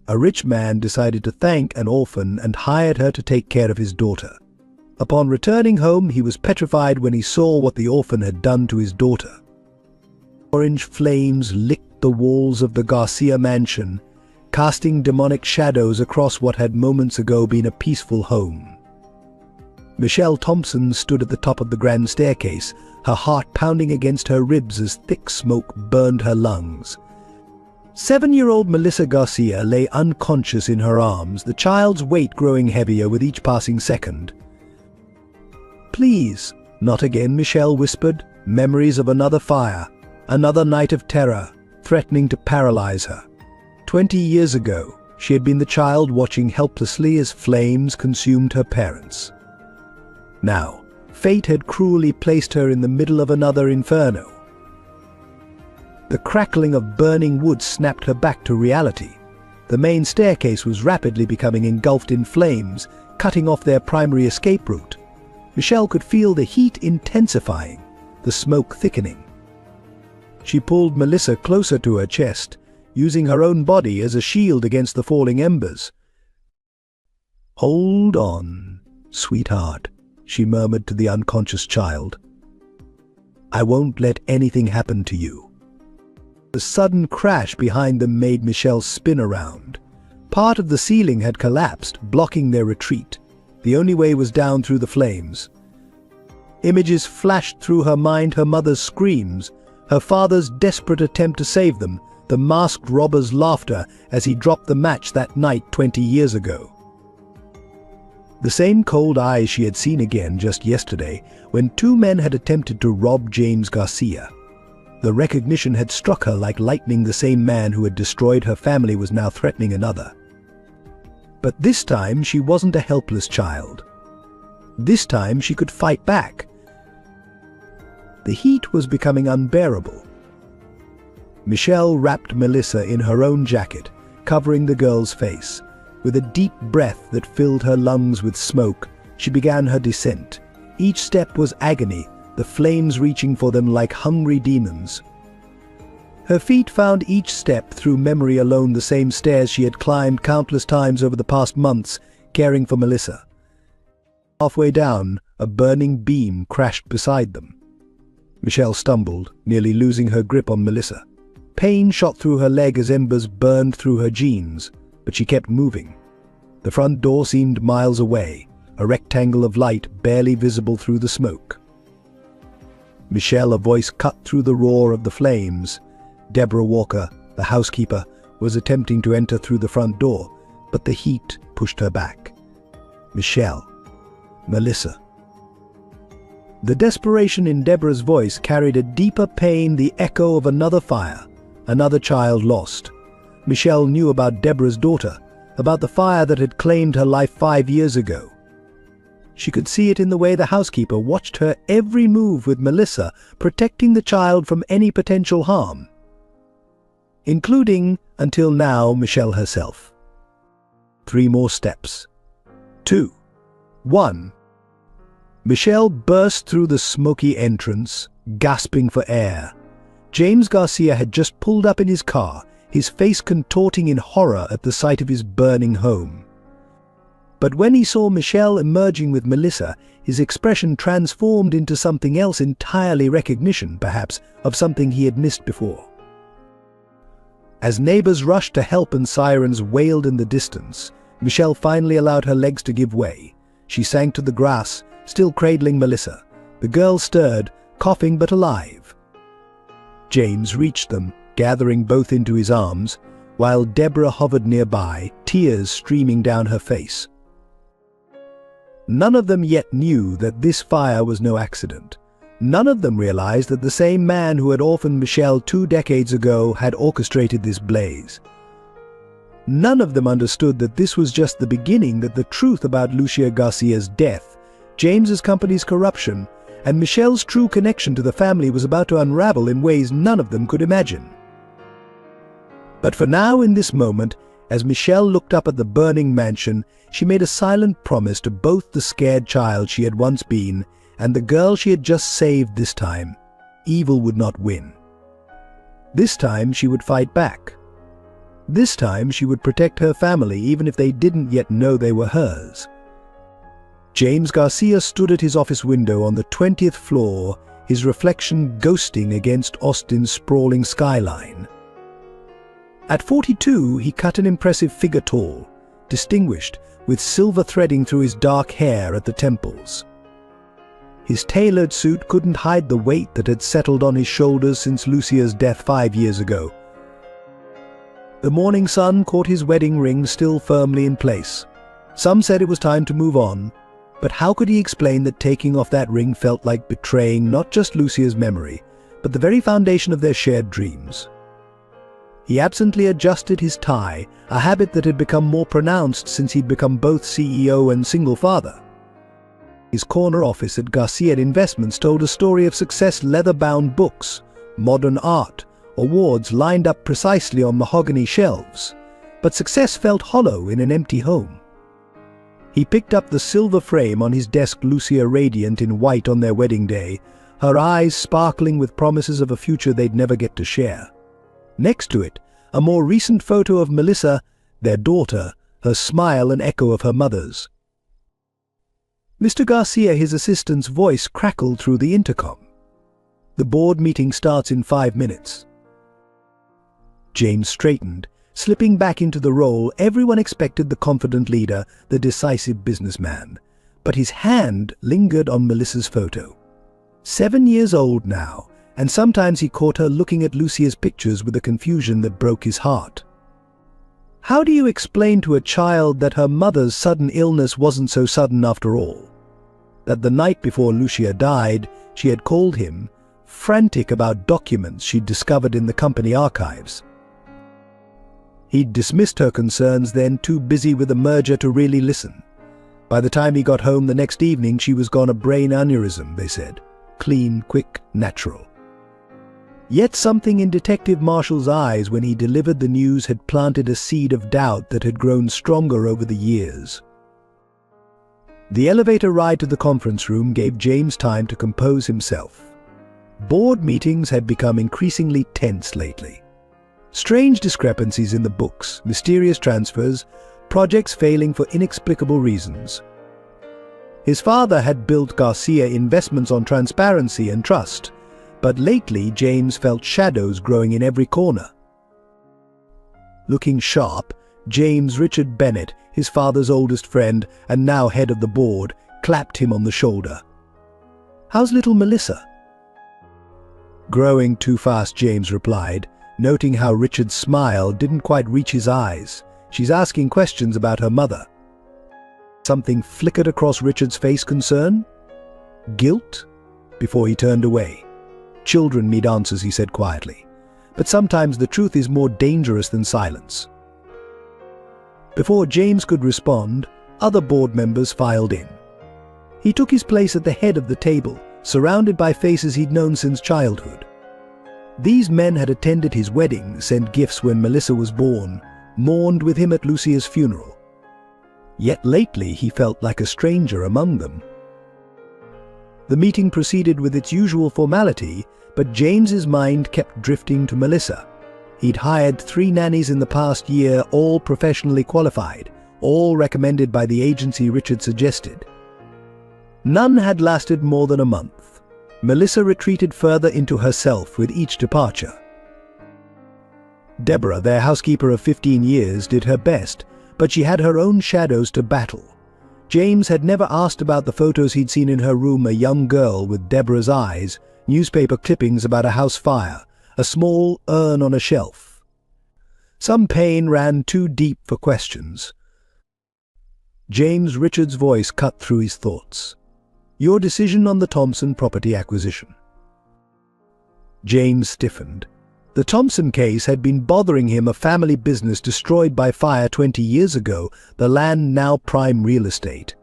A rich man decided to thank an orphan and hired her to take care of his daughter. Upon returning home, he was petrified when he saw what the orphan had done to his daughter. Orange flames licked the walls of the Garcia mansion, casting demonic shadows across what had moments ago been a peaceful home. Michelle Thompson stood at the top of the grand staircase, her heart pounding against her ribs as thick smoke burned her lungs. 7-year-old Melissa Garcia lay unconscious in her arms, the child's weight growing heavier with each passing second. "Please, not again," Michelle whispered, memories of another fire, another night of terror, threatening to paralyze her. 20 years ago, she had been the child watching helplessly as flames consumed her parents. Now, fate had cruelly placed her in the middle of another inferno. The crackling of burning wood snapped her back to reality. The main staircase was rapidly becoming engulfed in flames, cutting off their primary escape route. Michelle could feel the heat intensifying, the smoke thickening. She pulled Melissa closer to her chest, using her own body as a shield against the falling embers. "Hold on, sweetheart," she murmured to the unconscious child. "I won't let anything happen to you." The sudden crash behind them made Michelle spin around. Part of the ceiling had collapsed, blocking their retreat. The only way was down through the flames. Images flashed through her mind, her mother's screams, her father's desperate attempt to save them, the masked robber's laughter as he dropped the match that night 20 years ago. The same cold eyes she had seen again just yesterday, when 2 men had attempted to rob James Garcia. The recognition had struck her like lightning. The same man who had destroyed her family was now threatening another. But this time she wasn't a helpless child. This time she could fight back. The heat was becoming unbearable. Michelle wrapped Melissa in her own jacket, covering the girl's face. With a deep breath that filled her lungs with smoke, she began her descent. Each step was agony, the flames reaching for them like hungry demons. Her feet found each step through memory alone, the same stairs she had climbed countless times over the past months, caring for Melissa. Halfway down, a burning beam crashed beside them. Michelle stumbled, nearly losing her grip on Melissa. Pain shot through her leg as embers burned through her jeans, but she kept moving. The front door seemed miles away, a rectangle of light barely visible through the smoke. "Michelle," a voice cut through the roar of the flames. Deborah Walker, the housekeeper, was attempting to enter through the front door, but the heat pushed her back. "Michelle. Melissa." The desperation in Deborah's voice carried a deeper pain, the echo of another fire, another child lost. Michelle knew about Deborah's daughter, about the fire that had claimed her life 5 years ago. She could see it in the way the housekeeper watched her every move with Melissa, protecting the child from any potential harm. Including, until now, Michelle herself. 3 more steps. 2. 1. Michelle burst through the smoky entrance, gasping for air. James Garcia had just pulled up in his car, his face contorting in horror at the sight of his burning home. But when he saw Michelle emerging with Melissa, his expression transformed into something else entirely, recognition, perhaps, of something he had missed before. As neighbors rushed to help and sirens wailed in the distance, Michelle finally allowed her legs to give way. She sank to the grass, still cradling Melissa. The girl stirred, coughing but alive. James reached them, gathering both into his arms, while Deborah hovered nearby, tears streaming down her face. None of them yet knew that this fire was no accident. None of them realized that the same man who had orphaned Michelle 2 decades ago had orchestrated this blaze. None of them understood that this was just the beginning, that the truth about Lucia Garcia's death, James's company's corruption, and Michelle's true connection to the family was about to unravel in ways none of them could imagine. But for now, in this moment, as Michelle looked up at the burning mansion, she made a silent promise to both the scared child she had once been and the girl she had just saved. This time, evil would not win. This time she would fight back. This time she would protect her family even if they didn't yet know they were hers. James Garcia stood at his office window on the 20th floor, his reflection ghosting against Austin's sprawling skyline. At 42, he cut an impressive figure tall, distinguished, with silver threading through his dark hair at the temples. His tailored suit couldn't hide the weight that had settled on his shoulders since Lucia's death 5 years ago. The morning sun caught his wedding ring still firmly in place. Some said it was time to move on, but how could he explain that taking off that ring felt like betraying not just Lucia's memory, but the very foundation of their shared dreams? He absently adjusted his tie, a habit that had become more pronounced since he'd become both CEO and single father. His corner office at Garcia Investments told a story of success: leather-bound books, modern art, awards lined up precisely on mahogany shelves. But success felt hollow in an empty home. He picked up the silver frame on his desk, Lucia radiant in white on their wedding day, her eyes sparkling with promises of a future they'd never get to share. Next to it, a more recent photo of Melissa, their daughter, her smile an echo of her mother's. Mr. Garcia, his assistant's voice crackled through the intercom. The board meeting starts in 5 minutes. James straightened, slipping back into the role everyone expected: the confident leader, the decisive businessman. But his hand lingered on Melissa's photo. 7 years old now, and sometimes he caught her looking at Lucia's pictures with a confusion that broke his heart. How do you explain to a child that her mother's sudden illness wasn't so sudden after all? That the night before Lucia died, she had called him, frantic about documents she'd discovered in the company archives. He'd dismissed her concerns then, too busy with the merger to really listen. By the time he got home the next evening, she was gone, a brain aneurysm, they said. Clean, quick, natural. Yet something in Detective Marshall's eyes when he delivered the news had planted a seed of doubt that had grown stronger over the years. The elevator ride to the conference room gave James time to compose himself. Board meetings had become increasingly tense lately. Strange discrepancies in the books, mysterious transfers, projects failing for inexplicable reasons. His father had built Garcia Investments on transparency and trust, but lately James felt shadows growing in every corner. Looking sharp, James Richard Bennett, his father's oldest friend and now head of the board, clapped him on the shoulder. "How's little Melissa?" "Growing too fast," James replied, noting how Richard's smile didn't quite reach his eyes. "She's asking questions about her mother." Something flickered across Richard's face: concern? Guilt? Before he turned away. "Children need answers," he said quietly. "But sometimes the truth is more dangerous than silence." Before James could respond, other board members filed in. He took his place at the head of the table, surrounded by faces he'd known since childhood. These men had attended his wedding, sent gifts when Melissa was born, mourned with him at Lucia's funeral. Yet lately he felt like a stranger among them. The meeting proceeded with its usual formality, but James's mind kept drifting to Melissa. He'd hired 3 nannies in the past year, all professionally qualified, all recommended by the agency Richard suggested. None had lasted more than a month. Melissa retreated further into herself with each departure. Deborah, their housekeeper of 15 years, did her best, but she had her own shadows to battle. James had never asked about the photos he'd seen in her room: a young girl with Deborah's eyes, newspaper clippings about a house fire, a small urn on a shelf. Some pain ran too deep for questions. James Richard's voice cut through his thoughts. "Your decision on the Thompson property acquisition." James stiffened. The Thompson case had been bothering him, a family business destroyed by fire 20 years ago, the land now prime real estate.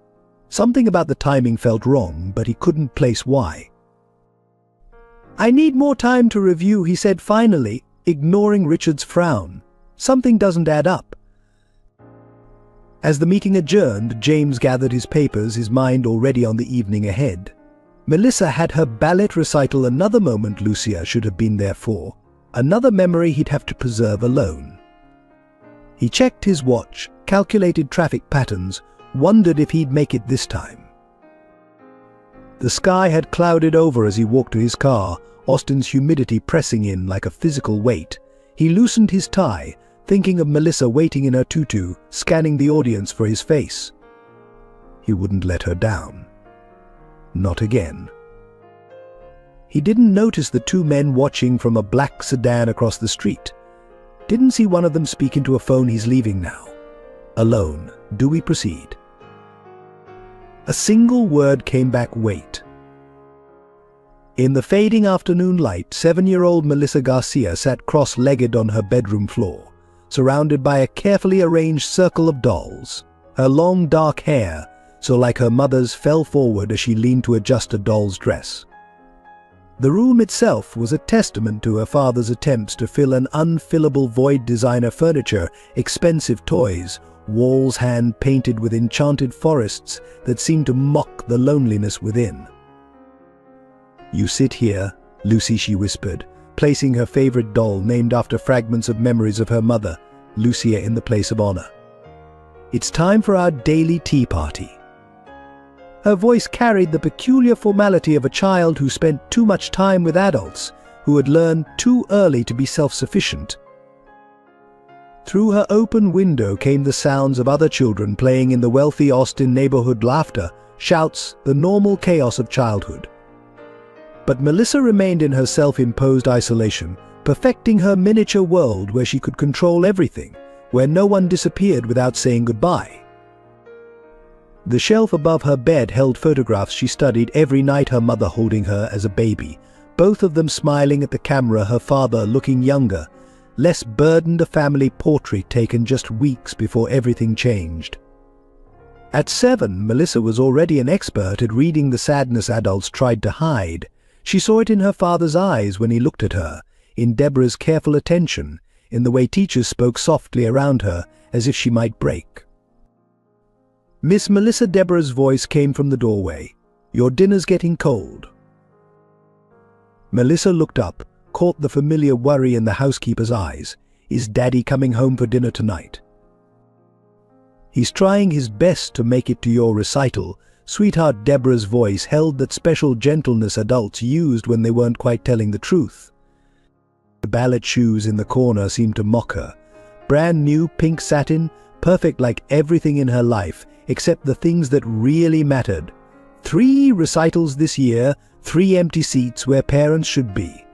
Something about the timing felt wrong, but he couldn't place why. "I need more time to review," he said finally, ignoring Richard's frown. "Something doesn't add up." As the meeting adjourned, James gathered his papers, his mind already on the evening ahead. Melissa had her ballet recital, another moment Lucia should have been there for, another memory he'd have to preserve alone. He checked his watch, calculated traffic patterns, wondered if he'd make it this time. The sky had clouded over as he walked to his car, Austin's humidity pressing in like a physical weight. He loosened his tie, thinking of Melissa waiting in her tutu, scanning the audience for his face. He wouldn't let her down. Not again. He didn't notice the two men watching from a black sedan across the street. Didn't see one of them speak into a phone. He's leaving now. Alone. Do we proceed? A single word came back: wait. In the fading afternoon light, 7-year-old Melissa Garcia sat cross-legged on her bedroom floor, surrounded by a carefully arranged circle of dolls. Her long dark hair, so like her mother's, fell forward as she leaned to adjust a doll's dress. The room itself was a testament to her father's attempts to fill an unfillable void: designer furniture, expensive toys, walls hand-painted with enchanted forests that seemed to mock the loneliness within. "You sit here, Lucy," she whispered, placing her favorite doll, named after fragments of memories of her mother, Lucia, in the place of honor. "It's time for our daily tea party." Her voice carried the peculiar formality of a child who spent too much time with adults, who had learned too early to be self-sufficient. Through her open window came the sounds of other children playing in the wealthy Austin neighborhood: laughter, shouts, the normal chaos of childhood. But Melissa remained in her self-imposed isolation, perfecting her miniature world where she could control everything, where no one disappeared without saying goodbye. The shelf above her bed held photographs she studied every night, her mother holding her as a baby, both of them smiling at the camera, her father looking younger, less burdened, a family portrait taken just weeks before everything changed. At 7, Melissa was already an expert at reading the sadness adults tried to hide. She saw it in her father's eyes when he looked at her, in Deborah's careful attention, in the way teachers spoke softly around her, as if she might break. "Miss Melissa," Deborah's voice came from the doorway. "Your dinner's getting cold." Melissa looked up, caught the familiar worry in the housekeeper's eyes. "Is Daddy coming home for dinner tonight?" "He's trying his best to make it to your recital, sweetheart." Deborah's voice held that special gentleness adults used when they weren't quite telling the truth. The ballet shoes in the corner seemed to mock her. Brand new pink satin, perfect like everything in her life, except the things that really mattered. 3 recitals this year, 3 empty seats where parents should be.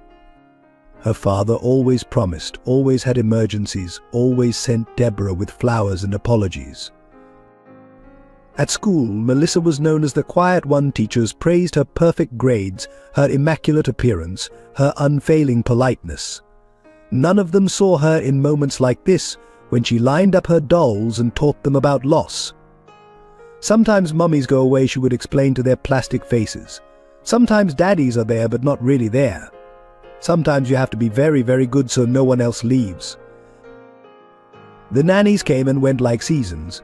Her father always promised, always had emergencies, always sent Deborah with flowers and apologies. At school, Melissa was known as the quiet one. Teachers praised her perfect grades, her immaculate appearance, her unfailing politeness. None of them saw her in moments like this, when she lined up her dolls and taught them about loss. "Sometimes mummies go away," she would explain to their plastic faces. "Sometimes daddies are there but not really there. Sometimes you have to be very, very good so no one else leaves." The nannies came and went like seasons.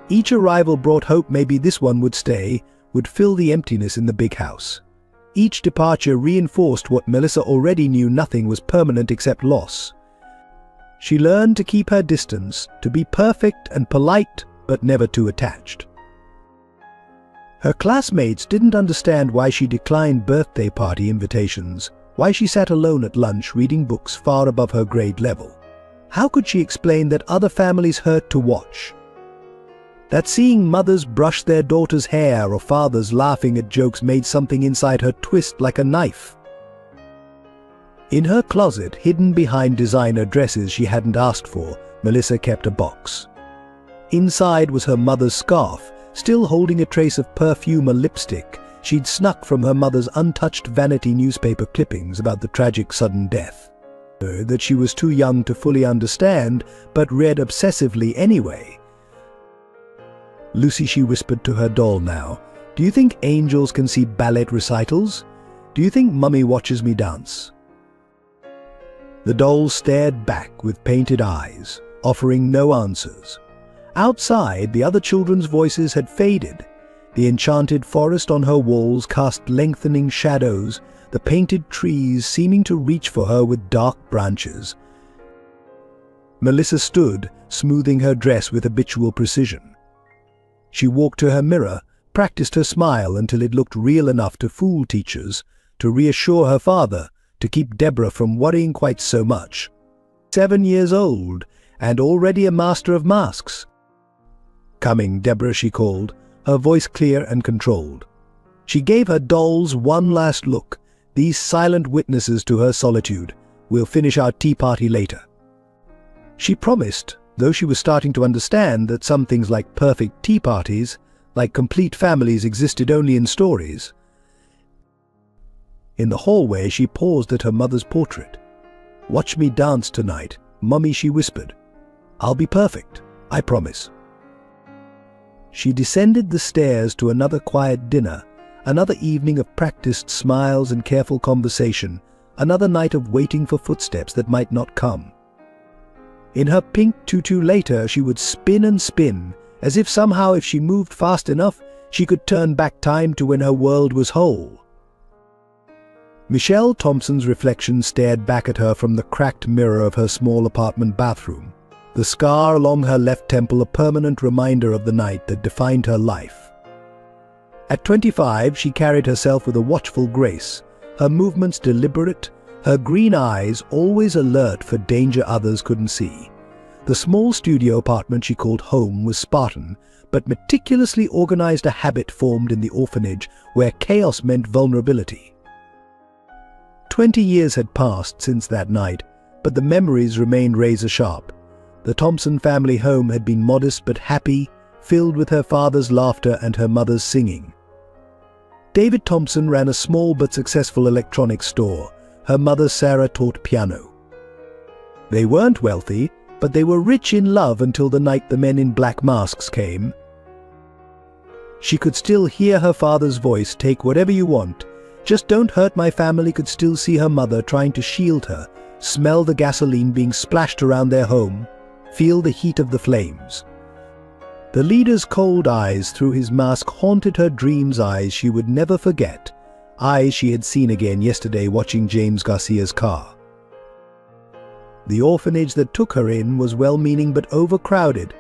Each arrival brought hope maybe this one would stay, would fill the emptiness in the big house. Each departure reinforced what Melissa already knew: nothing was permanent except loss. She learned to keep her distance, to be perfect and polite, but never too attached. Her classmates didn't understand why she declined birthday party invitations, why she sat alone at lunch reading books far above her grade level. How could she explain that other families hurt to watch? That seeing mothers brush their daughters' hair or fathers laughing at jokes made something inside her twist like a knife. In her closet, hidden behind designer dresses she hadn't asked for, Melissa kept a box. Inside was her mother's scarf, still holding a trace of perfume or lipstick she'd snuck from her mother's untouched vanity newspaper clippings about the tragic sudden death. That she was too young to fully understand, but read obsessively anyway. "Lucy," she whispered to her doll now, "do you think angels can see ballet recitals? Do you think Mummy watches me dance?" The doll stared back with painted eyes, offering no answers. Outside, the other children's voices had faded. The enchanted forest on her walls cast lengthening shadows, the painted trees seeming to reach for her with dark branches. Melissa stood, smoothing her dress with habitual precision. She walked to her mirror, practiced her smile until it looked real enough to fool teachers, to reassure her father, to keep Deborah from worrying quite so much. 7 years old, and already a master of masks. "Coming, Deborah," she called, her voice clear and controlled. She gave her dolls one last look, these silent witnesses to her solitude. "We'll finish our tea party later." She promised, though she was starting to understand that some things like perfect tea parties, like complete families, existed only in stories. In the hallway, she paused at her mother's portrait. "Watch me dance tonight, Mummy," she whispered. "I'll be perfect, I promise." She descended the stairs to another quiet dinner, another evening of practiced smiles and careful conversation, another night of waiting for footsteps that might not come. In her pink tutu later, she would spin and spin, as if somehow if she moved fast enough, she could turn back time to when her world was whole. Michelle Thompson's reflection stared back at her from the cracked mirror of her small apartment bathroom, the scar along her left temple a permanent reminder of the night that defined her life. At 25, she carried herself with a watchful grace, her movements deliberate, her green eyes always alert for danger others couldn't see. The small studio apartment she called home was Spartan, but meticulously organized, a habit formed in the orphanage where chaos meant vulnerability. 20 years had passed since that night, but the memories remained razor-sharp. The Thompson family home had been modest but happy, filled with her father's laughter and her mother's singing. David Thompson ran a small but successful electronics store. Her mother Sarah taught piano. They weren't wealthy, but they were rich in love until the night the men in black masks came. She could still hear her father's voice, "Take whatever you want. Just don't hurt my family." Could still see her mother trying to shield her, smell the gasoline being splashed around their home, feel the heat of the flames. The leader's cold eyes through his mask haunted her dreams, eyes she would never forget, eyes she had seen again yesterday watching James Garcia's car. The orphanage that took her in was well-meaning but overcrowded.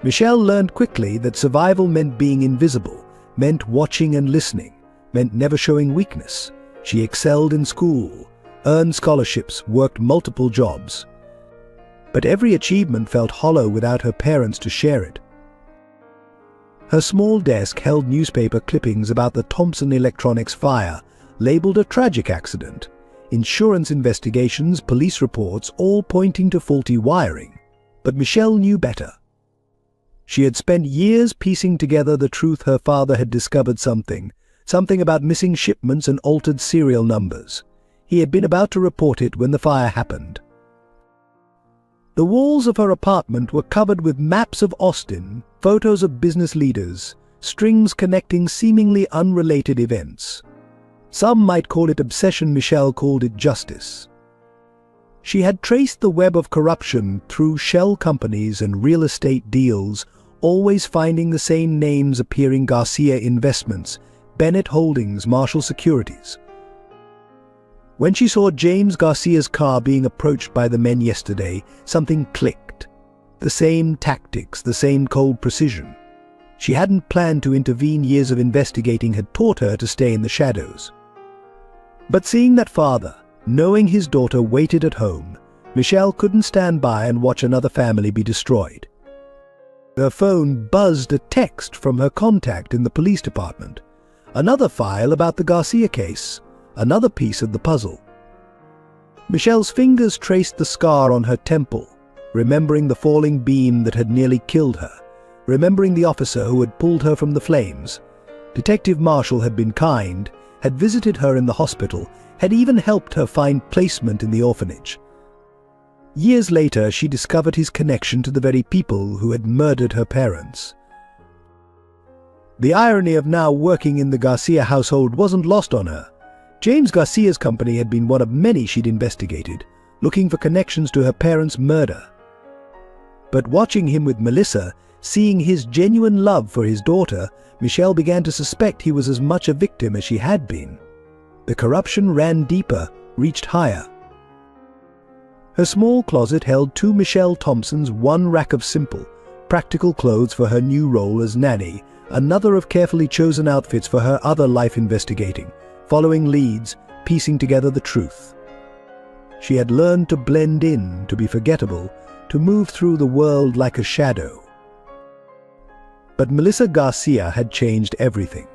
Michelle learned quickly that survival meant being invisible, meant watching and listening, meant never showing weakness. She excelled in school, earned scholarships, worked multiple jobs. But every achievement felt hollow without her parents to share it. Her small desk held newspaper clippings about the Thompson Electronics fire, labeled a tragic accident, insurance investigations, police reports, all pointing to faulty wiring. But Michelle knew better. She had spent years piecing together the truth. Her father had discovered something about missing shipments and altered serial numbers. He had been about to report it when the fire happened. The walls of her apartment were covered with maps of Austin, photos of business leaders, strings connecting seemingly unrelated events. Some might call it obsession, Michelle called it justice. She had traced the web of corruption through shell companies and real estate deals, always finding the same names appearing: Garcia Investments, Bennett Holdings, Marshall Securities. When she saw James Garcia's car being approached by the men yesterday, something clicked. The same tactics, the same cold precision. She hadn't planned to intervene. Years of investigating had taught her to stay in the shadows. But seeing that father, knowing his daughter waited at home, Michelle couldn't stand by and watch another family be destroyed. Her phone buzzed a text from her contact in the police department. Another file about the Garcia case. Another piece of the puzzle. Michelle's fingers traced the scar on her temple, remembering the falling beam that had nearly killed her, remembering the officer who had pulled her from the flames. Detective Marshall had been kind, had visited her in the hospital, had even helped her find placement in the orphanage. Years later, she discovered his connection to the very people who had murdered her parents. The irony of now working in the Garcia household wasn't lost on her. James Garcia's company had been one of many she'd investigated, looking for connections to her parents' murder. But watching him with Melissa, seeing his genuine love for his daughter, Michelle began to suspect he was as much a victim as she had been. The corruption ran deeper, reached higher. Her small closet held two Michelle Thompsons, one rack of simple, practical clothes for her new role as nanny, another of carefully chosen outfits for her other life investigating, following leads, piecing together the truth. She had learned to blend in, to be forgettable, to move through the world like a shadow. But Melissa Garcia had changed everything.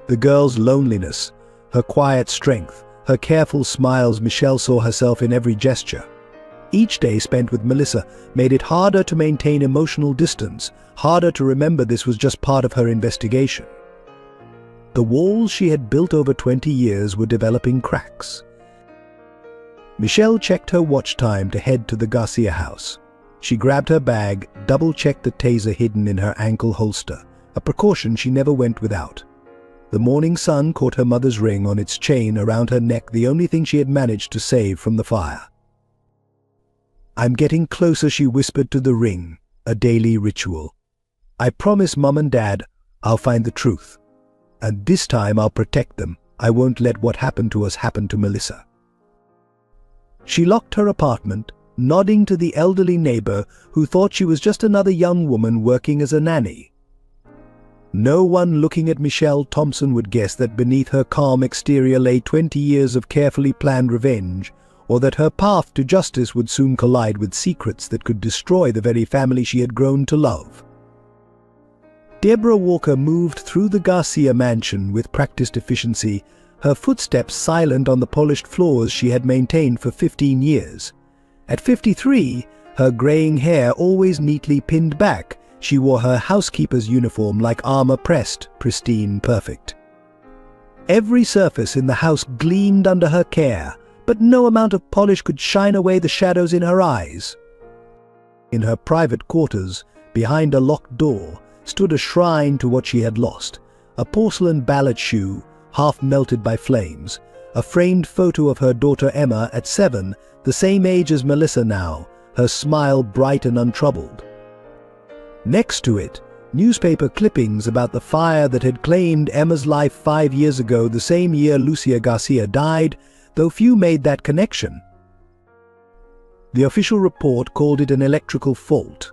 The girl's loneliness, her quiet strength, her careful smiles. Michelle saw herself in every gesture. Each day spent with Melissa made it harder to maintain emotional distance, harder to remember this was just part of her investigation. The walls she had built over 20 years were developing cracks. Michelle checked her watch time to head to the Garcia house. She grabbed her bag, double-checked the taser hidden in her ankle holster, a precaution she never went without. The morning sun caught her mother's ring on its chain around her neck, the only thing she had managed to save from the fire. "I'm getting closer," she whispered to the ring, a daily ritual. "I promise Mom and Dad I'll find the truth. And this time I'll protect them. I won't let what happened to us happen to Melissa." She locked her apartment, nodding to the elderly neighbor who thought she was just another young woman working as a nanny. No one looking at Michelle Thompson would guess that beneath her calm exterior lay 20 years of carefully planned revenge, or that her path to justice would soon collide with secrets that could destroy the very family she had grown to love. Deborah Walker moved through the Garcia mansion with practiced efficiency, her footsteps silent on the polished floors she had maintained for 15 years. At 53, her graying hair always neatly pinned back, she wore her housekeeper's uniform like armor pressed, pristine, perfect. Every surface in the house gleamed under her care, but no amount of polish could shine away the shadows in her eyes. In her private quarters, behind a locked door, stood a shrine to what she had lost, a porcelain ballet shoe, half melted by flames, a framed photo of her daughter Emma at 7, the same age as Melissa now, her smile bright and untroubled. Next to it, newspaper clippings about the fire that had claimed Emma's life 5 years ago, the same year Lucia Garcia died, though few made that connection. The official report called it an electrical fault.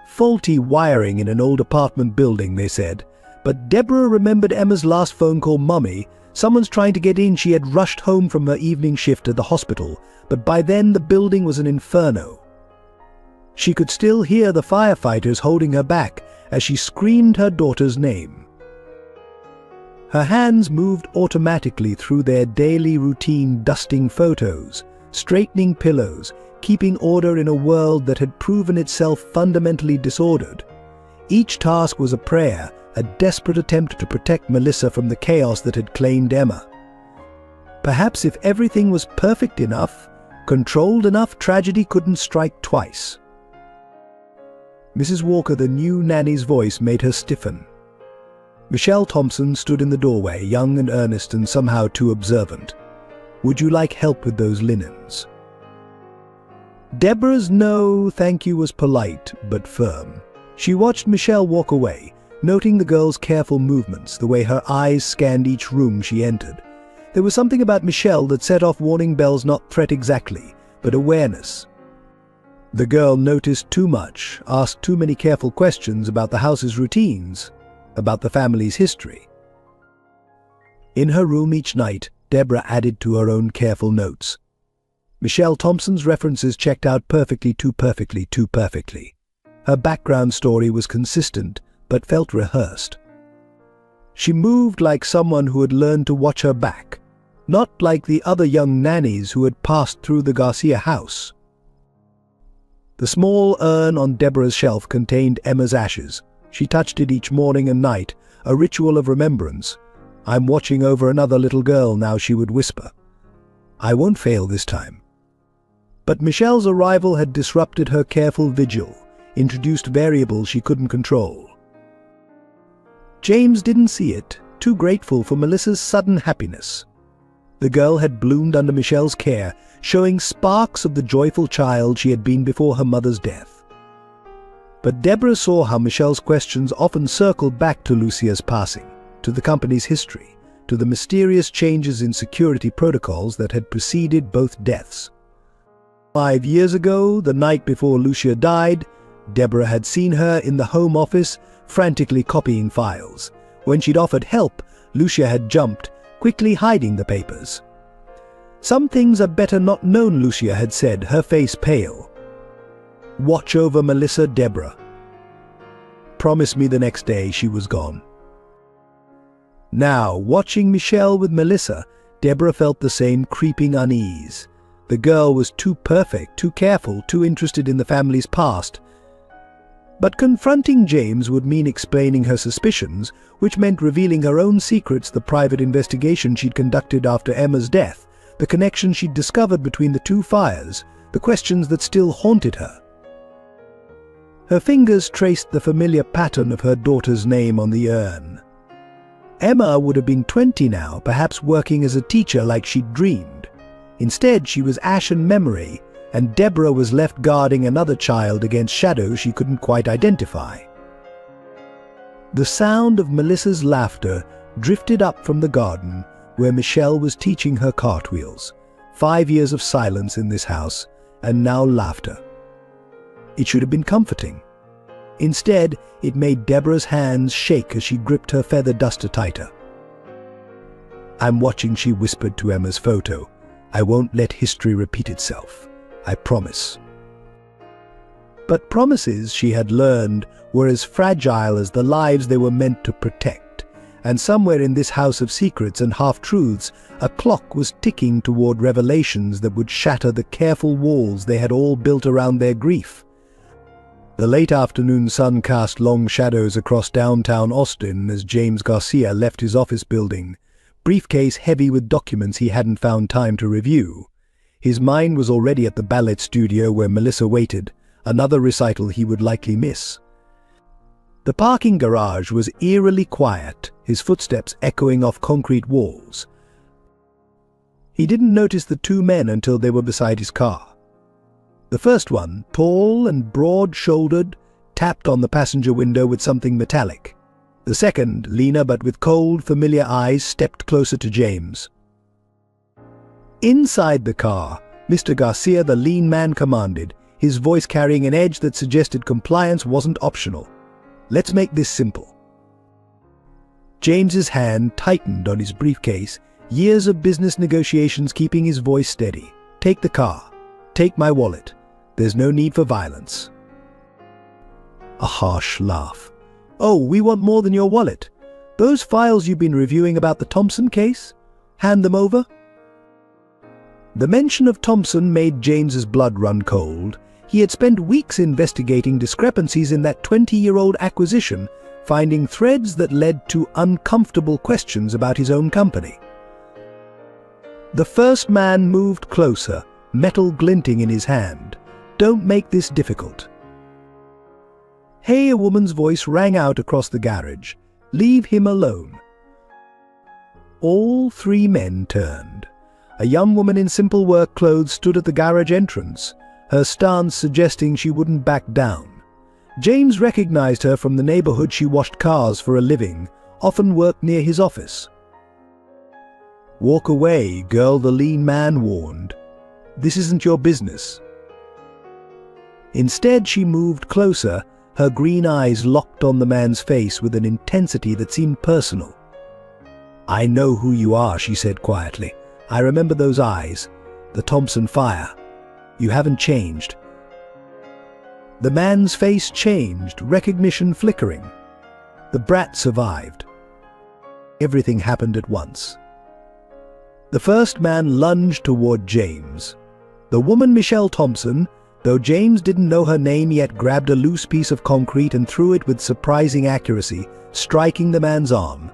Faulty wiring in an old apartment building, they said. But Deborah remembered Emma's last phone call. "Mummy, someone's trying to get in." She had rushed home from her evening shift at the hospital, but by then the building was an inferno. She could still hear the firefighters holding her back as she screamed her daughter's name. Her hands moved automatically through their daily routine, dusting photos, straightening pillows, keeping order in a world that had proven itself fundamentally disordered. Each task was a prayer, a desperate attempt to protect Melissa from the chaos that had claimed Emma. Perhaps if everything was perfect enough, controlled enough, tragedy couldn't strike twice. Mrs. Walker, the new nanny's voice, made her stiffen. Michelle Thompson stood in the doorway, young and earnest and somehow too observant. "Would you like help with those linens?" Deborah's "no, thank you" was polite but firm. She watched Michelle walk away, noting the girl's careful movements, the way her eyes scanned each room she entered. There was something about Michelle that set off warning bells, not threat exactly, but awareness. The girl noticed too much, asked too many careful questions about the house's routines, about the family's history. In her room each night, Deborah added to her own careful notes. Michelle Thompson's references checked out perfectly, too perfectly, too perfectly. Her background story was consistent, but felt rehearsed. She moved like someone who had learned to watch her back, not like the other young nannies who had passed through the Garcia house. The small urn on Deborah's shelf contained Emma's ashes. She touched it each morning and night, a ritual of remembrance. "I'm watching over another little girl now," she would whisper. "I won't fail this time." But Michelle's arrival had disrupted her careful vigil, introduced variables she couldn't control. James didn't see it, too grateful for Melissa's sudden happiness. The girl had bloomed under Michelle's care, showing sparks of the joyful child she had been before her mother's death. But Deborah saw how Michelle's questions often circled back to Lucia's passing, to the company's history, to the mysterious changes in security protocols that had preceded both deaths. 5 years ago, the night before Lucia died, Deborah had seen her in the home office, frantically copying files. When she'd offered help, Lucia had jumped, quickly hiding the papers. "Some things are better not known," Lucia had said, her face pale. "Watch over Melissa, Deborah." Promise me the next day she was gone. Now, watching Michelle with Melissa, Deborah felt the same creeping unease. The girl was too perfect, too careful, too interested in the family's past. But confronting James would mean explaining her suspicions, which meant revealing her own secrets, the private investigation she'd conducted after Emma's death, the connection she'd discovered between the two fires, the questions that still haunted her. Her fingers traced the familiar pattern of her daughter's name on the urn. Emma would have been 20 now, perhaps working as a teacher like she'd dreamed. Instead, she was ashen memory, and Deborah was left guarding another child against shadows she couldn't quite identify. The sound of Melissa's laughter drifted up from the garden where Michelle was teaching her cartwheels. 5 years of silence in this house, and now laughter. It should have been comforting. Instead, it made Deborah's hands shake as she gripped her feather duster tighter. "I'm watching," she whispered to Emma's photo. "I won't let history repeat itself. I promise." But promises, she had learned, were as fragile as the lives they were meant to protect. And somewhere in this house of secrets and half-truths, a clock was ticking toward revelations that would shatter the careful walls they had all built around their grief. The late afternoon sun cast long shadows across downtown Austin as James Garcia left his office building, briefcase heavy with documents he hadn't found time to review. His mind was already at the ballet studio where Melissa waited, another recital he would likely miss. The parking garage was eerily quiet, his footsteps echoing off concrete walls. He didn't notice the two men until they were beside his car. The first one, tall and broad-shouldered, tapped on the passenger window with something metallic. The second, leaner but with cold, familiar eyes, stepped closer to James. Inside the car, Mr. Garcia, the lean man, commanded, his voice carrying an edge that suggested compliance wasn't optional. "Let's make this simple." James's hand tightened on his briefcase, years of business negotiations keeping his voice steady. "Take the car. Take my wallet. There's no need for violence." A harsh laugh. "Oh, we want more than your wallet. Those files you've been reviewing about the Thompson case? Hand them over." The mention of Thompson made James's blood run cold. He had spent weeks investigating discrepancies in that 20-year-old acquisition, finding threads that led to uncomfortable questions about his own company. The first man moved closer, metal glinting in his hand. "Don't make this difficult." "Hey," a woman's voice rang out across the garage. "Leave him alone." All three men turned. A young woman in simple work clothes stood at the garage entrance, her stance suggesting she wouldn't back down. James recognized her from the neighborhood. She washed cars for a living, often worked near his office. "Walk away, girl," the lean man warned. "This isn't your business." Instead, she moved closer, her green eyes locked on the man's face with an intensity that seemed personal. "I know who you are," she said quietly. "I remember those eyes. The Thompson fire. You haven't changed." The man's face changed, recognition flickering. The brat survived. Everything happened at once. The first man lunged toward James. The woman, Michelle Thompson, though James didn't know her name yet, grabbed a loose piece of concrete and threw it with surprising accuracy, striking the man's arm.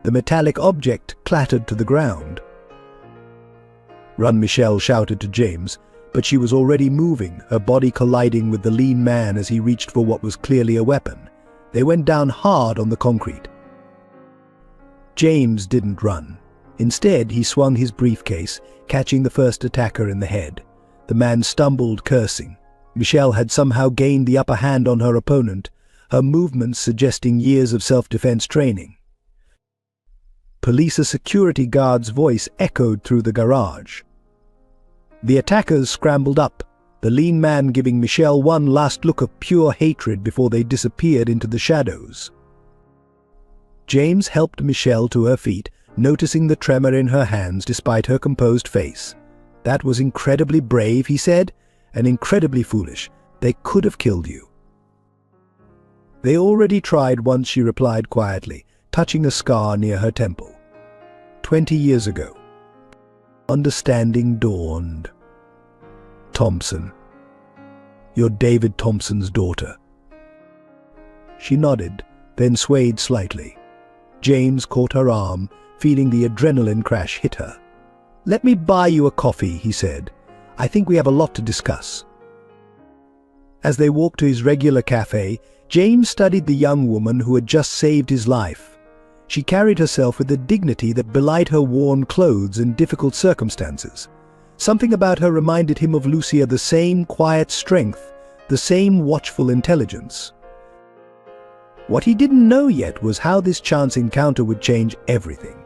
The metallic object clattered to the ground. "Run," Michelle shouted to James, but she was already moving, her body colliding with the lean man as he reached for what was clearly a weapon. They went down hard on the concrete. James didn't run. Instead, he swung his briefcase, catching the first attacker in the head. The man stumbled, cursing. Michelle had somehow gained the upper hand on her opponent, her movements suggesting years of self-defense training. Police, a security guard's voice echoed through the garage. The attackers scrambled up, the lean man giving Michelle one last look of pure hatred before they disappeared into the shadows. James helped Michelle to her feet, noticing the tremor in her hands despite her composed face. "That was incredibly brave," he said, "and incredibly foolish. They could have killed you." "They already tried once," she replied quietly, touching a scar near her temple. 20 years ago. Understanding dawned. "Thompson. You're David Thompson's daughter." She nodded, then swayed slightly. James caught her arm, feeling the adrenaline crash hit her. "Let me buy you a coffee," he said. "I think we have a lot to discuss." As they walked to his regular cafe, James studied the young woman who had just saved his life. She carried herself with a dignity that belied her worn clothes and difficult circumstances. Something about her reminded him of Lucia, the same quiet strength, the same watchful intelligence. What he didn't know yet was how this chance encounter would change everything.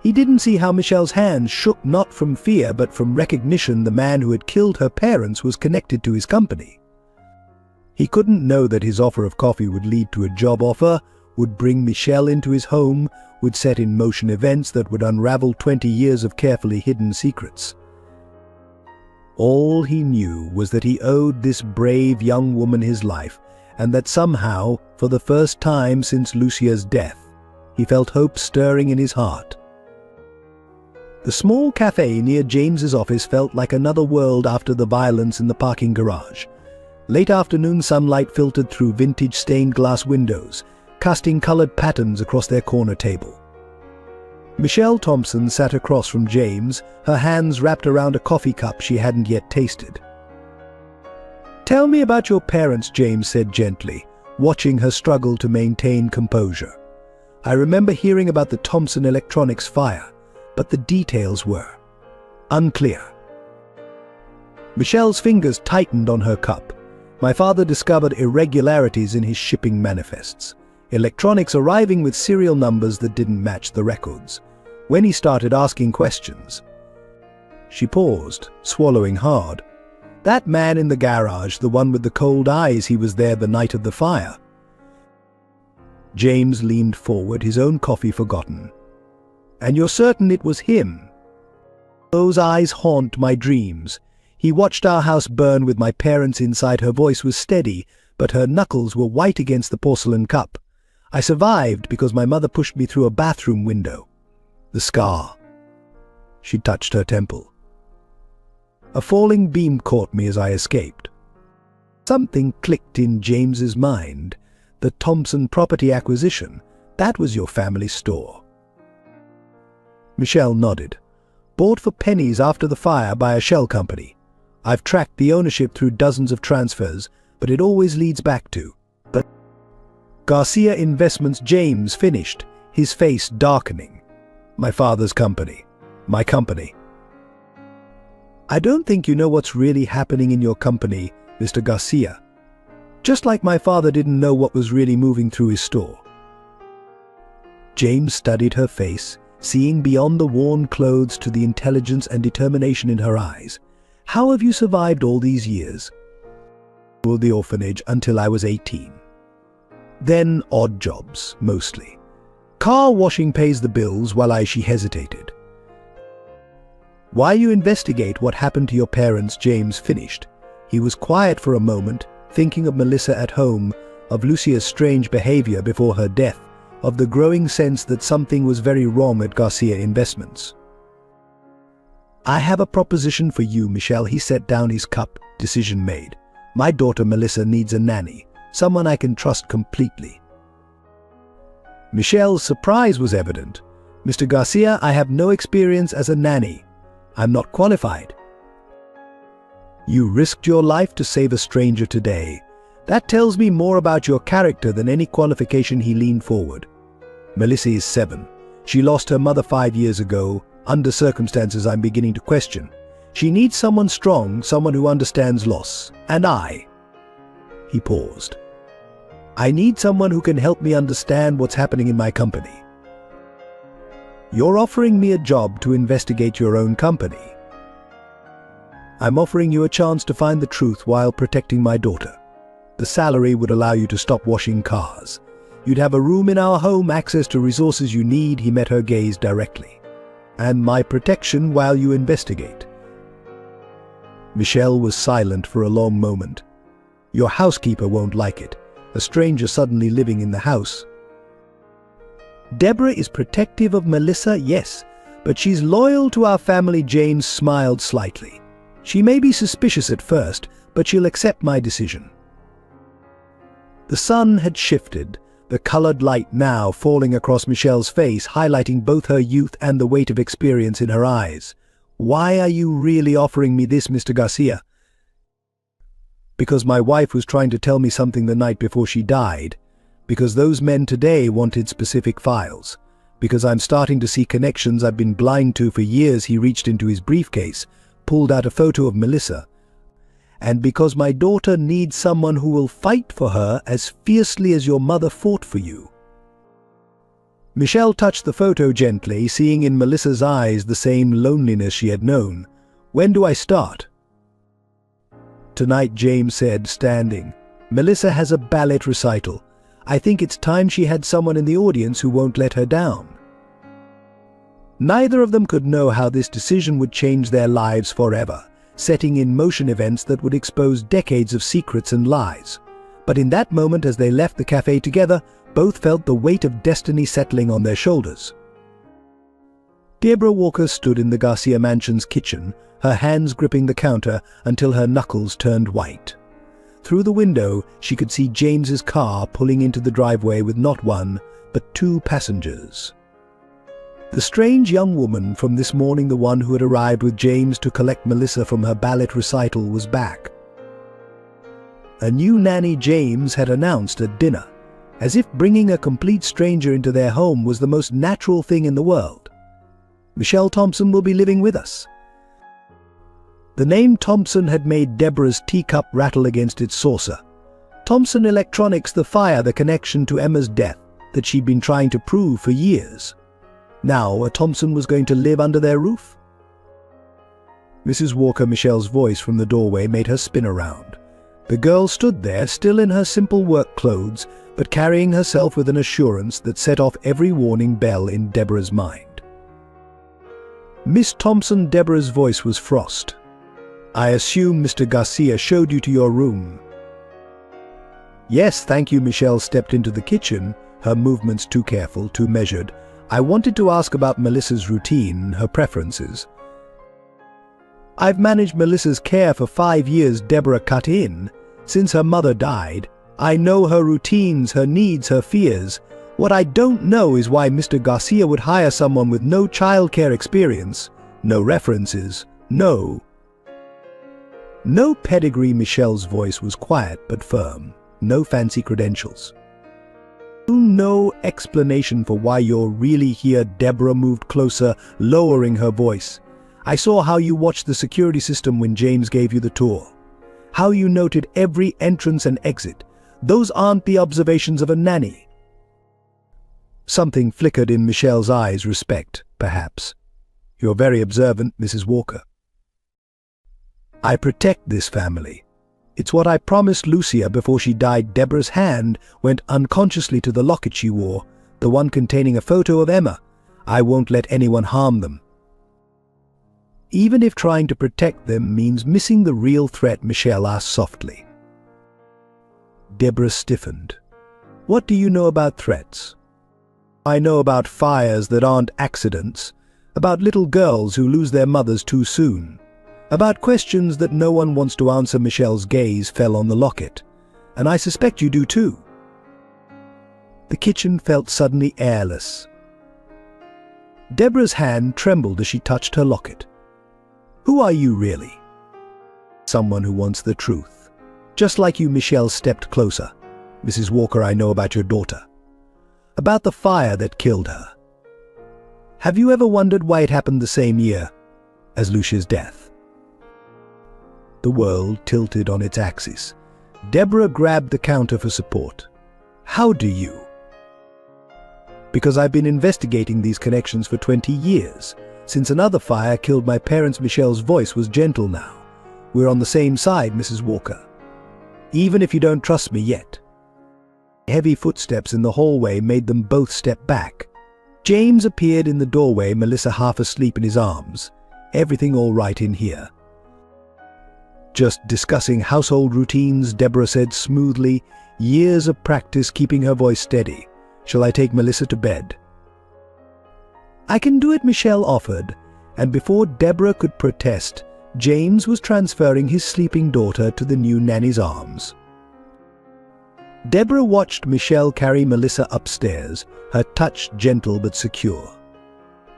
He didn't see how Michelle's hands shook not from fear but from recognition the man who had killed her parents was connected to his company. He couldn't know that his offer of coffee would lead to a job offer, would bring Michelle into his home, would set in motion events that would unravel 20 years of carefully hidden secrets. All he knew was that he owed this brave young woman his life, and that somehow, for the first time since Lucia's death, he felt hope stirring in his heart. The small cafe near James's office felt like another world after the violence in the parking garage. Late afternoon sunlight filtered through vintage stained glass windows, casting colored patterns across their corner table. Michelle Thompson sat across from James, her hands wrapped around a coffee cup she hadn't yet tasted. "Tell me about your parents," James said gently, watching her struggle to maintain composure. "I remember hearing about the Thompson Electronics fire, but the details were unclear." Michelle's fingers tightened on her cup. "My father discovered irregularities in his shipping manifests. Electronics arriving with serial numbers that didn't match the records. When he started asking questions." She paused, swallowing hard. "That man in the garage, the one with the cold eyes, he was there the night of the fire." James leaned forward, his own coffee forgotten. "And you're certain it was him?" "Those eyes haunt my dreams. He watched our house burn with my parents inside." Her voice was steady, but her knuckles were white against the porcelain cup. "I survived because my mother pushed me through a bathroom window." The scar. She touched her temple. "A falling beam caught me as I escaped." Something clicked in James's mind. The Thompson property acquisition, that was your family store. Michelle nodded. "Bought for pennies after the fire by a shell company. I've tracked the ownership through dozens of transfers, but it always leads back to but Garcia Investments." James finished, his face darkening. "My father's company. My company." "I don't think you know what's really happening in your company, Mr. Garcia. Just like my father didn't know what was really moving through his store." James studied her face, seeing beyond the worn clothes to the intelligence and determination in her eyes. "How have you survived all these years?" "The orphanage until I was 18. Then odd jobs, mostly. Car washing pays the bills while she hesitated." "Why you investigate what happened to your parents?" James finished. He was quiet for a moment, thinking of Melissa at home, of Lucia's strange behavior before her death, of the growing sense that something was very wrong at Garcia Investments. "I have a proposition for you, Michelle." He set down his cup, decision made. "My daughter Melissa needs a nanny, someone I can trust completely." Michelle's surprise was evident. "Mr. Garcia, I have no experience as a nanny. I'm not qualified." "You risked your life to save a stranger today. That tells me more about your character than any qualification." He leaned forward. "Melissa is 7. She lost her mother 5 years ago, under circumstances I'm beginning to question. She needs someone strong, someone who understands loss. And I." He paused. "I need someone who can help me understand what's happening in my company." "You're offering me a job to investigate your own company?" I'm offering you a chance to find the truth while protecting my daughter. The salary would allow you to stop washing cars. You'd have a room in our home, access to resources you need. He met her gaze directly. And my protection while you investigate. Michelle was silent for a long moment. Your housekeeper won't like it. A stranger suddenly living in the house. Deborah is protective of Melissa, yes, but she's loyal to our family. James smiled slightly. She may be suspicious at first, but she'll accept my decision. The sun had shifted, the colored light now falling across Michelle's face, highlighting both her youth and the weight of experience in her eyes. Why are you really offering me this, Mr. Garcia? Because my wife was trying to tell me something the night before she died. Because those men today wanted specific files. Because I'm starting to see connections I've been blind to for years. He reached into his briefcase, pulled out a photo of Melissa. And because my daughter needs someone who will fight for her as fiercely as your mother fought for you. Michelle touched the photo gently, seeing in Melissa's eyes the same loneliness she had known. When do I start? Tonight, James said, standing. Melissa has a ballet recital. I think it's time she had someone in the audience who won't let her down. Neither of them could know how this decision would change their lives forever, setting in motion events that would expose decades of secrets and lies. But in that moment, as they left the cafe together, both felt the weight of destiny settling on their shoulders. Deborah Walker stood in the Garcia mansion's kitchen, her hands gripping the counter until her knuckles turned white. Through the window, she could see James's car pulling into the driveway with not one, but 2 passengers. The strange young woman from this morning, the one who had arrived with James to collect Melissa from her ballet recital, was back. A new nanny James had announced at dinner, as if bringing a complete stranger into their home was the most natural thing in the world. Michelle Thompson will be living with us. The name Thompson had made Deborah's teacup rattle against its saucer. Thompson Electronics, the fire, the connection to Emma's death that she'd been trying to prove for years. Now a Thompson was going to live under their roof? Mrs. Walker, Michelle's voice from the doorway made her spin around. The girl stood there, still in her simple work clothes, but carrying herself with an assurance that set off every warning bell in Deborah's mind. Miss Thompson, Deborah's voice was frost. I assume Mr. Garcia showed you to your room. Yes, thank you. Michelle stepped into the kitchen, her movements too careful, too measured. I wanted to ask about Melissa's routine, her preferences. I've managed Melissa's care for 5 years, Deborah cut in. Since her mother died, I know her routines, her needs, her fears. What I don't know is why Mr. Garcia would hire someone with no childcare experience, no references, no pedigree. Michelle's voice was quiet but firm. No fancy credentials. No explanation for why you're really here. Deborah moved closer, lowering her voice. I saw how you watched the security system when James gave you the tour. How you noted every entrance and exit. Those aren't the observations of a nanny. Something flickered in Michelle's eyes. Respect, perhaps. You're very observant, Mrs. Walker. I protect this family. It's what I promised Lucia before she died. Deborah's hand went unconsciously to the locket she wore, the one containing a photo of Emma. I won't let anyone harm them. Even if trying to protect them means missing the real threat, Michelle asked softly. Deborah stiffened. What do you know about threats? I know about fires that aren't accidents, about little girls who lose their mothers too soon, about questions that no one wants to answer. Michelle's gaze fell on the locket. And I suspect you do too. The kitchen felt suddenly airless. Deborah's hand trembled as she touched her locket. Who are you really? Someone who wants the truth. Just like you. Michelle stepped closer. Mrs. Walker, I know about your daughter. About the fire that killed her. Have you ever wondered why it happened the same year as Lucia's death? The world tilted on its axis. Deborah grabbed the counter for support. How do you? Because I've been investigating these connections for 20 years. Since another fire killed my parents. Michelle's voice was gentle now. We're on the same side, Mrs. Walker. Even if you don't trust me yet. Heavy footsteps in the hallway made them both step back. James appeared in the doorway, Melissa half asleep in his arms. Everything all right in here? Just discussing household routines, Deborah said smoothly, years of practice keeping her voice steady. Shall I take Melissa to bed? I can do it, Michelle offered, and before Deborah could protest, James was transferring his sleeping daughter to the new nanny's arms. Deborah watched Michelle carry Melissa upstairs, her touch gentle but secure.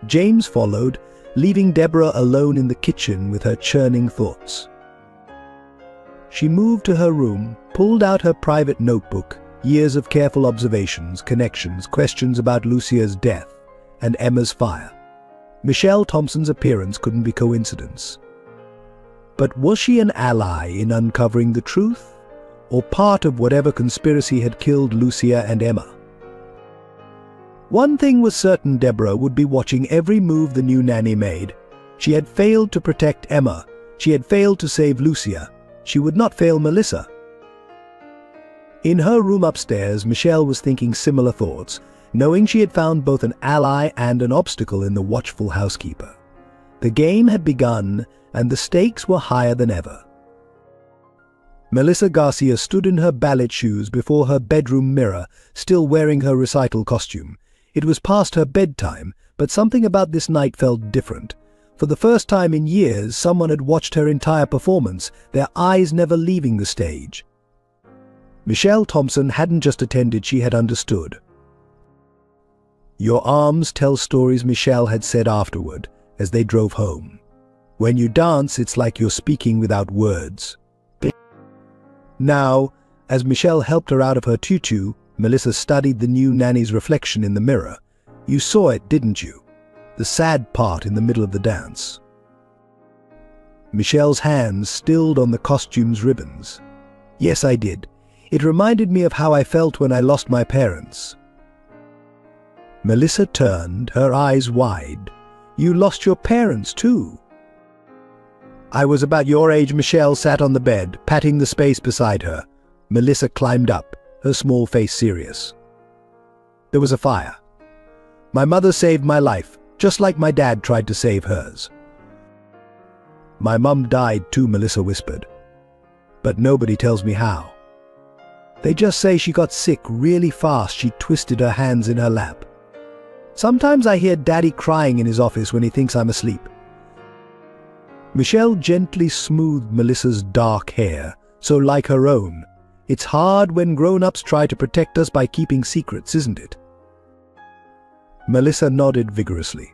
James followed, leaving Deborah alone in the kitchen with her churning thoughts. She moved to her room, pulled out her private notebook, years of careful observations, connections, questions about Lucia's death, and Emma's fire. Michelle Thompson's appearance couldn't be coincidence. But was she an ally in uncovering the truth, or part of whatever conspiracy had killed Lucia and Emma? One thing was certain: Deborah would be watching every move the new nanny made. She had failed to protect Emma. She had failed to save Lucia. She would not fail Melissa. In her room upstairs, Michelle was thinking similar thoughts, knowing she had found both an ally and an obstacle in the watchful housekeeper. The game had begun, and the stakes were higher than ever. Melissa Garcia stood in her ballet shoes before her bedroom mirror, still wearing her recital costume. It was past her bedtime, but something about this night felt different. For the first time in years, someone had watched her entire performance, their eyes never leaving the stage. Michelle Thompson hadn't just attended, she had understood. Your arms tell stories, Michelle had said afterward, as they drove home. When you dance, it's like you're speaking without words. Now, as Michelle helped her out of her tutu, Melissa studied the new nanny's reflection in the mirror. You saw it, didn't you? The sad part in the middle of the dance. Michelle's hands stilled on the costume's ribbons. Yes, I did. It reminded me of how I felt when I lost my parents. Melissa turned, her eyes wide. You lost your parents too. I was about your age. Michelle sat on the bed, patting the space beside her. Melissa climbed up, her small face serious. There was a fire. My mother saved my life, just like my dad tried to save hers. My mum died too, Melissa whispered. But nobody tells me how. They just say she got sick really fast. She twisted her hands in her lap. Sometimes I hear Daddy crying in his office when he thinks I'm asleep. Michelle gently smoothed Melissa's dark hair, so like her own. It's hard when grown-ups try to protect us by keeping secrets, isn't it? Melissa nodded vigorously.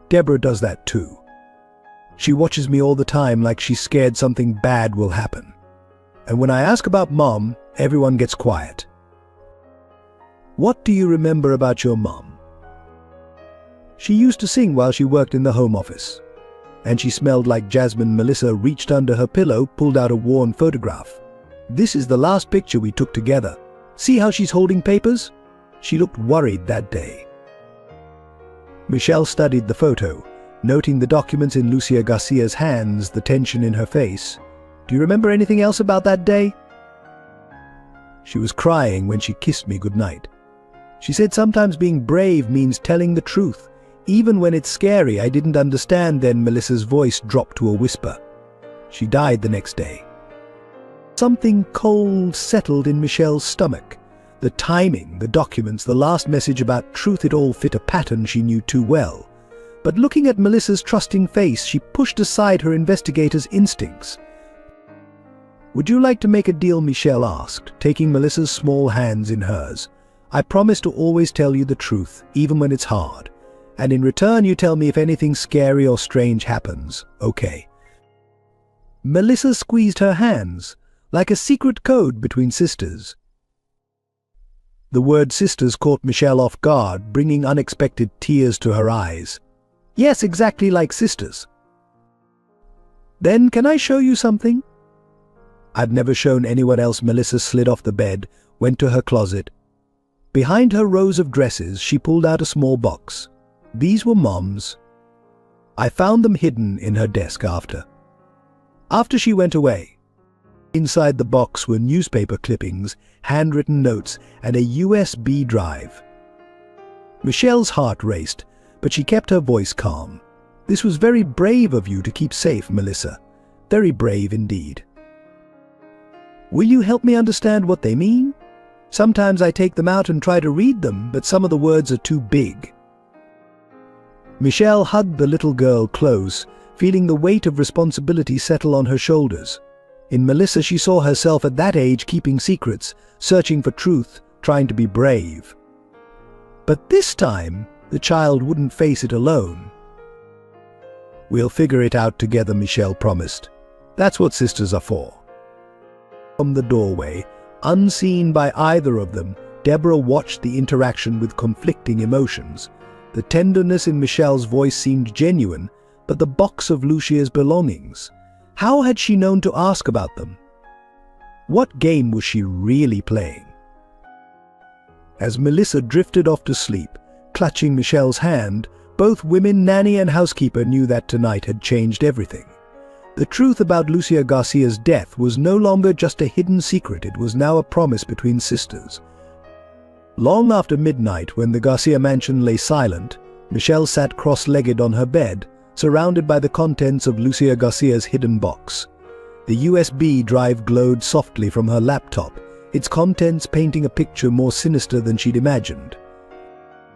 Deborah does that too. She watches me all the time like she's scared something bad will happen. And when I ask about Mom, everyone gets quiet. What do you remember about your mom? She used to sing while she worked in the home office. And she smelled like jasmine. Melissa reached under her pillow, pulled out a worn photograph. This is the last picture we took together. See how she's holding papers? She looked worried that day. Michelle studied the photo, noting the documents in Lucia Garcia's hands, the tension in her face. Do you remember anything else about that day? She was crying when she kissed me goodnight. She said sometimes being brave means telling the truth. Even when it's scary. I didn't understand then. Melissa's voice dropped to a whisper. She died the next day. Something cold settled in Michelle's stomach. The timing, the documents, the last message about truth, it all fit a pattern she knew too well. But looking at Melissa's trusting face, she pushed aside her investigator's instincts. Would you like to make a deal? Michelle asked, taking Melissa's small hands in hers. I promise to always tell you the truth, even when it's hard. And in return you tell me if anything scary or strange happens, okay? Melissa squeezed her hands, like a secret code between sisters. The word sisters caught Michelle off guard, bringing unexpected tears to her eyes. Yes, exactly like sisters. Then can I show you something? I've never shown anyone else. Melissa slid off the bed, went to her closet. Behind her rows of dresses, she pulled out a small box. These were Mom's. I found them hidden in her desk after. After she went away, inside the box were newspaper clippings, handwritten notes, and a USB drive. Michelle's heart raced, but she kept her voice calm. "This was very brave of you to keep safe, Melissa. Very brave indeed. Will you help me understand what they mean? Sometimes I take them out and try to read them, but some of the words are too big." Michelle hugged the little girl close, feeling the weight of responsibility settle on her shoulders. In Melissa, she saw herself at that age keeping secrets, searching for truth, trying to be brave. But this time, the child wouldn't face it alone. "We'll figure it out together," Michelle promised. "That's what sisters are for." From the doorway, unseen by either of them, Deborah watched the interaction with conflicting emotions. The tenderness in Michelle's voice seemed genuine, but the box of Lucia's belongings, how had she known to ask about them? What game was she really playing? As Melissa drifted off to sleep, clutching Michelle's hand, both women, nanny and housekeeper, knew that tonight had changed everything. The truth about Lucia Garcia's death was no longer just a hidden secret, it was now a promise between sisters. Long after midnight, when the Garcia mansion lay silent, Michelle sat cross-legged on her bed, surrounded by the contents of Lucia Garcia's hidden box. The USB drive glowed softly from her laptop, its contents painting a picture more sinister than she'd imagined.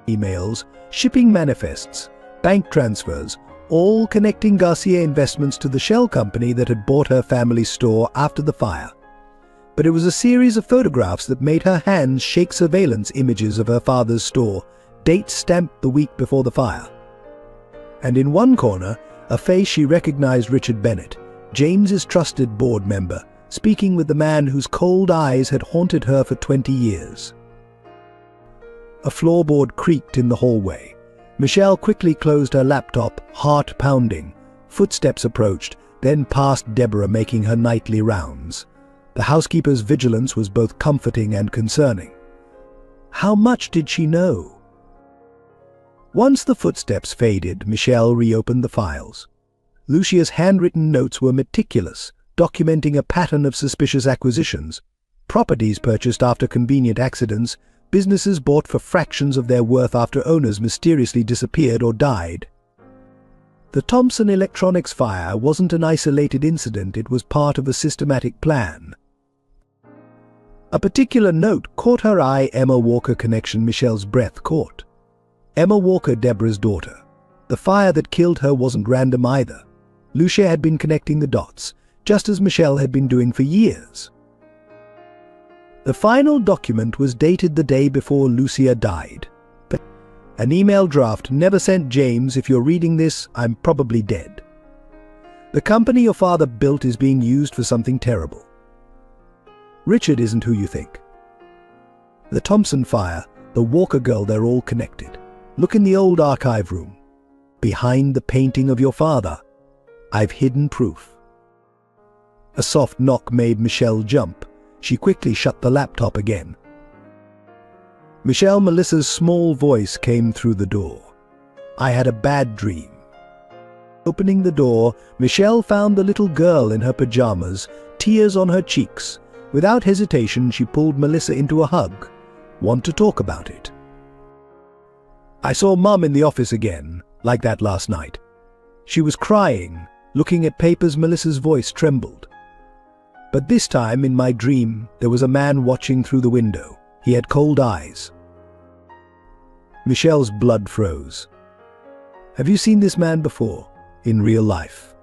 Emails, shipping manifests, bank transfers, all connecting Garcia Investments to the shell company that had bought her family's store after the fire. But it was a series of photographs that made her hands shake, surveillance images of her father's store, dates stamped the week before the fire. And in one corner, a face she recognized: Richard Bennett, James's trusted board member, speaking with the man whose cold eyes had haunted her for 20 years. A floorboard creaked in the hallway. Michelle quickly closed her laptop, heart pounding. Footsteps approached, then passed Deborah, making her nightly rounds. The housekeeper's vigilance was both comforting and concerning. How much did she know? Once the footsteps faded, Michelle reopened the files. Lucia's handwritten notes were meticulous, documenting a pattern of suspicious acquisitions, properties purchased after convenient accidents, businesses bought for fractions of their worth after owners mysteriously disappeared or died. The Thompson Electronics fire wasn't an isolated incident, it was part of a systematic plan. A particular note caught her eye: Emma Walker connection. Michelle's breath caught. Emma Walker, Deborah's daughter. The fire that killed her wasn't random either. Lucia had been connecting the dots, just as Michelle had been doing for years. The final document was dated the day before Lucia died. But an email draft: "Never sent James. If you're reading this, I'm probably dead. The company your father built is being used for something terrible. Richard isn't who you think. The Thompson fire, the Walker girl, they're all connected. Look in the old archive room. Behind the painting of your father, I've hidden proof." A soft knock made Michelle jump. She quickly shut the laptop again. Melissa's small voice came through the door. "I had a bad dream." Opening the door, Michelle found the little girl in her pajamas, tears on her cheeks. Without hesitation, she pulled Melissa into a hug. "Want to talk about it?" "I saw Mum in the office again, like that last night. She was crying, looking at papers." Melissa's voice trembled. "But this time, in my dream, there was a man watching through the window. He had cold eyes." Michelle's blood froze. "Have you seen this man before, in real life?"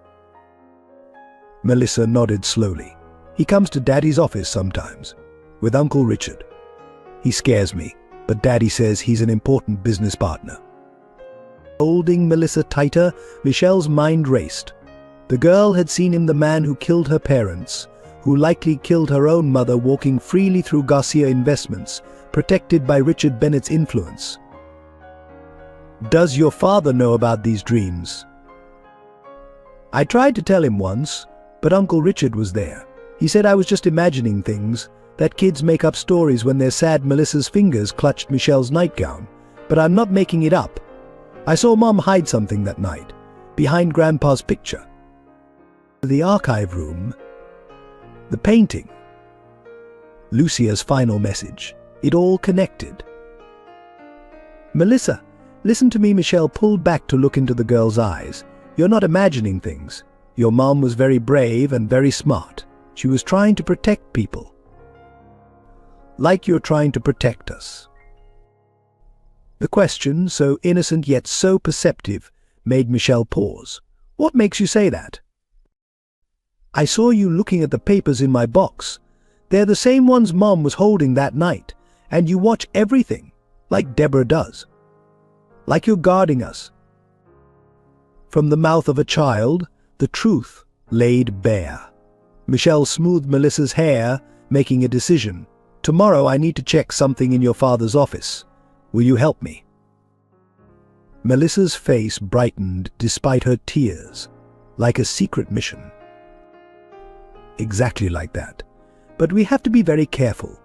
Melissa nodded slowly. "He comes to Daddy's office sometimes, with Uncle Richard. He scares me, but Daddy says he's an important business partner." Holding Melissa tighter, Michelle's mind raced. The girl had seen him, the man who killed her parents, who likely killed her own mother, walking freely through Garcia Investments, protected by Richard Bennett's influence. "Does your father know about these dreams?" "I tried to tell him once, but Uncle Richard was there. He said I was just imagining things, that kids make up stories when they're sad." Melissa's fingers clutched Michelle's nightgown. "But I'm not making it up. I saw Mom hide something that night, behind Grandpa's picture." The archive room, the painting, Lucia's final message. It all connected. "Melissa, listen to me." Michelle pulled back to look into the girl's eyes. "You're not imagining things. Your mom was very brave and very smart. She was trying to protect people. Like you're trying to protect us." The question, so innocent yet so perceptive, made Michelle pause. "What makes you say that?" "I saw you looking at the papers in my box. They're the same ones Mom was holding that night, and you watch everything, like Deborah does. Like you're guarding us." From the mouth of a child, the truth laid bare. Michelle smoothed Melissa's hair, making a decision. "Tomorrow I need to check something in your father's office. Will you help me?" Melissa's face brightened despite her tears, like a secret mission. "Exactly like that. But we have to be very careful.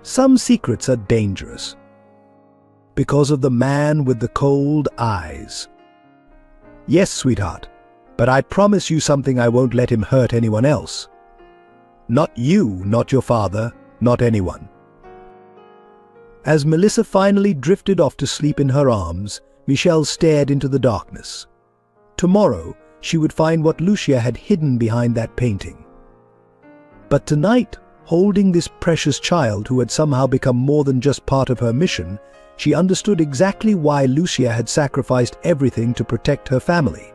Some secrets are dangerous. Because of the man with the cold eyes." "Yes, sweetheart, but I promise you something. I won't let him hurt anyone else. Not you, not your father, not anyone." As Melissa finally drifted off to sleep in her arms, Michelle stared into the darkness. Tomorrow, she would find what Lucia had hidden behind that painting. But tonight, holding this precious child who had somehow become more than just part of her mission, she understood exactly why Lucia had sacrificed everything to protect her family.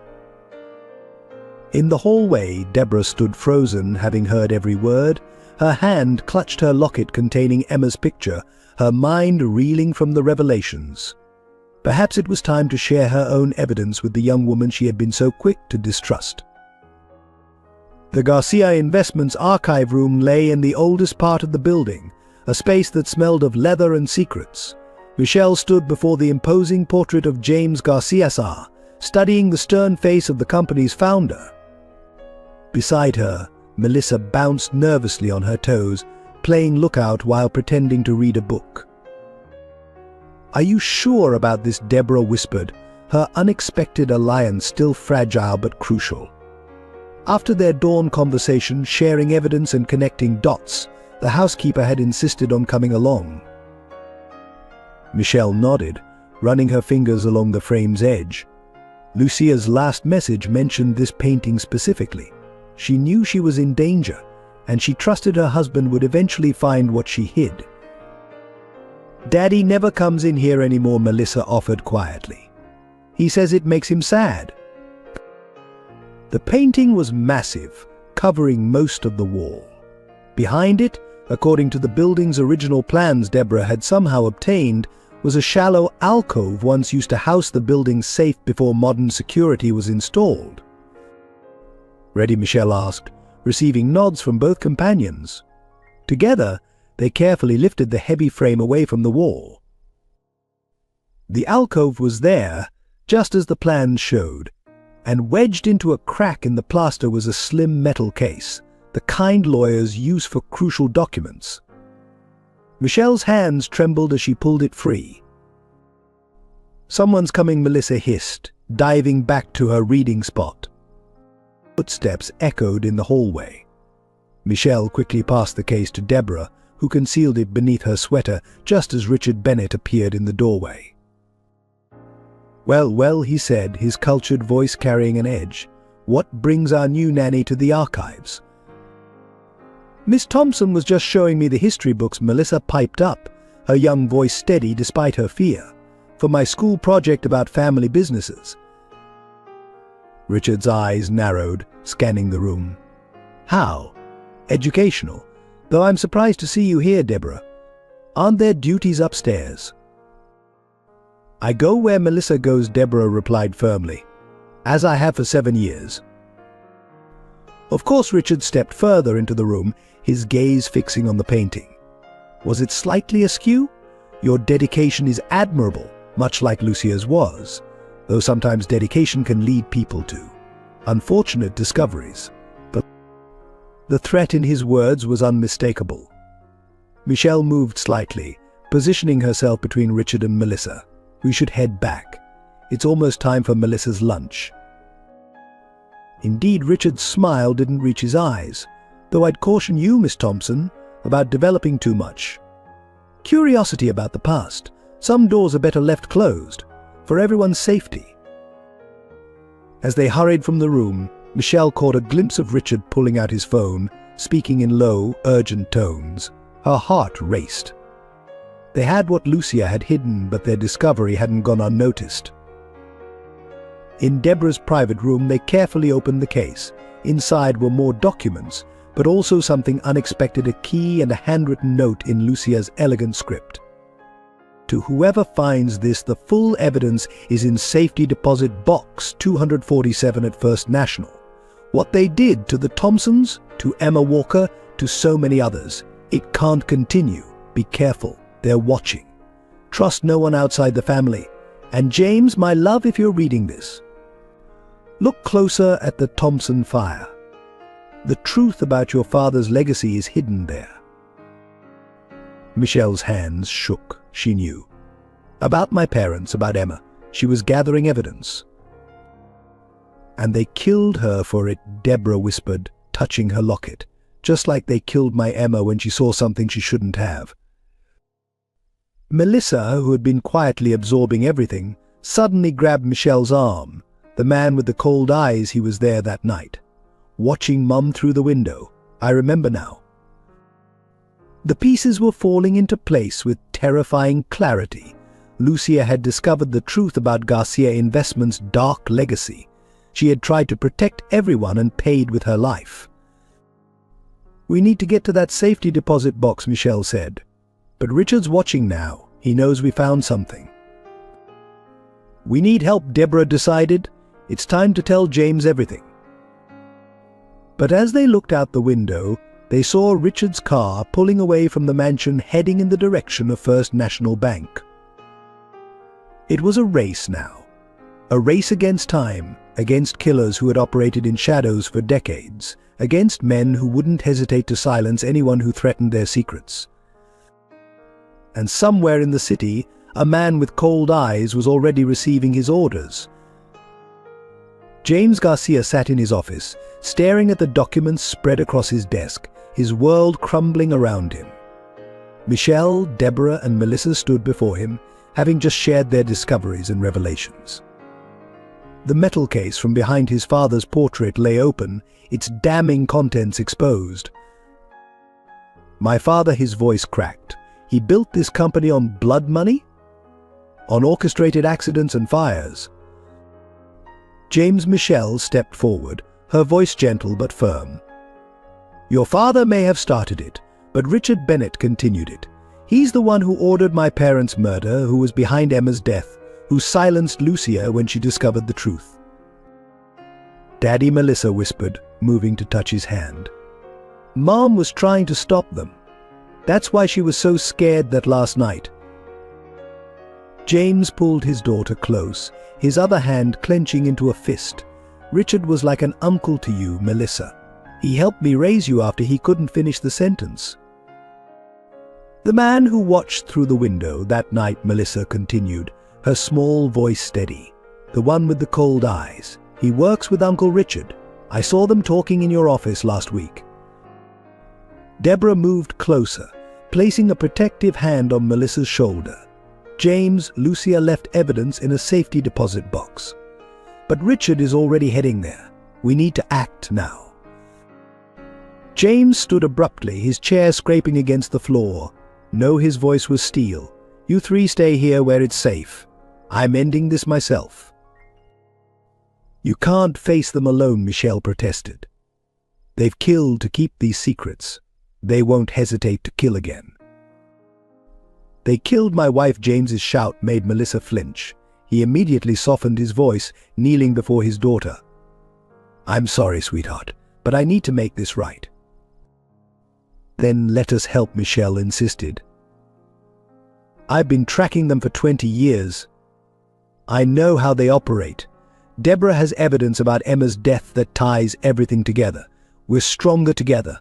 In the hallway, Deborah stood frozen, having heard every word. Her hand clutched her locket containing Emma's picture, her mind reeling from the revelations. Perhaps it was time to share her own evidence with the young woman she had been so quick to distrust. The Garcia Investments archive room lay in the oldest part of the building, a space that smelled of leather and secrets. Michelle stood before the imposing portrait of James Garcia, studying the stern face of the company's founder. Beside her, Melissa bounced nervously on her toes, playing lookout while pretending to read a book. "Are you sure about this?" Deborah whispered, her unexpected alliance still fragile but crucial. After their dawn conversation, sharing evidence and connecting dots, the housekeeper had insisted on coming along. Michelle nodded, running her fingers along the frame's edge. Lucia's last message mentioned this painting specifically. She knew she was in danger, and she trusted her husband would eventually find what she hid. "Daddy never comes in here anymore," Melissa offered quietly. "He says it makes him sad." The painting was massive, covering most of the wall. Behind it, according to the building's original plans Deborah had somehow obtained, was a shallow alcove once used to house the building's safe before modern security was installed. "Ready?" Michelle asked, receiving nods from both companions. Together, they carefully lifted the heavy frame away from the wall. The alcove was there, just as the plans showed, and wedged into a crack in the plaster was a slim metal case, the kind lawyers use for crucial documents. Michelle's hands trembled as she pulled it free. "Someone's coming," Melissa hissed, diving back to her reading spot. Footsteps echoed in the hallway. Michelle quickly passed the case to Deborah, who concealed it beneath her sweater just as Richard Bennett appeared in the doorway. "Well, well," he said, his cultured voice carrying an edge. "What brings our new nanny to the archives?" "Miss Thompson was just showing me the history books," Melissa piped up, her young voice steady despite her fear, "for my school project about family businesses." Richard's eyes narrowed, scanning the room. "How? Educational? Though I'm surprised to see you here, Deborah. Aren't there duties upstairs?" "I go where Melissa goes," Deborah replied firmly, "as I have for 7 years. Of course." Richard stepped further into the room, his gaze fixing on the painting. "Was it slightly askew? Your dedication is admirable, much like Lucia's was, though sometimes dedication can lead people to unfortunate discoveries." But the threat in his words was unmistakable. Michelle moved slightly, positioning herself between Richard and Melissa. "We should head back. It's almost time for Melissa's lunch." Indeed, Richard's smile didn't reach his eyes, though I'd caution you, Miss Thompson, about developing too much. Curiosity about the past. Some doors are better left closed, for everyone's safety. As they hurried from the room, Michelle caught a glimpse of Richard pulling out his phone, speaking in low, urgent tones. Her heart raced. They had what Lucia had hidden, but their discovery hadn't gone unnoticed. In Deborah's private room, they carefully opened the case. Inside were more documents, but also something unexpected, a key and a handwritten note in Lucia's elegant script. To whoever finds this, the full evidence is in safety deposit box 247 at First National. What they did to the Thompsons, to Emma Walker, to so many others, it can't continue. Be careful, they're watching. Trust no one outside the family. And James, my love, if you're reading this, look closer at the Thompson fire. The truth about your father's legacy is hidden there. Michelle's hands shook. She knew. About my parents, about Emma. She was gathering evidence. And they killed her for it, Deborah whispered, touching her locket, just like they killed my Emma when she saw something she shouldn't have. Melissa, who had been quietly absorbing everything, suddenly grabbed Michelle's arm. The man with the cold eyes, he was there that night, watching Mum through the window. I remember now. The pieces were falling into place with terrifying clarity. Lucia had discovered the truth about Garcia Investments' dark legacy. She had tried to protect everyone and paid with her life. We need to get to that safety deposit box, Michelle said. But Richard's watching now. He knows we found something. We need help, Deborah decided. It's time to tell James everything. But as they looked out the window, they saw Richard's car pulling away from the mansion, heading in the direction of First National Bank. It was a race now. A race against time, against killers who had operated in shadows for decades, against men who wouldn't hesitate to silence anyone who threatened their secrets. And somewhere in the city, a man with cold eyes was already receiving his orders. James Garcia sat in his office, staring at the documents spread across his desk, his world crumbling around him. Michelle, Deborah, and Melissa stood before him, having just shared their discoveries and revelations. The metal case from behind his father's portrait lay open, its damning contents exposed. My father, his voice cracked. He built this company on blood money? On orchestrated accidents and fires? James Michelle stepped forward, her voice gentle but firm. Your father may have started it, but Richard Bennett continued it. He's the one who ordered my parents' murder, who was behind Emma's death, who silenced Lucia when she discovered the truth. Daddy, Melissa whispered, moving to touch his hand. Mom was trying to stop them. That's why she was so scared that last night. James pulled his daughter close, his other hand clenching into a fist. Richard was like an uncle to you, Melissa. He helped me raise you after he couldn't finish the sentence. The man who watched through the window that night, Melissa continued, her small voice steady. The one with the cold eyes. He works with Uncle Richard. I saw them talking in your office last week. Deborah moved closer, placing a protective hand on Melissa's shoulder. James, Lucia left evidence in a safety deposit box. But Richard is already heading there. We need to act now. James stood abruptly, his chair scraping against the floor. No, his voice was steel. You three stay here where it's safe. I'm ending this myself. You can't face them alone, Michelle protested. They've killed to keep these secrets. They won't hesitate to kill again. They killed my wife. James's shout made Melissa flinch. He immediately softened his voice, kneeling before his daughter. I'm sorry, sweetheart, but I need to make this right. Then let us help, Michelle insisted. I've been tracking them for 20 years. I know how they operate. Deborah has evidence about Emma's death that ties everything together. We're stronger together.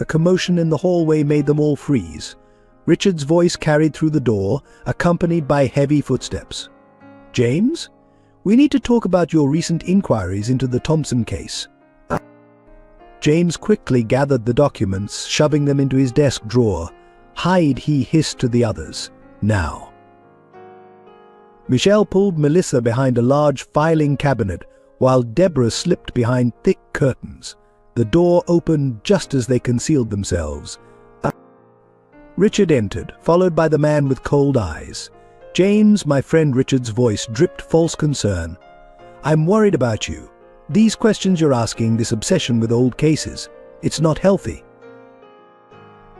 A commotion in the hallway made them all freeze. Richard's voice carried through the door, accompanied by heavy footsteps. James? We need to talk about your recent inquiries into the Thompson case. James quickly gathered the documents, shoving them into his desk drawer. Hide, he hissed to the others. Now. Michelle pulled Melissa behind a large filing cabinet, while Deborah slipped behind thick curtains. The door opened just as they concealed themselves. Richard entered, followed by the man with cold eyes. James, my friend Richard's voice dripped false concern. I'm worried about you. These questions you're asking, this obsession with old cases, it's not healthy.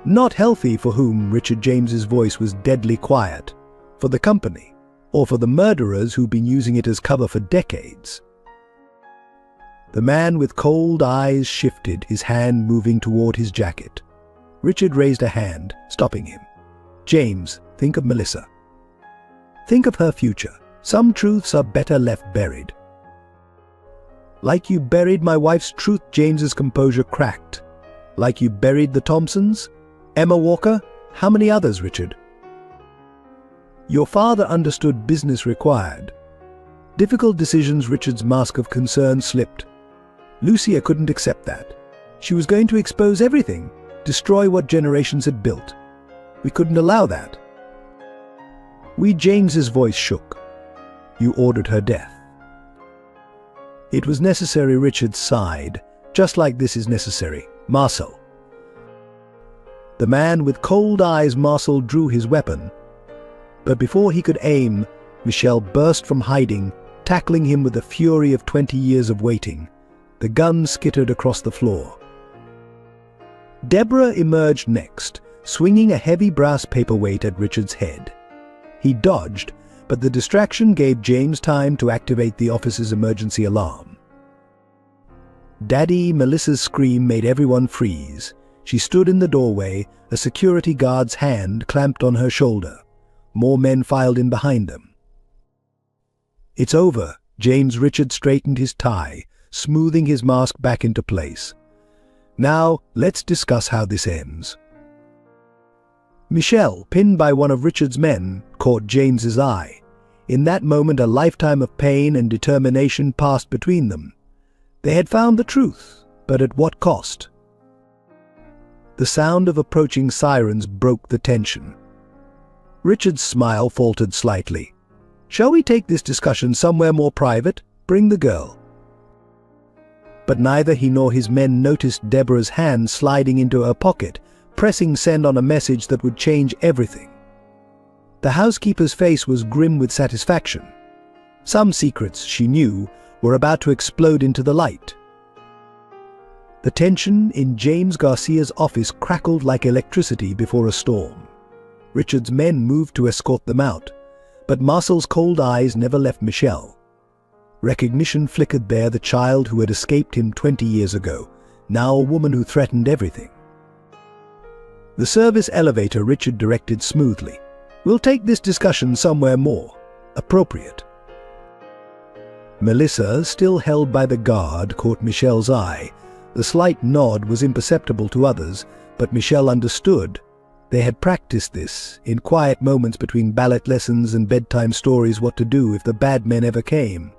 Not healthy for whom? Richard James's voice was deadly quiet. For the company, or for the murderers who've been using it as cover for decades. The man with cold eyes shifted, his hand moving toward his jacket. Richard raised a hand, stopping him. James, think of Melissa. Think of her future. Some truths are better left buried. Like you buried my wife's truth. James's composure cracked. Like you buried the Thompsons? Emma Walker? How many others, Richard? Your father understood business required. Difficult decisions. Richard's mask of concern slipped. Lucia couldn't accept that. She was going to expose everything, destroy what generations had built. We couldn't allow that. James's voice shook. You ordered her death. It was necessary. Richard sighed. Just like this is necessary. Marcel. The man with cold eyes. Marcel drew his weapon. But before he could aim, Michelle burst from hiding, tackling him with the fury of 20 years of waiting. The gun skittered across the floor. Deborah emerged next, swinging a heavy brass paperweight at Richard's head. He dodged, but the distraction gave James time to activate the office's emergency alarm. Daddy, Melissa's scream made everyone freeze. She stood in the doorway, a security guard's hand clamped on her shoulder. More men filed in behind them. It's over. James. Richard straightened his tie, smoothing his mask back into place. Now, let's discuss how this ends. Michelle, pinned by one of Richard's men, caught James's eye. In that moment, a lifetime of pain and determination passed between them. They had found the truth, but at what cost? The sound of approaching sirens broke the tension. Richard's smile faltered slightly. Shall we take this discussion somewhere more private? Bring the girl. But neither he nor his men noticed Deborah's hand sliding into her pocket, pressing send on a message that would change everything. The housekeeper's face was grim with satisfaction. Some secrets, she knew, were about to explode into the light. The tension in James Garcia's office crackled like electricity before a storm. Richard's men moved to escort them out, but Marcel's cold eyes never left Michelle. Recognition flickered there, the child who had escaped him 20 years ago, now a woman who threatened everything. The service elevator. Richard directed smoothly. We'll take this discussion somewhere more appropriate. Melissa, still held by the guard, caught Michelle's eye. The slight nod was imperceptible to others, but Michelle understood. They had practiced this, in quiet moments between ballet lessons and bedtime stories, what to do if the bad men ever came.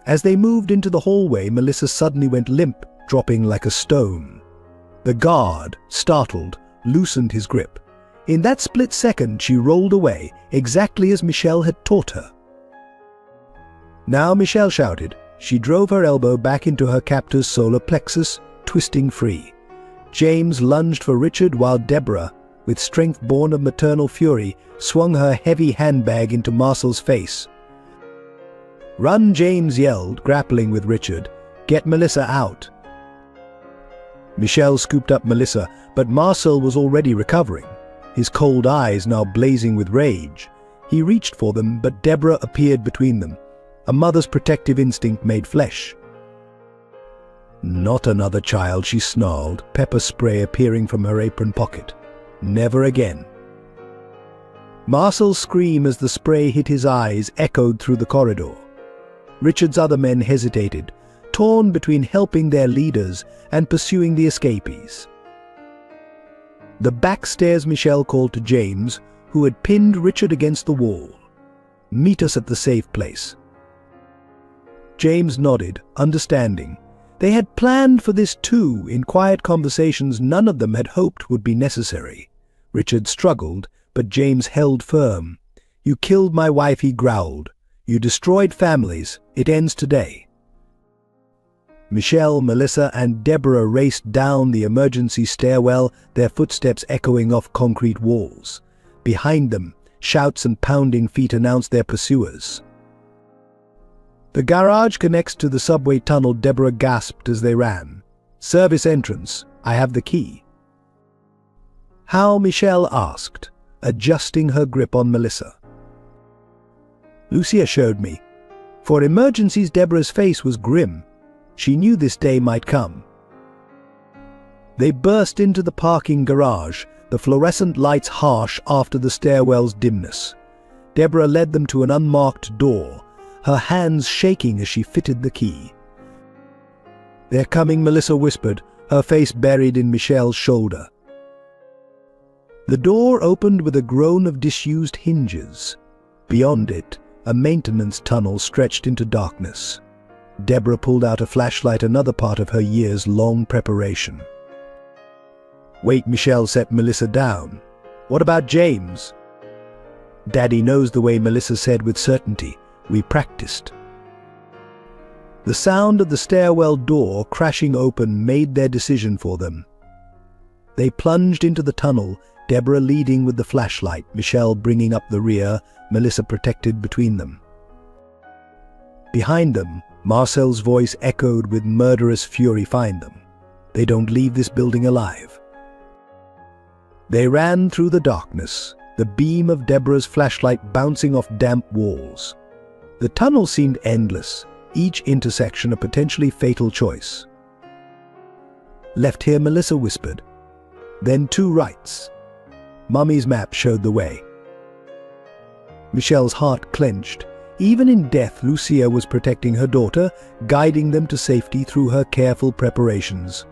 As they moved into the hallway, Melissa suddenly went limp, dropping like a stone. The guard, startled, loosened his grip. In that split second, she rolled away, exactly as Michelle had taught her. Now, Michelle shouted. She drove her elbow back into her captor's solar plexus, twisting free. James lunged for Richard while Deborah, with strength born of maternal fury, swung her heavy handbag into Marcel's face. Run, James yelled, grappling with Richard. Get Melissa out. Michelle scooped up Melissa, but Marcel was already recovering, his cold eyes now blazing with rage. He reached for them, but Deborah appeared between them. A mother's protective instinct made flesh. Not another child, she snarled, pepper spray appearing from her apron pocket. Never again. Marcel's scream as the spray hit his eyes echoed through the corridor. Richard's other men hesitated, torn between helping their leaders and pursuing the escapees. The back stairs. Michelle called to James, who had pinned Richard against the wall. Meet us at the safe place." James nodded, understanding. They had planned for this too, in quiet conversations none of them had hoped would be necessary. Richard struggled, but James held firm. "You killed my wife," he growled. "You destroyed families. It ends today." Michelle, Melissa, and Deborah raced down the emergency stairwell, their footsteps echoing off concrete walls. Behind them, shouts and pounding feet announced their pursuers. "The garage connects to the subway tunnel," Deborah gasped as they ran. "Service entrance. I have the key." "How?" Michelle asked, adjusting her grip on Melissa. "Lucia showed me." For emergencies, Deborah's face was grim. She knew this day might come. They burst into the parking garage, the fluorescent lights harsh after the stairwell's dimness. Deborah led them to an unmarked door, her hands shaking as she fitted the key. "They're coming," Melissa whispered, her face buried in Michelle's shoulder. The door opened with a groan of disused hinges. Beyond it, a maintenance tunnel stretched into darkness. Deborah pulled out a flashlight, another part of her years-long preparation. "Wait," Michelle set Melissa down. "What about James?" "Daddy knows the way," Melissa said with certainty. "We practiced." The sound of the stairwell door crashing open made their decision for them. They plunged into the tunnel, Deborah leading with the flashlight, Michelle bringing up the rear, Melissa protected between them. Behind them, Marcel's voice echoed with murderous fury. "Find them. They don't leave this building alive." They ran through the darkness, the beam of Deborah's flashlight bouncing off damp walls. The tunnel seemed endless, each intersection a potentially fatal choice. "Left here," Melissa whispered. "Then 2 rights." Mummy's map showed the way. Michelle's heart clenched. Even in death, Lucia was protecting her daughter, guiding them to safety through her careful preparations.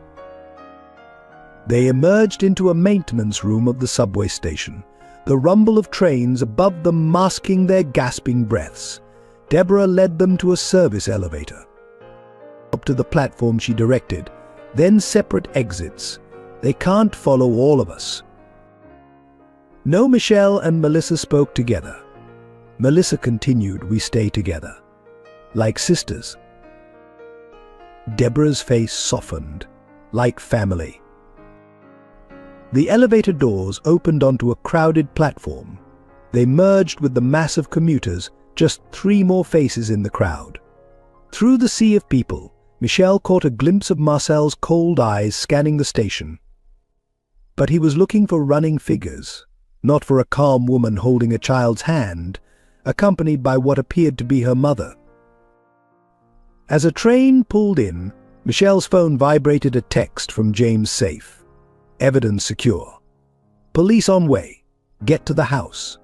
They emerged into a maintenance room of the subway station, the rumble of trains above them masking their gasping breaths. Deborah led them to a service elevator. Up to the platform she directed, then separate exits. "They can't follow all of us." No, Michelle and Melissa spoke together. Melissa continued, "We stay together. Like sisters." Deborah's face softened. "Like family." The elevator doors opened onto a crowded platform. They merged with the mass of commuters, just 3 more faces in the crowd. Through the sea of people, Michelle caught a glimpse of Marcel's cold eyes scanning the station. But he was looking for running figures, not for a calm woman holding a child's hand, accompanied by what appeared to be her mother. As a train pulled in, Michelle's phone vibrated a text from James' safe. "Evidence secure. Police on way. Get to the house."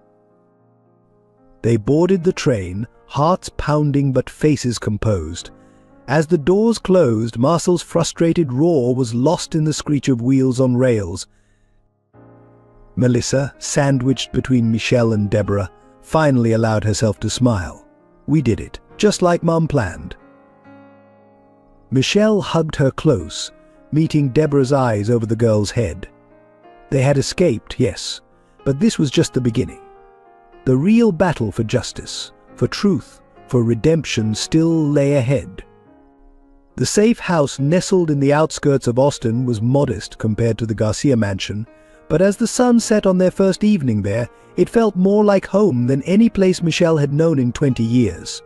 They boarded the train, hearts pounding but faces composed. As the doors closed, Marcel's frustrated roar was lost in the screech of wheels on rails. Melissa, sandwiched between Michelle and Deborah, finally allowed herself to smile. "We did it, just like Mom planned." Michelle hugged her close, meeting Deborah's eyes over the girl's head. They had escaped, yes, but this was just the beginning. The real battle for justice, for truth, for redemption still lay ahead. The safe house nestled in the outskirts of Austin was modest compared to the Garcia mansion, but as the sun set on their first evening there, it felt more like home than any place Michelle had known in 20 years.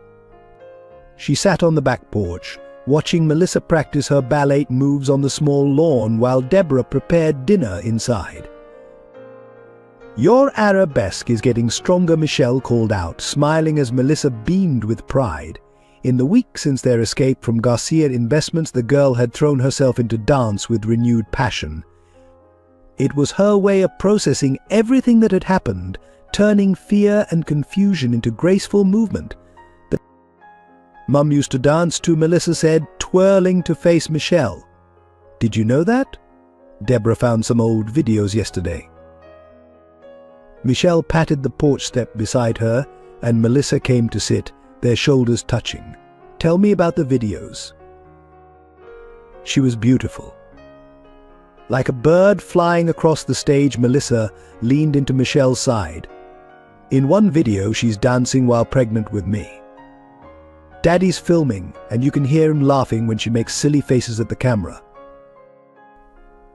She sat on the back porch, watching Melissa practice her ballet moves on the small lawn while Deborah prepared dinner inside. "Your arabesque is getting stronger," Michelle called out, smiling as Melissa beamed with pride. In the week since their escape from Garcia Investments, the girl had thrown herself into dance with renewed passion. It was her way of processing everything that had happened, turning fear and confusion into graceful movement. "Mum used to dance too," Melissa said, twirling to face Michelle. "Did you know that?" Deborah found some old videos yesterday. Michelle patted the porch step beside her, and Melissa came to sit, their shoulders touching. "Tell me about the videos." She was beautiful. Like a bird flying across the stage, Melissa leaned into Michelle's side. "In one video, she's dancing while pregnant with me. Daddy's filming, and you can hear him laughing when she makes silly faces at the camera."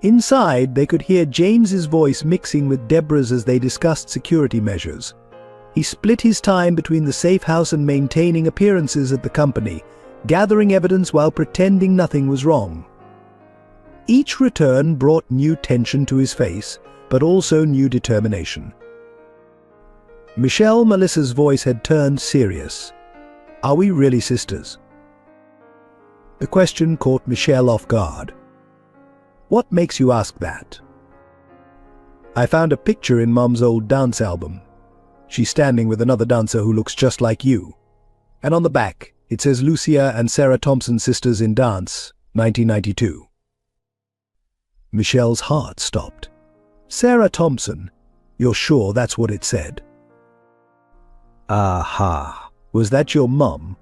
Inside, they could hear James's voice mixing with Deborah's as they discussed security measures. He split his time between the safe house and maintaining appearances at the company, gathering evidence while pretending nothing was wrong. Each return brought new tension to his face, but also new determination. Melissa's voice had turned serious. "Are we really sisters?" The question caught Michelle off guard. "What makes you ask that?" "I found a picture in Mom's old dance album. She's standing with another dancer who looks just like you. And on the back, it says Lucia and Sarah Thompson sisters in dance, 1992. Michelle's heart stopped. "Sarah Thompson? You're sure that's what it said?" "Aha. Was that your mum?"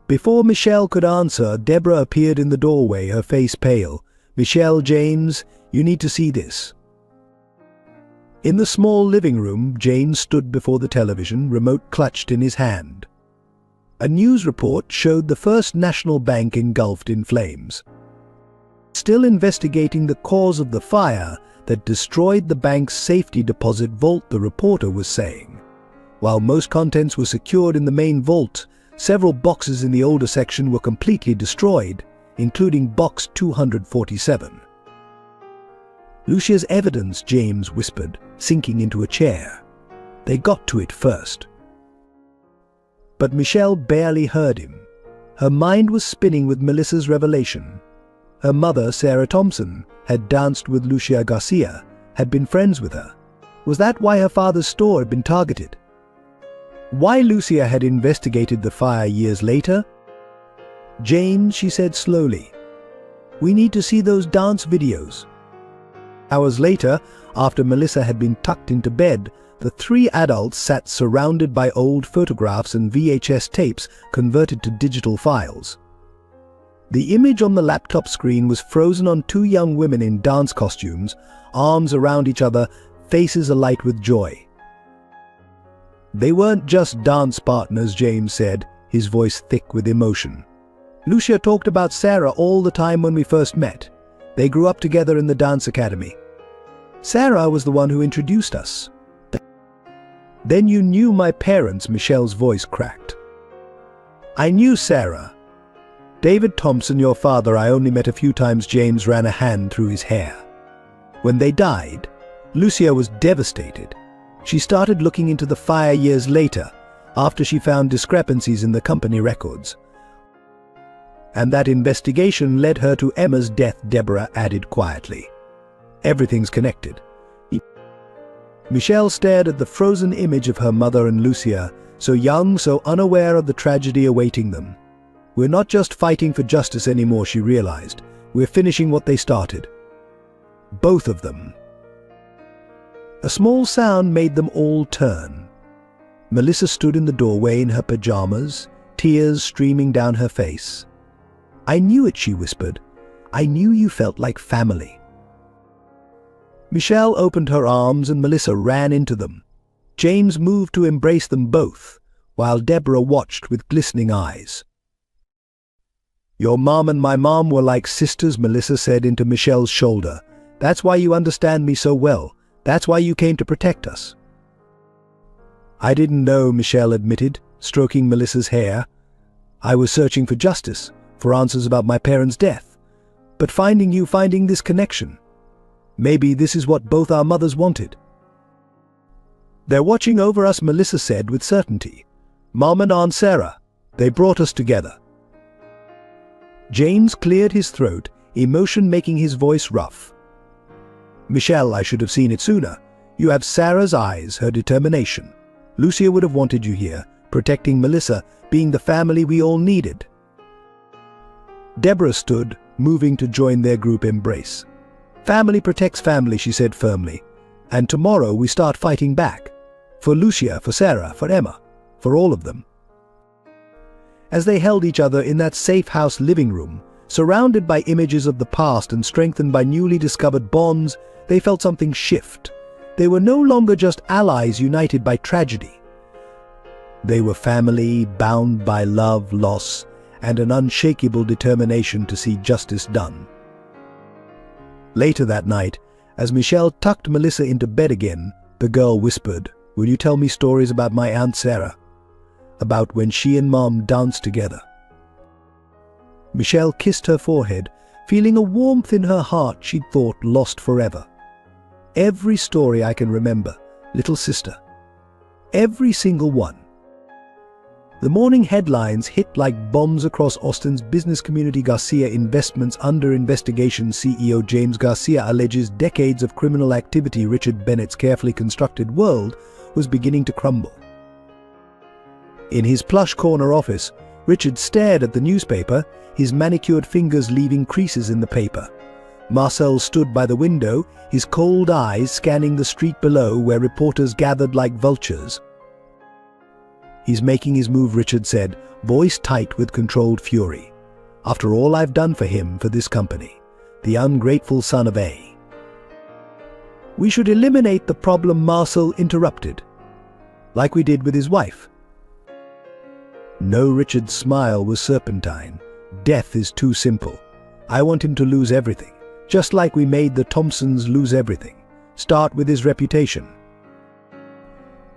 Before Michelle could answer, Deborah appeared in the doorway, her face pale. "Michelle, James, you need to see this." In the small living room, James stood before the television, remote clutched in his hand. A news report showed the First National Bank engulfed in flames. Still investigating the cause of the fire that destroyed the bank's safety deposit vault, the reporter was saying. While most contents were secured in the main vault, several boxes in the older section were completely destroyed, including box 247. "Lucia's evidence," James whispered, sinking into a chair. "They got to it first." But Michelle barely heard him. Her mind was spinning with Melissa's revelation. Her mother, Sarah Thompson, had danced with Lucia Garcia, had been friends with her. Was that why her father's store had been targeted? Why Lucia had investigated the fire years later? "James," she said slowly, "we need to see those dance videos." Hours later, after Melissa had been tucked into bed, the three adults sat surrounded by old photographs and VHS tapes converted to digital files. The image on the laptop screen was frozen on two young women in dance costumes, arms around each other, faces alight with joy. "They weren't just dance partners," James said, his voice thick with emotion. "Lucia talked about Sarah all the time when we first met. They grew up together in the dance academy. Sarah was the one who introduced us." "Then you knew my parents," Michelle's voice cracked. "I knew Sarah. David Thompson, your father, I only met a few times." James ran a hand through his hair. "When they died, Lucia was devastated. She started looking into the fire years later, after she found discrepancies in the company records. And that investigation led her to Emma's death," Deborah added quietly. "Everything's connected." Michelle stared at the frozen image of her mother and Lucia, so young, so unaware of the tragedy awaiting them. "We're not just fighting for justice anymore," she realized. "We're finishing what they started. Both of them." A small sound made them all turn. Melissa stood in the doorway in her pajamas, tears streaming down her face. "I knew it," she whispered. "I knew you felt like family." Michelle opened her arms and Melissa ran into them. James moved to embrace them both, while Deborah watched with glistening eyes. "Your mom and my mom were like sisters," Melissa said into Michelle's shoulder. "That's why you understand me so well. That's why you came to protect us." "I didn't know," Michelle admitted, stroking Melissa's hair. "I was searching for justice, for answers about my parents' death. But finding you, finding this connection. Maybe this is what both our mothers wanted." "They're watching over us," Melissa said with certainty. "Mom and Aunt Sarah. They brought us together." James cleared his throat, emotion making his voice rough. "Michelle, I should have seen it sooner. You have Sarah's eyes, her determination. Lucia would have wanted you here, protecting Melissa, being the family we all needed." Deborah stood, moving to join their group embrace. "Family protects family," she said firmly. "And tomorrow we start fighting back. For Lucia, for Sarah, for Emma, for all of them. As they held each other in that safe house living room, surrounded by images of the past and strengthened by newly discovered bonds, they felt something shift. They were no longer just allies united by tragedy. They were family bound by love, loss, and an unshakable determination to see justice done. Later that night, as Michelle tucked Melissa into bed again, the girl whispered, "Will you tell me stories about my Aunt Sarah? About when she and Mom danced together?" Michelle kissed her forehead, feeling a warmth in her heart she'd thought lost forever. "Every story I can remember, little sister. Every single one." The morning headlines hit like bombs across Austin's business community. Garcia Investments under investigation. CEO James Garcia alleges decades of criminal activity. Richard Bennett's carefully constructed world was beginning to crumble. In his plush corner office, Richard stared at the newspaper, his manicured fingers leaving creases in the paper. Marcel stood by the window, his cold eyes scanning the street below where reporters gathered like vultures. "He's making his move," Richard said, voice tight with controlled fury. "After all I've done for him, for this company. The ungrateful son of A." "We should eliminate the problem," Marcel interrupted. "Like we did with his wife." No, Richard's smile was serpentine. "Death is too simple. I want him to lose everything, just like we made the Thompsons lose everything. Start with his reputation."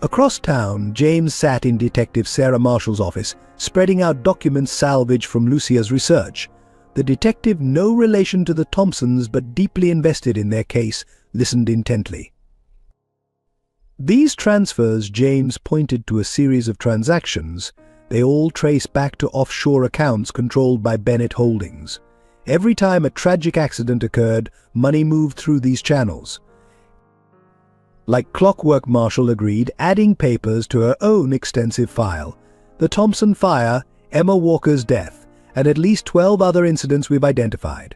Across town, James sat in Detective Sarah Marshall's office, spreading out documents salvaged from Lucia's research. The detective, no relation to the Thompsons but deeply invested in their case, listened intently. These transfers, James pointed to a series of transactions. They all trace back to offshore accounts controlled by Bennett Holdings. Every time a tragic accident occurred, money moved through these channels. Like clockwork, Marshall agreed, adding papers to her own extensive file. The Thompson fire, Emma Walker's death, and at least 12 other incidents we've identified.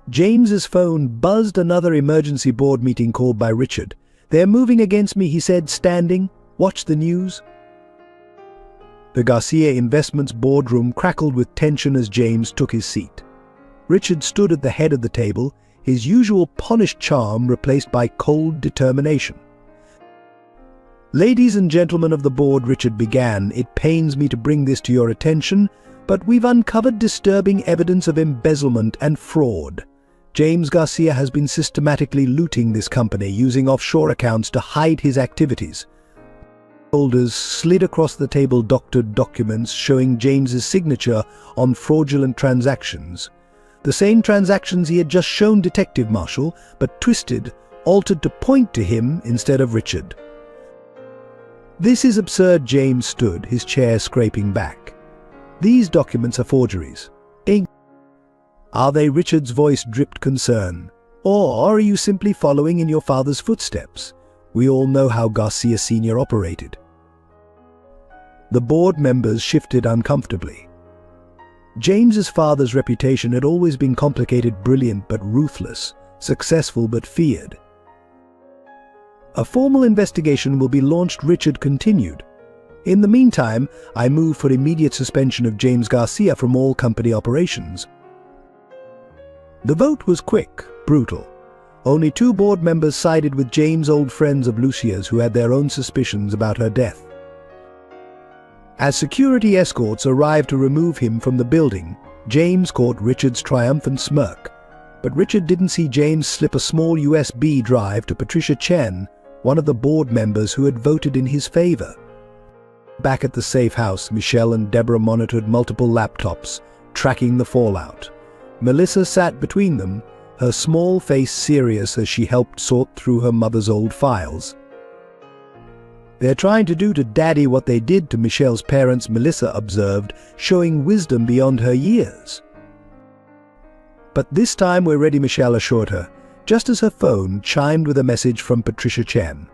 James's phone buzzed. Another emergency board meeting called by Richard. "They're moving against me," he said, standing. "Watch the news." The Garcia Investments boardroom crackled with tension as James took his seat. Richard stood at the head of the table, his usual polished charm replaced by cold determination. "Ladies and gentlemen of the board," Richard began, "it pains me to bring this to your attention, but we've uncovered disturbing evidence of embezzlement and fraud. James Garcia has been systematically looting this company, using offshore accounts to hide his activities." Shoulders slid across the table, doctored documents showing James's signature on fraudulent transactions. The same transactions he had just shown Detective Marshall, but twisted, altered to point to him instead of Richard. "This is absurd," James stood, his chair scraping back. "These documents are forgeries." "Are they?" Richard's voice dripped concern. "Or are you simply following in your father's footsteps? We all know how Garcia Sr. operated." The board members shifted uncomfortably. James's father's reputation had always been complicated, brilliant but ruthless, successful but feared. "A formal investigation will be launched," Richard continued. "In the meantime, I move for immediate suspension of James Garcia from all company operations." The vote was quick, brutal. Only 2 board members sided with James, old friends of Lucia's who had their own suspicions about her death. As security escorts arrived to remove him from the building, James caught Richard's triumphant smirk. But Richard didn't see James slip a small USB drive to Patricia Chen, one of the board members who had voted in his favor. Back at the safe house, Michelle and Deborah monitored multiple laptops, tracking the fallout. Melissa sat between them, her small face serious as she helped sort through her mother's old files. "They're trying to do to Daddy what they did to Michelle's parents," Melissa observed, showing wisdom beyond her years. "But this time we're ready," Michelle assured her, just as her phone chimed with a message from Patricia Chen.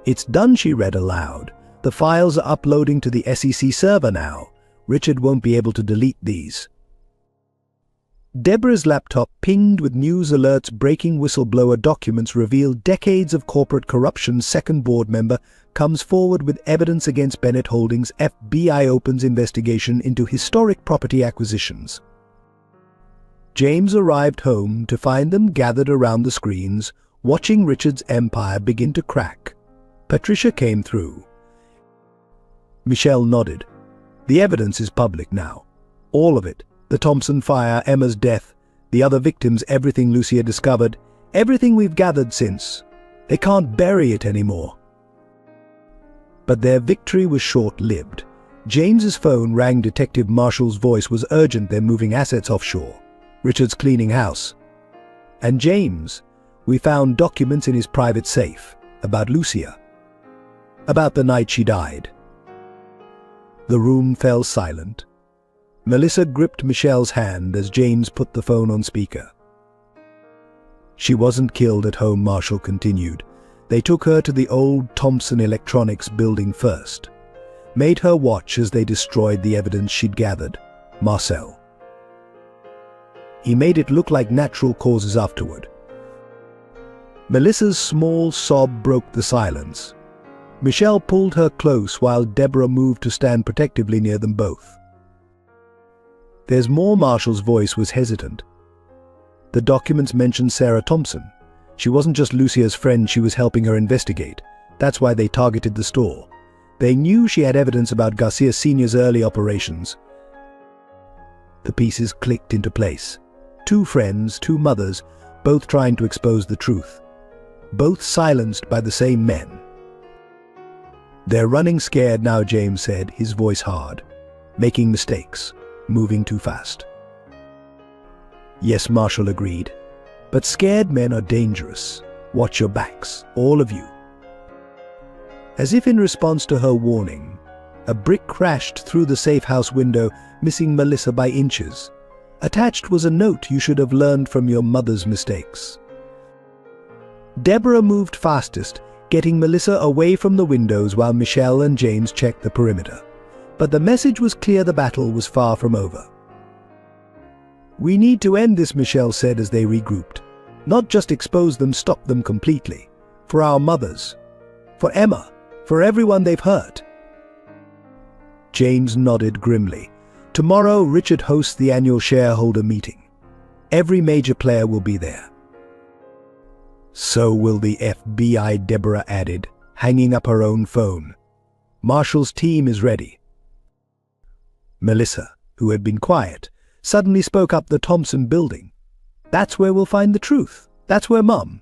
"It's done," she read aloud. "The files are uploading to the SEC server now. Richard won't be able to delete these." Deborah's laptop pinged with news alerts. Breaking whistleblower documents reveal decades of corporate corruption. Second board member comes forward with evidence against Bennett Holdings. FBI opens investigation into historic property acquisitions. James arrived home to find them gathered around the screens, watching Richard's empire begin to crack. Patricia came through. Michelle nodded. The evidence is public now. All of it. The Thompson fire, Emma's death, the other victims, everything Lucia discovered, everything we've gathered since. They can't bury it anymore. But their victory was short-lived. James's phone rang. Detective Marshall's voice was urgent. They're moving assets offshore. Richard's cleaning house. And James, we found documents in his private safe about Lucia. About the night she died. The room fell silent. Melissa gripped Michelle's hand as James put the phone on speaker. She wasn't killed at home, Marshall continued. They took her to the old Thompson Electronics building first. Made her watch as they destroyed the evidence she'd gathered. Marcel. He made it look like natural causes afterward. Melissa's small sob broke the silence. Michelle pulled her close while Deborah moved to stand protectively near them both. There's more. Marshall's voice was hesitant. The documents mentioned Sarah Thompson. She wasn't just Lucia's friend, she was helping her investigate. That's why they targeted the store. They knew she had evidence about Garcia Sr.'s early operations. The pieces clicked into place. Two friends, two mothers, both trying to expose the truth. Both silenced by the same men. They're running scared now, James said, his voice hard. Making mistakes. Moving too fast. Yes, Marshall agreed. But scared men are dangerous. Watch your backs, all of you. As if in response to her warning, a brick crashed through the safe house window, missing Melissa by inches. Attached was a note: you should have learned from your mother's mistakes. Deborah moved fastest, getting Melissa away from the windows while Michelle and James checked the perimeter. But the message was clear: the battle was far from over. We need to end this, Michelle said as they regrouped. Not just expose them, stop them completely. For our mothers. For Emma. For everyone they've hurt. James nodded grimly. Tomorrow, Richard hosts the annual shareholder meeting. Every major player will be there. So will the FBI, Deborah added, hanging up her own phone. Marshall's team is ready. Melissa, who had been quiet, suddenly spoke up. The Thompson building. That's where we'll find the truth. That's where Mum.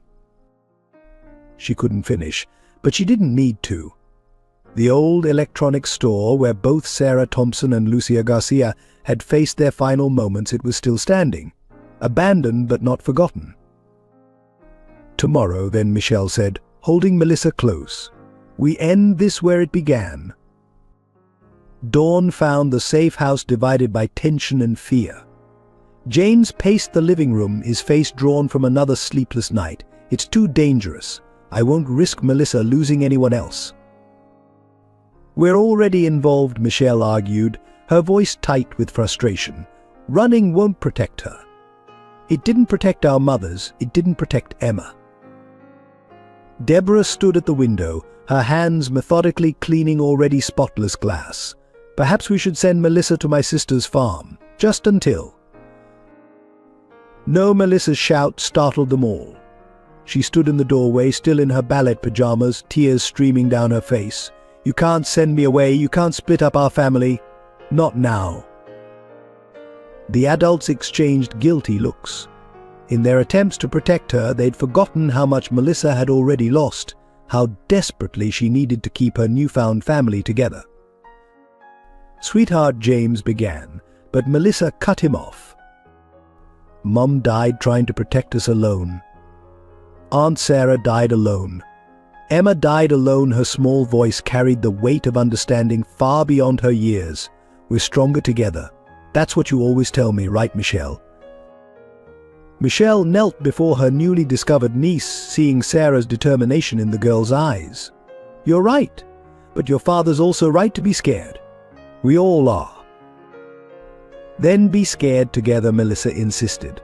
She couldn't finish, but she didn't need to. The old electronics store where both Sarah Thompson and Lucia Garcia had faced their final moments, it was still standing. Abandoned but not forgotten. Tomorrow, then, Michelle said, holding Melissa close. We end this where it began. Dawn found the safe house divided by tension and fear. James paced the living room, his face drawn from another sleepless night. It's too dangerous. I won't risk Melissa losing anyone else. We're already involved, Michelle argued, her voice tight with frustration. Running won't protect her. It didn't protect our mothers, it didn't protect Emma. Deborah stood at the window, her hands methodically cleaning already spotless glass. Perhaps we should send Melissa to my sister's farm, just until. No, Melissa's shout startled them all. She stood in the doorway, still in her ballet pajamas, tears streaming down her face. You can't send me away, you can't split up our family. Not now. The adults exchanged guilty looks. In their attempts to protect her, they'd forgotten how much Melissa had already lost, how desperately she needed to keep her newfound family together. Sweetheart, James began, but Melissa cut him off. Mum died trying to protect us alone. Aunt Sarah died alone. Emma died alone. Her small voice carried the weight of understanding far beyond her years. We're stronger together. That's what you always tell me, right, Michelle? Michelle knelt before her newly discovered niece, seeing Sarah's determination in the girl's eyes. You're right, but your father's also right to be scared. We all are. Then be scared together, Melissa insisted.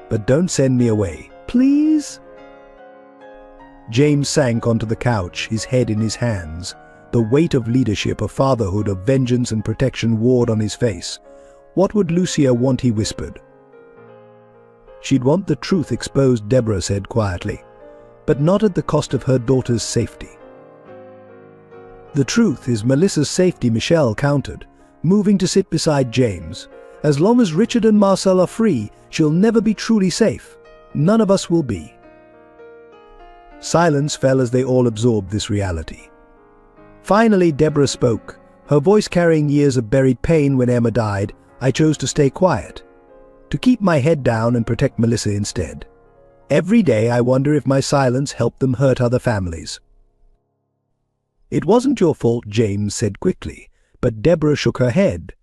But don't send me away, please? James sank onto the couch, his head in his hands. The weight of leadership, of fatherhood, of vengeance and protection warred on his face. What would Lucia want, he whispered. She'd want the truth exposed, Deborah said quietly, but not at the cost of her daughter's safety. The truth is Melissa's safety, Michelle countered, moving to sit beside James. As long as Richard and Marcel are free, she'll never be truly safe. None of us will be. Silence fell as they all absorbed this reality. Finally, Deborah spoke, her voice carrying years of buried pain. When Emma died, I chose to stay quiet, to keep my head down and protect Melissa instead. Every day I wonder if my silence helped them hurt other families. It wasn't your fault, James said quickly, but Deborah shook her head.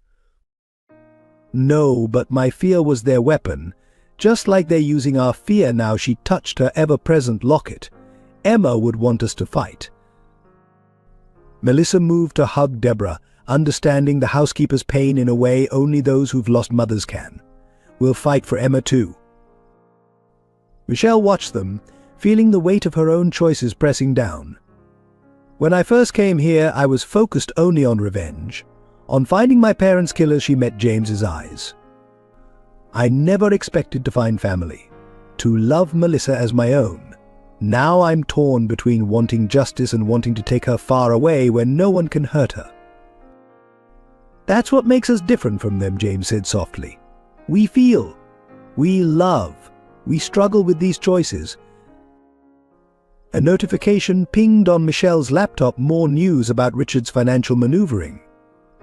No, but my fear was their weapon, just like they're using our fear now. She touched her ever-present locket. Emma would want us to fight. Melissa moved to hug Deborah, understanding the housekeeper's pain in a way only those who've lost mothers can. We'll fight for Emma too. Michelle watched them, feeling the weight of her own choices pressing down. When I first came here, I was focused only on revenge. On finding my parents' killers, she met James's eyes. I never expected to find family, to love Melissa as my own. Now I'm torn between wanting justice and wanting to take her far away where no one can hurt her. That's what makes us different from them, James said softly. We feel, we love, we struggle with these choices. A notification pinged on Michelle's laptop, more news about Richard's financial maneuvering.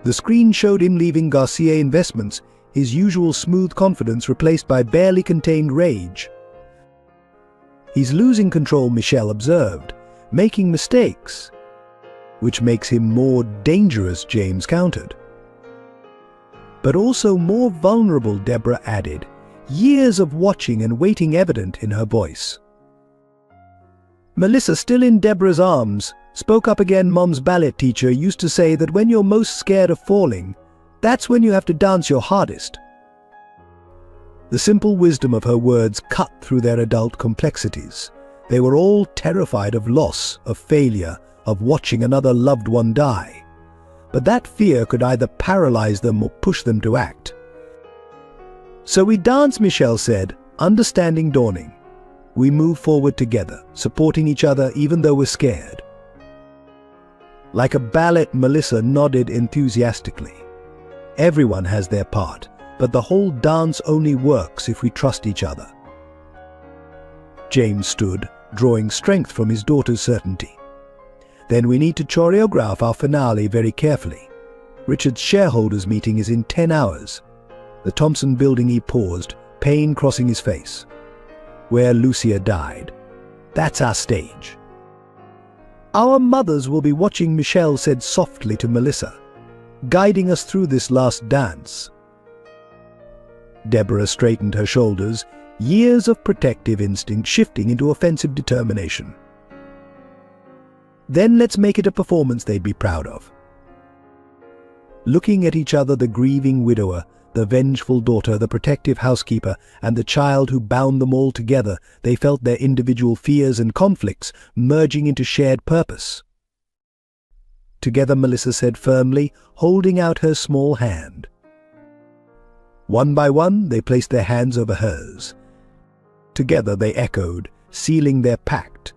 The screen showed him leaving Garcia Investments, his usual smooth confidence replaced by barely contained rage. He's losing control, Michelle observed, making mistakes, which makes him more dangerous, James countered. But also more vulnerable, Deborah added, years of watching and waiting evident in her voice. Melissa, still in Deborah's arms, spoke up again. Mom's ballet teacher used to say that when you're most scared of falling, that's when you have to dance your hardest. The simple wisdom of her words cut through their adult complexities. They were all terrified of loss, of failure, of watching another loved one die. But that fear could either paralyze them or push them to act. So we dance, Michelle said, understanding dawning. We move forward together, supporting each other even though we're scared. Like a ballet, Melissa nodded enthusiastically. Everyone has their part, but the whole dance only works if we trust each other. James stood, drawing strength from his daughter's certainty. Then we need to choreograph our finale very carefully. Richard's shareholders' meeting is in 10 hours. The Thompson building. He paused, pain crossing his face. Where Lucia died. That's our stage. Our mothers will be watching, Michelle said softly to Melissa, guiding us through this last dance. Deborah straightened her shoulders, years of protective instinct shifting into offensive determination. Then let's make it a performance they'd be proud of. Looking at each other, the grieving widower, the vengeful daughter, the protective housekeeper, and the child who bound them all together, they felt their individual fears and conflicts merging into shared purpose. Together, Melissa said firmly, holding out her small hand. One by one, they placed their hands over hers. Together they echoed, sealing their pact.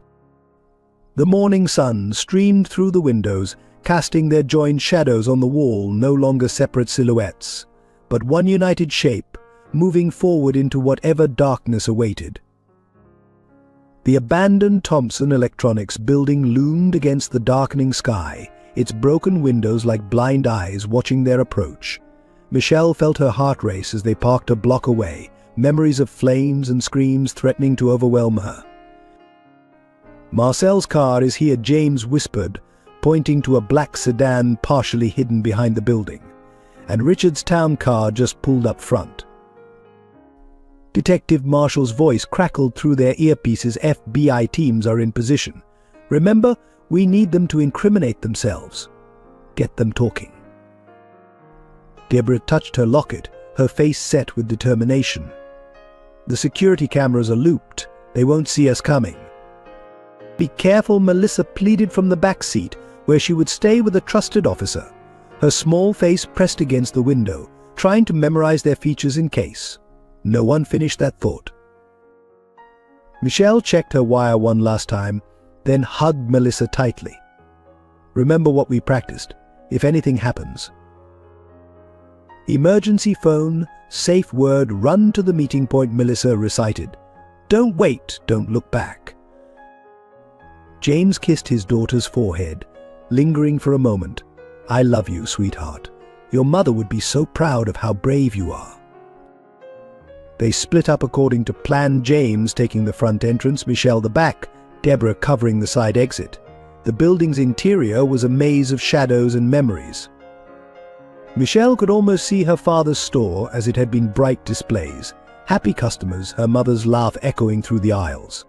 The morning sun streamed through the windows, casting their joined shadows on the wall, no longer separate silhouettes, but one united shape, moving forward into whatever darkness awaited. The abandoned Thompson Electronics building loomed against the darkening sky, its broken windows like blind eyes watching their approach. Michelle felt her heart race as they parked a block away, memories of flames and screams threatening to overwhelm her. Marcel's car is here, James whispered, pointing to a black sedan partially hidden behind the building, and Richard's town car just pulled up front. Detective Marshall's voice crackled through their earpieces. FBI teams are in position. Remember, we need them to incriminate themselves. Get them talking. Deborah touched her locket, her face set with determination. "The security cameras are looped. They won't see us coming." "Be careful," Melissa pleaded from the back seat, where she would stay with a trusted officer, her small face pressed against the window, trying to memorize their features in case. No one finished that thought. Michelle checked her wire one last time, then hugged Melissa tightly. "Remember what we practiced, if anything happens. Emergency phone, safe word, run to the meeting point," Melissa recited. "Don't wait, don't look back." James kissed his daughter's forehead, lingering for a moment. "I love you, sweetheart. Your mother would be so proud of how brave you are." They split up according to plan, James taking the front entrance, Michelle the back, Deborah covering the side exit. The building's interior was a maze of shadows and memories. Michelle could almost see her father's store as it had been bright displays, happy customers, her mother's laugh echoing through the aisles.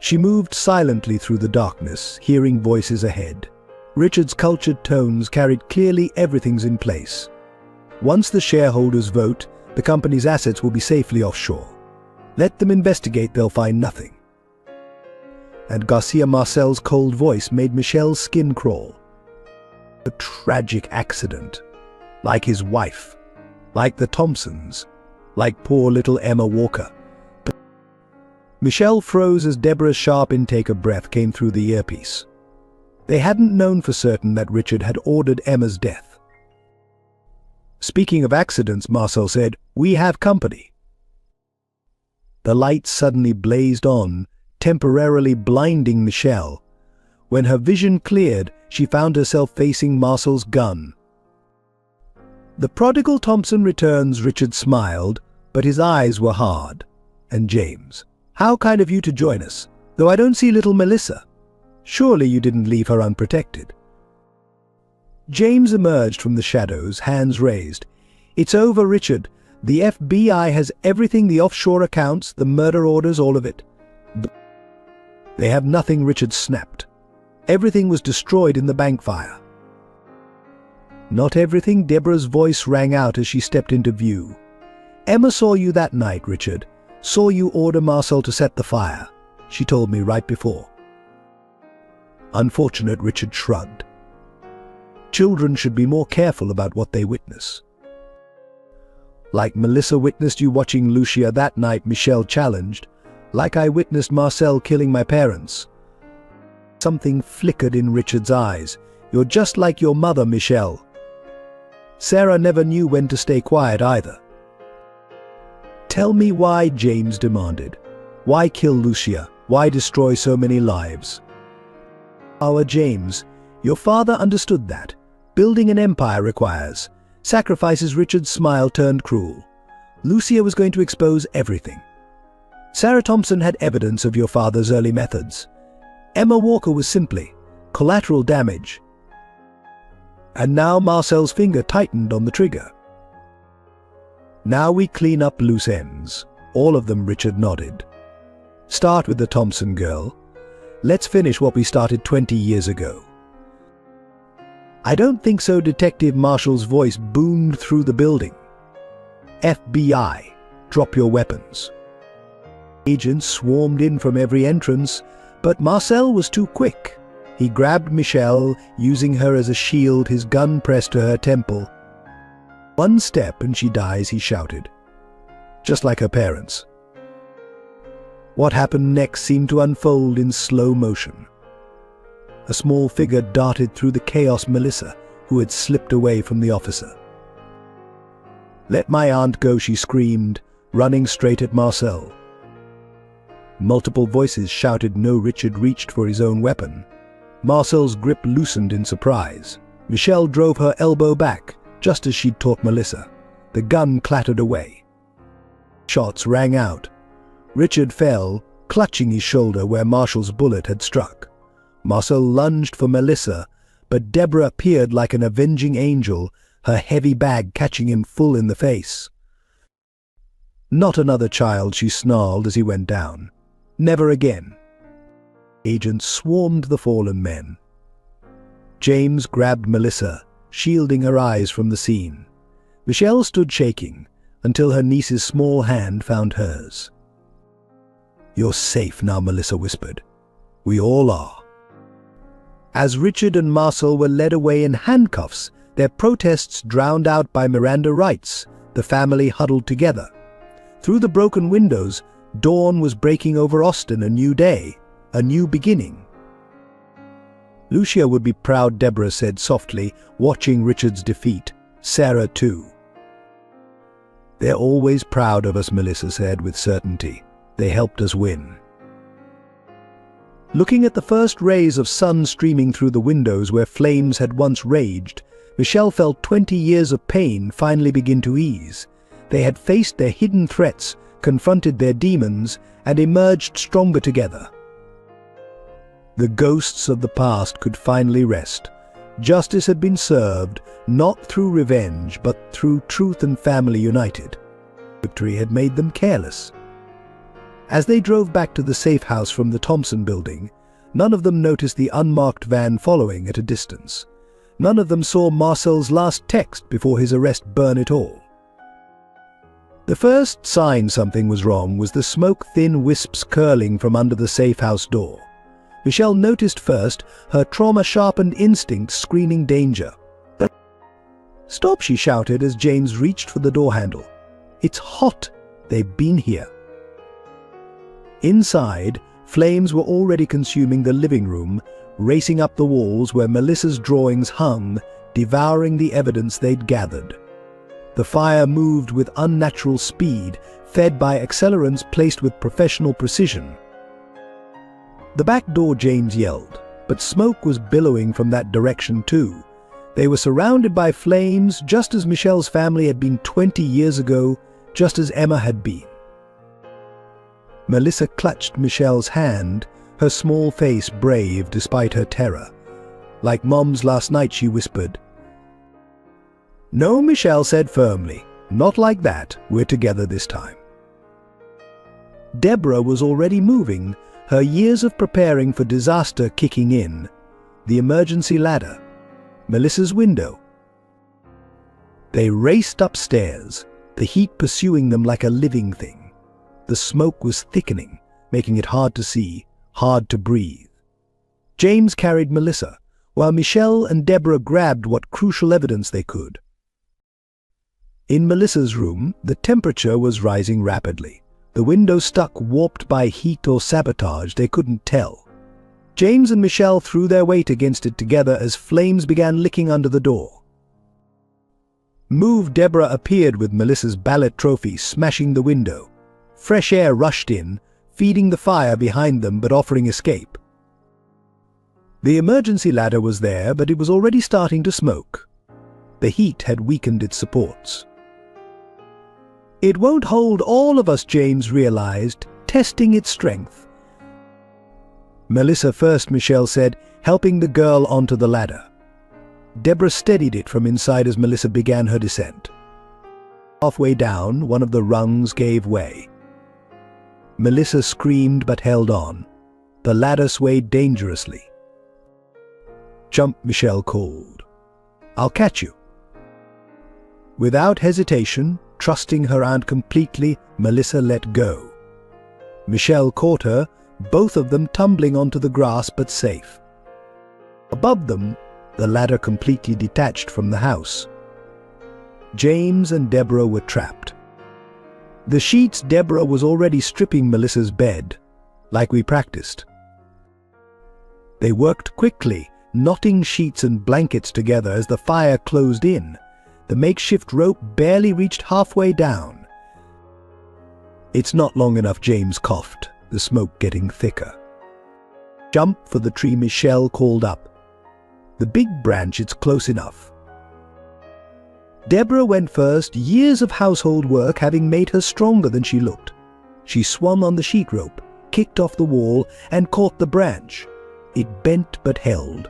She moved silently through the darkness, hearing voices ahead. Richard's cultured tones carried clearly everything's in place. Once the shareholders vote, the company's assets will be safely offshore. Let them investigate, they'll find nothing. And Garcia Marcel's cold voice made Michelle's skin crawl. A tragic accident. Like his wife. Like the Thompsons. Like poor little Emma Walker. Michelle froze as Deborah's sharp intake of breath came through the earpiece. They hadn't known for certain that Richard had ordered Emma's death. "Speaking of accidents," Marcel said, "we have company." The lights suddenly blazed on, temporarily blinding Michelle. When her vision cleared, she found herself facing Marcel's gun. "The prodigal Thompson returns," Richard smiled, but his eyes were hard. "And James, how kind of you to join us, though I don't see little Melissa. Surely you didn't leave her unprotected." James emerged from the shadows, hands raised. "It's over, Richard. The FBI has everything, the offshore accounts, the murder orders, all of it." "They have nothing," Richard snapped. "Everything was destroyed in the bank fire." "Not everything," Deborah's voice rang out as she stepped into view. "Emma saw you that night, Richard. Saw you order Marcel to set the fire. She told me right before." "Unfortunate," Richard shrugged. "Children should be more careful about what they witness." "Like Melissa witnessed you watching Lucia that night," Michelle challenged. "Like I witnessed Marcel killing my parents." Something flickered in Richard's eyes. "You're just like your mother, Michelle." Sarah never knew when to stay quiet either. "Tell me why," James demanded. "Why kill Lucia? Why destroy so many lives?" "Our James, your father understood that. Building an empire requires sacrifices." Richard's smile turned cruel. "Lucia was going to expose everything. Sarah Thompson had evidence of your father's early methods. Emma Walker was simply collateral damage. And now Marcel's finger tightened on the trigger. Now we clean up loose ends." "All of them," Richard nodded. "Start with the Thompson girl. Let's finish what we started 20 years ago." "I don't think so," Detective Marshall's voice boomed through the building. "FBI, drop your weapons." Agents swarmed in from every entrance, but Marcel was too quick. He grabbed Michelle, using her as a shield, his gun pressed to her temple. "One step and she dies," he shouted. "Just like her parents." What happened next seemed to unfold in slow motion. A small figure darted through the chaos, Melissa, who had slipped away from the officer. "Let my aunt go," she screamed, running straight at Marcel. Multiple voices shouted no. Richard reached for his own weapon. Marcel's grip loosened in surprise. Michelle drove her elbow back, just as she'd taught Melissa. The gun clattered away. Shots rang out. Richard fell, clutching his shoulder where Marshall's bullet had struck. Marcel lunged for Melissa, but Deborah appeared like an avenging angel, her heavy bag catching him full in the face. "Not another child," she snarled as he went down. "Never again." Agents swarmed the fallen men. James grabbed Melissa, shielding her eyes from the scene. Michelle stood shaking until her niece's small hand found hers. "You're safe now," Melissa whispered. "We all are." As Richard and Marcel were led away in handcuffs, their protests drowned out by Miranda rights, the family huddled together. Through the broken windows, dawn was breaking over Austin, a new day, a new beginning. "Lucia would be proud," Deborah said softly, watching Richard's defeat. "Sarah too." "They're always proud of us," Melissa said with certainty. "They helped us win." Looking at the first rays of sun streaming through the windows where flames had once raged, Michelle felt 20 years of pain finally begin to ease. They had faced their hidden threats, confronted their demons, and emerged stronger together. The ghosts of the past could finally rest. Justice had been served, not through revenge, but through truth and family united. Victory had made them careless. As they drove back to the safe house from the Thompson building, none of them noticed the unmarked van following at a distance. None of them saw Marcel's last text before his arrest burn it all. The first sign something was wrong was the smoke-thin wisps curling from under the safe house door. Michelle noticed first, her trauma-sharpened instincts screaming danger. "Stop!" she shouted as James reached for the door handle. "It's hot! They've been here!" Inside, flames were already consuming the living room, racing up the walls where Melissa's drawings hung, devouring the evidence they'd gathered. The fire moved with unnatural speed, fed by accelerants placed with professional precision. "The back door," James yelled, but smoke was billowing from that direction too. They were surrounded by flames, just as Michelle's family had been 20 years ago, just as Emma had been. Melissa clutched Michelle's hand, her small face brave despite her terror. "Like Mom's last night," she whispered. "No," Michelle said firmly. "Not like that. We're together this time." Deborah was already moving, her years of preparing for disaster kicking in. The emergency ladder. Melissa's window. They raced upstairs, the heat pursuing them like a living thing. The smoke was thickening, making it hard to see, hard to breathe. James carried Melissa, while Michelle and Deborah grabbed what crucial evidence they could. In Melissa's room, the temperature was rising rapidly. The window stuck warped by heat or sabotage, they couldn't tell. James and Michelle threw their weight against it together as flames began licking under the door. Move! Deborah appeared with Melissa's ballot trophy, smashing the window. Fresh air rushed in, feeding the fire behind them but offering escape. The emergency ladder was there, but it was already starting to smoke. The heat had weakened its supports. "It won't hold all of us," James realized, testing its strength. "Melissa first," Michelle said, helping the girl onto the ladder. Deborah steadied it from inside as Melissa began her descent. Halfway down, one of the rungs gave way. Melissa screamed but held on. The ladder swayed dangerously. "Jump," Michelle called. "I'll catch you." Without hesitation, trusting her aunt completely, Melissa let go. Michelle caught her, both of them tumbling onto the grass but safe. Above them, the ladder completely detached from the house. James and Deborah were trapped. The sheets Deborah was already stripping Melissa's bed, like we practiced. They worked quickly, knotting sheets and blankets together as the fire closed in. The makeshift rope barely reached halfway down. "It's not long enough," James coughed, the smoke getting thicker. "Jump for the tree," Michelle called up. "The big branch, it's close enough." Deborah went first, years of household work having made her stronger than she looked. She swung on the sheet rope, kicked off the wall, and caught the branch. It bent but held.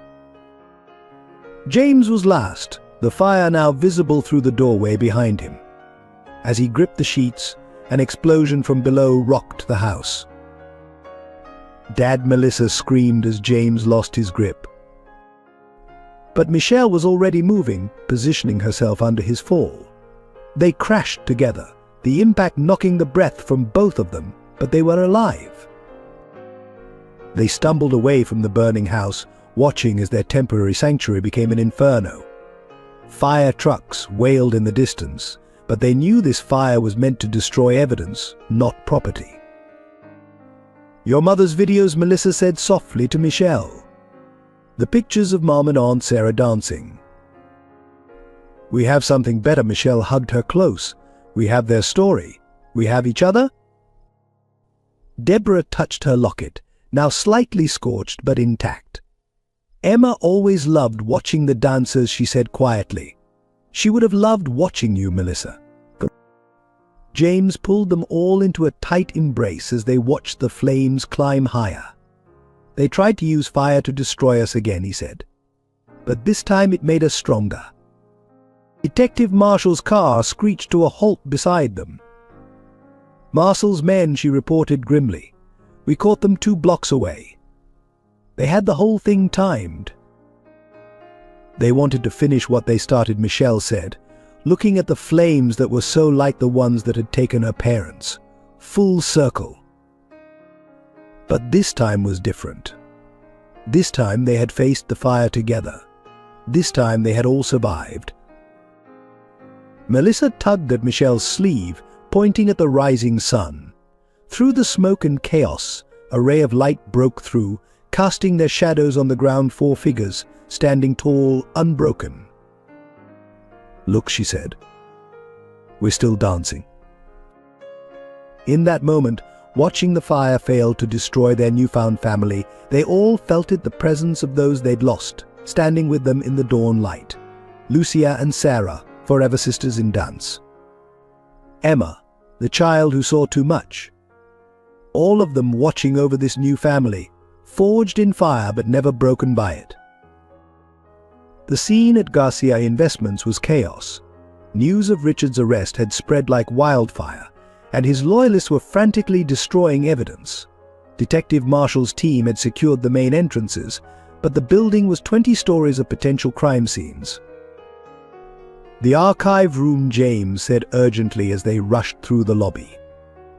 James was last, the fire now visible through the doorway behind him. As he gripped the sheets, an explosion from below rocked the house. "Dad!" Melissa screamed as James lost his grip. But Michelle was already moving, positioning herself under his fall. They crashed together, the impact knocking the breath from both of them, but they were alive. They stumbled away from the burning house, watching as their temporary sanctuary became an inferno. Fire trucks wailed in the distance, but they knew this fire was meant to destroy evidence, not property. "Your mother's videos," Melissa said softly to Michelle. "The pictures of Mom and Aunt Sarah dancing." "We have something better." Michelle hugged her close. "We have their story. We have each other." Deborah touched her locket, now slightly scorched but intact. "Emma always loved watching the dancers," she said quietly. "She would have loved watching you, Melissa." James pulled them all into a tight embrace as they watched the flames climb higher. "They tried to use fire to destroy us again," he said. "But this time it made us stronger." Detective Marshall's car screeched to a halt beside them. "Marshall's men," she reported grimly. "We caught them 2 blocks away. They had the whole thing timed." "They wanted to finish what they started," Michelle said, looking at the flames that were so like the ones that had taken her parents. Full circle. But this time was different. This time they had faced the fire together. This time they had all survived. Melissa tugged at Michelle's sleeve, pointing at the rising sun. Through the smoke and chaos, a ray of light broke through, casting their shadows on the ground 4 figures, standing tall, unbroken. "Look," she said. "We're still dancing." In that moment, watching the fire fail to destroy their newfound family, they all felt it, the presence of those they'd lost, standing with them in the dawn light. Lucia and Sarah, forever sisters in dance. Emma, the child who saw too much. All of them watching over this new family, forged in fire but never broken by it. The scene at Garcia Investments was chaos. News of Richard's arrest had spread like wildfire, and his loyalists were frantically destroying evidence. Detective Marshall's team had secured the main entrances, but the building was 20 stories of potential crime scenes. "The archive room," James said urgently as they rushed through the lobby.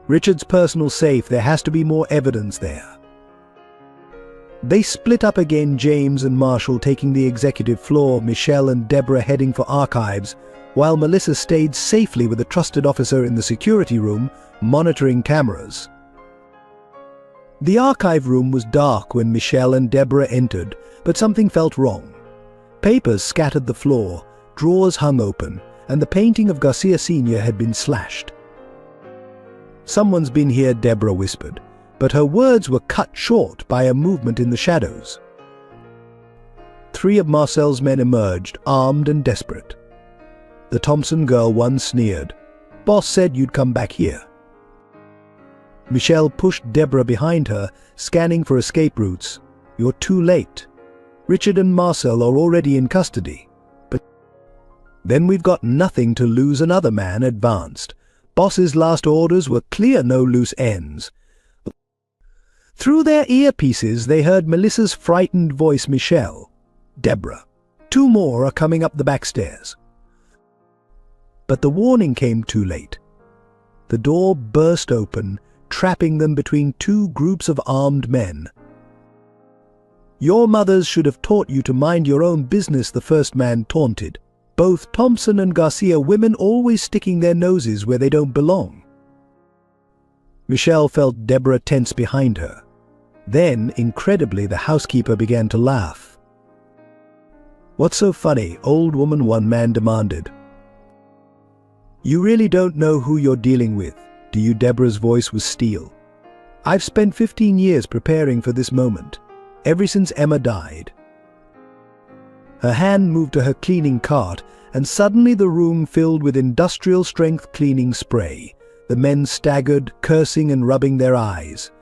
"Richard's personal safe, there has to be more evidence there." They split up again, James and Marshall taking the executive floor, Michelle and Deborah heading for archives, while Melissa stayed safely with a trusted officer in the security room, monitoring cameras. The archive room was dark when Michelle and Deborah entered, but something felt wrong. Papers scattered the floor, drawers hung open, and the painting of Garcia Sr. had been slashed. "Someone's been here," Deborah whispered, but her words were cut short by a movement in the shadows. 3 of Marcel's men emerged, armed and desperate. The Thompson girl, one sneered. "Boss said you'd come back here." Michelle pushed Deborah behind her, scanning for escape routes. "You're too late. Richard and Marcel are already in custody." "But then we've got nothing to lose," another man advanced. "Boss's last orders were clear, no loose ends." Through their earpieces they heard Melissa's frightened voice. "Michelle, Deborah, 2 more are coming up the back stairs." But the warning came too late. The door burst open, trapping them between 2 groups of armed men. "Your mothers should have taught you to mind your own business," the first man taunted. "Both Thompson and Garcia women always sticking their noses where they don't belong." Michelle felt Deborah tense behind her. Then, incredibly, the housekeeper began to laugh. "What's so funny, old woman?" one man demanded. "You really don't know who you're dealing with, do you?" Deborah's voice was steel. "I've spent 15 years preparing for this moment, ever since Emma died." Her hand moved to her cleaning cart, and suddenly the room filled with industrial-strength cleaning spray. The men staggered, cursing and rubbing their eyes.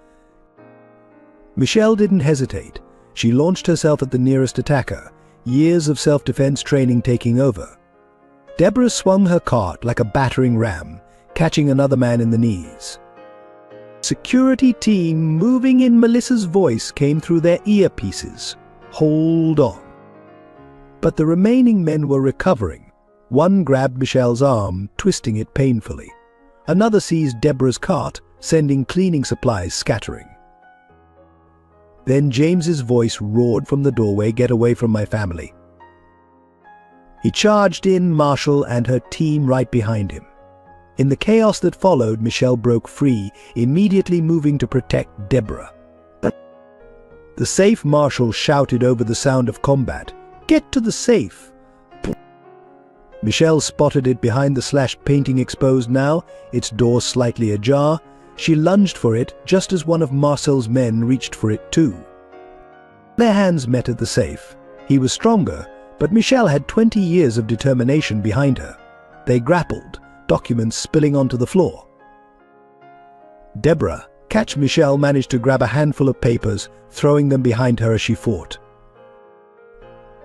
Michelle didn't hesitate. She launched herself at the nearest attacker, years of self-defense training taking over. Deborah swung her cart like a battering ram, catching another man in the knees. "Security team," moving in, Melissa's voice came through their earpieces. "Hold on." But the remaining men were recovering. One grabbed Michelle's arm, twisting it painfully. Another seized Deborah's cart, sending cleaning supplies scattering. Then James's voice roared from the doorway, "Get away from my family." He charged in, Marshall and her team right behind him. In the chaos that followed, Michelle broke free, immediately moving to protect Deborah. The safe, Marshall shouted over the sound of combat. "Get to the safe!" Michelle spotted it behind the slashed painting exposed now, its door slightly ajar. She lunged for it just as one of Marcel's men reached for it too. Their hands met at the safe. He was stronger, but Michelle had 20 years of determination behind her. They grappled, documents spilling onto the floor. Deborah, catch! Michelle managed to grab a handful of papers, throwing them behind her as she fought.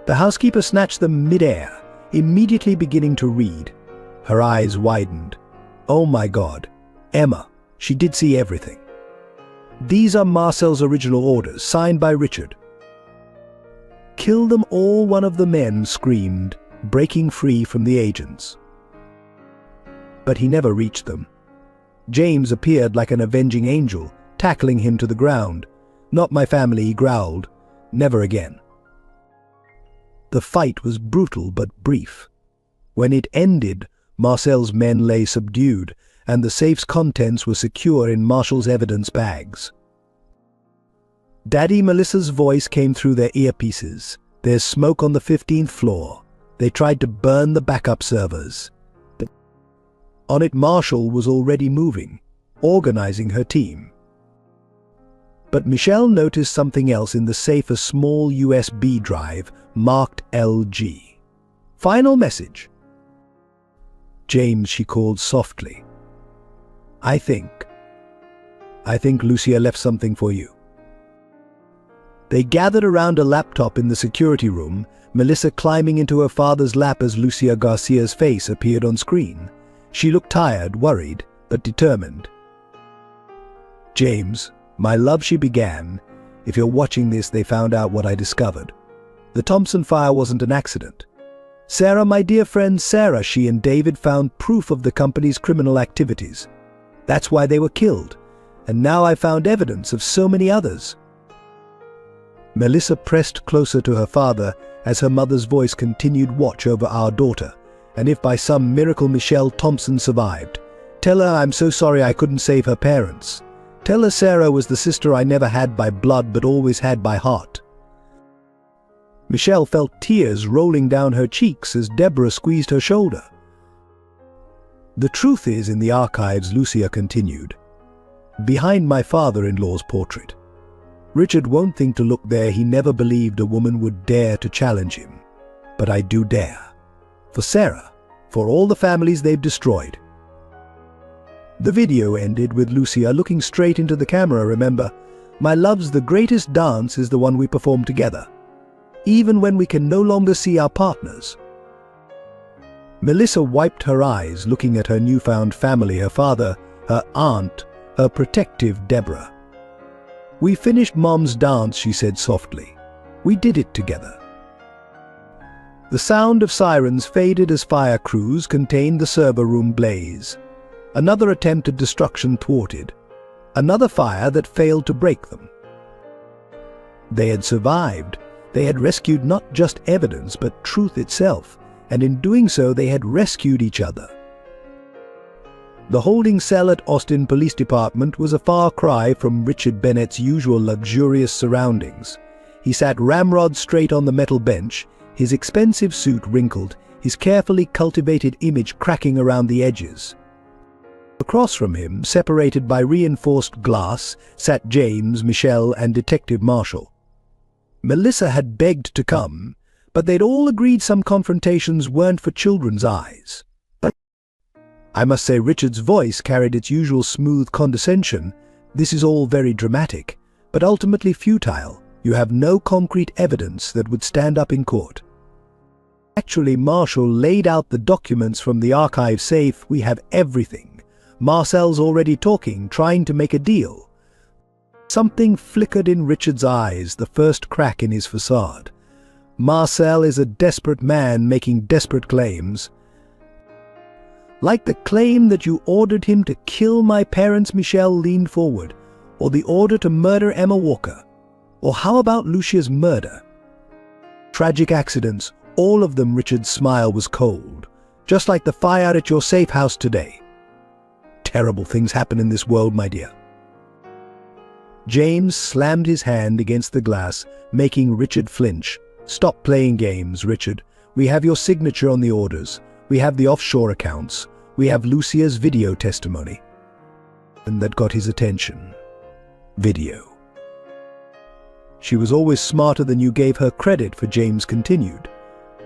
The housekeeper snatched them mid-air, immediately beginning to read. Her eyes widened. Oh my God, Emma, she did see everything. These are Marcel's original orders, signed by Richard. "Kill them all," one of the men screamed, breaking free from the agents. But he never reached them. James appeared like an avenging angel, tackling him to the ground. "Not my family," he growled. "Never again." The fight was brutal but brief. When it ended, Marcel's men lay subdued, and the safe's contents were secure in Marshall's evidence bags. Daddy Melissa's voice came through their earpieces. "There's smoke on the 15th floor. They tried to burn the backup servers." On it, Marshall was already moving, organizing her team. But Michelle noticed something else in the safe, a small USB drive marked LG. "Final message." "James," she called softly. I think Lucia left something for you." They gathered around a laptop in the security room, Melissa climbing into her father's lap as Lucia Garcia's face appeared on screen. She looked tired, worried, but determined. "James, my love," she began, "if you're watching this, they found out what I discovered. The Thompson fire wasn't an accident. Sarah, my dear friend Sarah, she and David found proof of the company's criminal activities. That's why they were killed. And now I found evidence of so many others." Melissa pressed closer to her father as her mother's voice continued, "Watch over our daughter. And if by some miracle Michelle Thompson survived, tell her I'm so sorry I couldn't save her parents. Tell her Sarah was the sister I never had by blood but always had by heart." Michelle felt tears rolling down her cheeks as Deborah squeezed her shoulder. "The truth is, in the archives," Lucia continued, "behind my father-in-law's portrait. Richard won't think to look there. He never believed a woman would dare to challenge him. But I do dare. For Sarah, for all the families they've destroyed." The video ended with Lucia looking straight into the camera. "Remember, my loves, the greatest dance is the one we perform together, even when we can no longer see our partners." Melissa wiped her eyes, looking at her newfound family, her father, her aunt, her protective Deborah. "We finished Mom's dance," she said softly. "We did it together." The sound of sirens faded as fire crews contained the server room blaze. Another attempt at destruction thwarted. Another fire that failed to break them. They had survived. They had rescued not just evidence, but truth itself, and in doing so they had rescued each other. The holding cell at Austin Police Department was a far cry from Richard Bennett's usual luxurious surroundings. He sat ramrod straight on the metal bench, his expensive suit wrinkled, his carefully cultivated image cracking around the edges. Across from him, separated by reinforced glass, sat James, Michelle, and Detective Marshall. Melissa had begged to come, but they'd all agreed some confrontations weren't for children's eyes. I must say Richard's voice carried its usual smooth condescension. "This is all very dramatic, but ultimately futile. You have no concrete evidence that would stand up in court." Actually, Marshall laid out the documents from the archive safe. "We have everything. Marcel's already talking, trying to make a deal." Something flickered in Richard's eyes, the first crack in his facade. Marcel is a desperate man making desperate claims. Like the claim that you ordered him to kill my parents, Michelle leaned forward. Or the order to murder Emma Walker. Or how about Lucia's murder? Tragic accidents, all of them. Richard's smile was cold. Just like the fire at your safe house today. Terrible things happen in this world, my dear. James slammed his hand against the glass, making Richard flinch. Stop playing games, Richard. We have your signature on the orders. We have the offshore accounts. We have Lucia's video testimony. And that got his attention. Video. She was always smarter than you gave her credit for, James continued.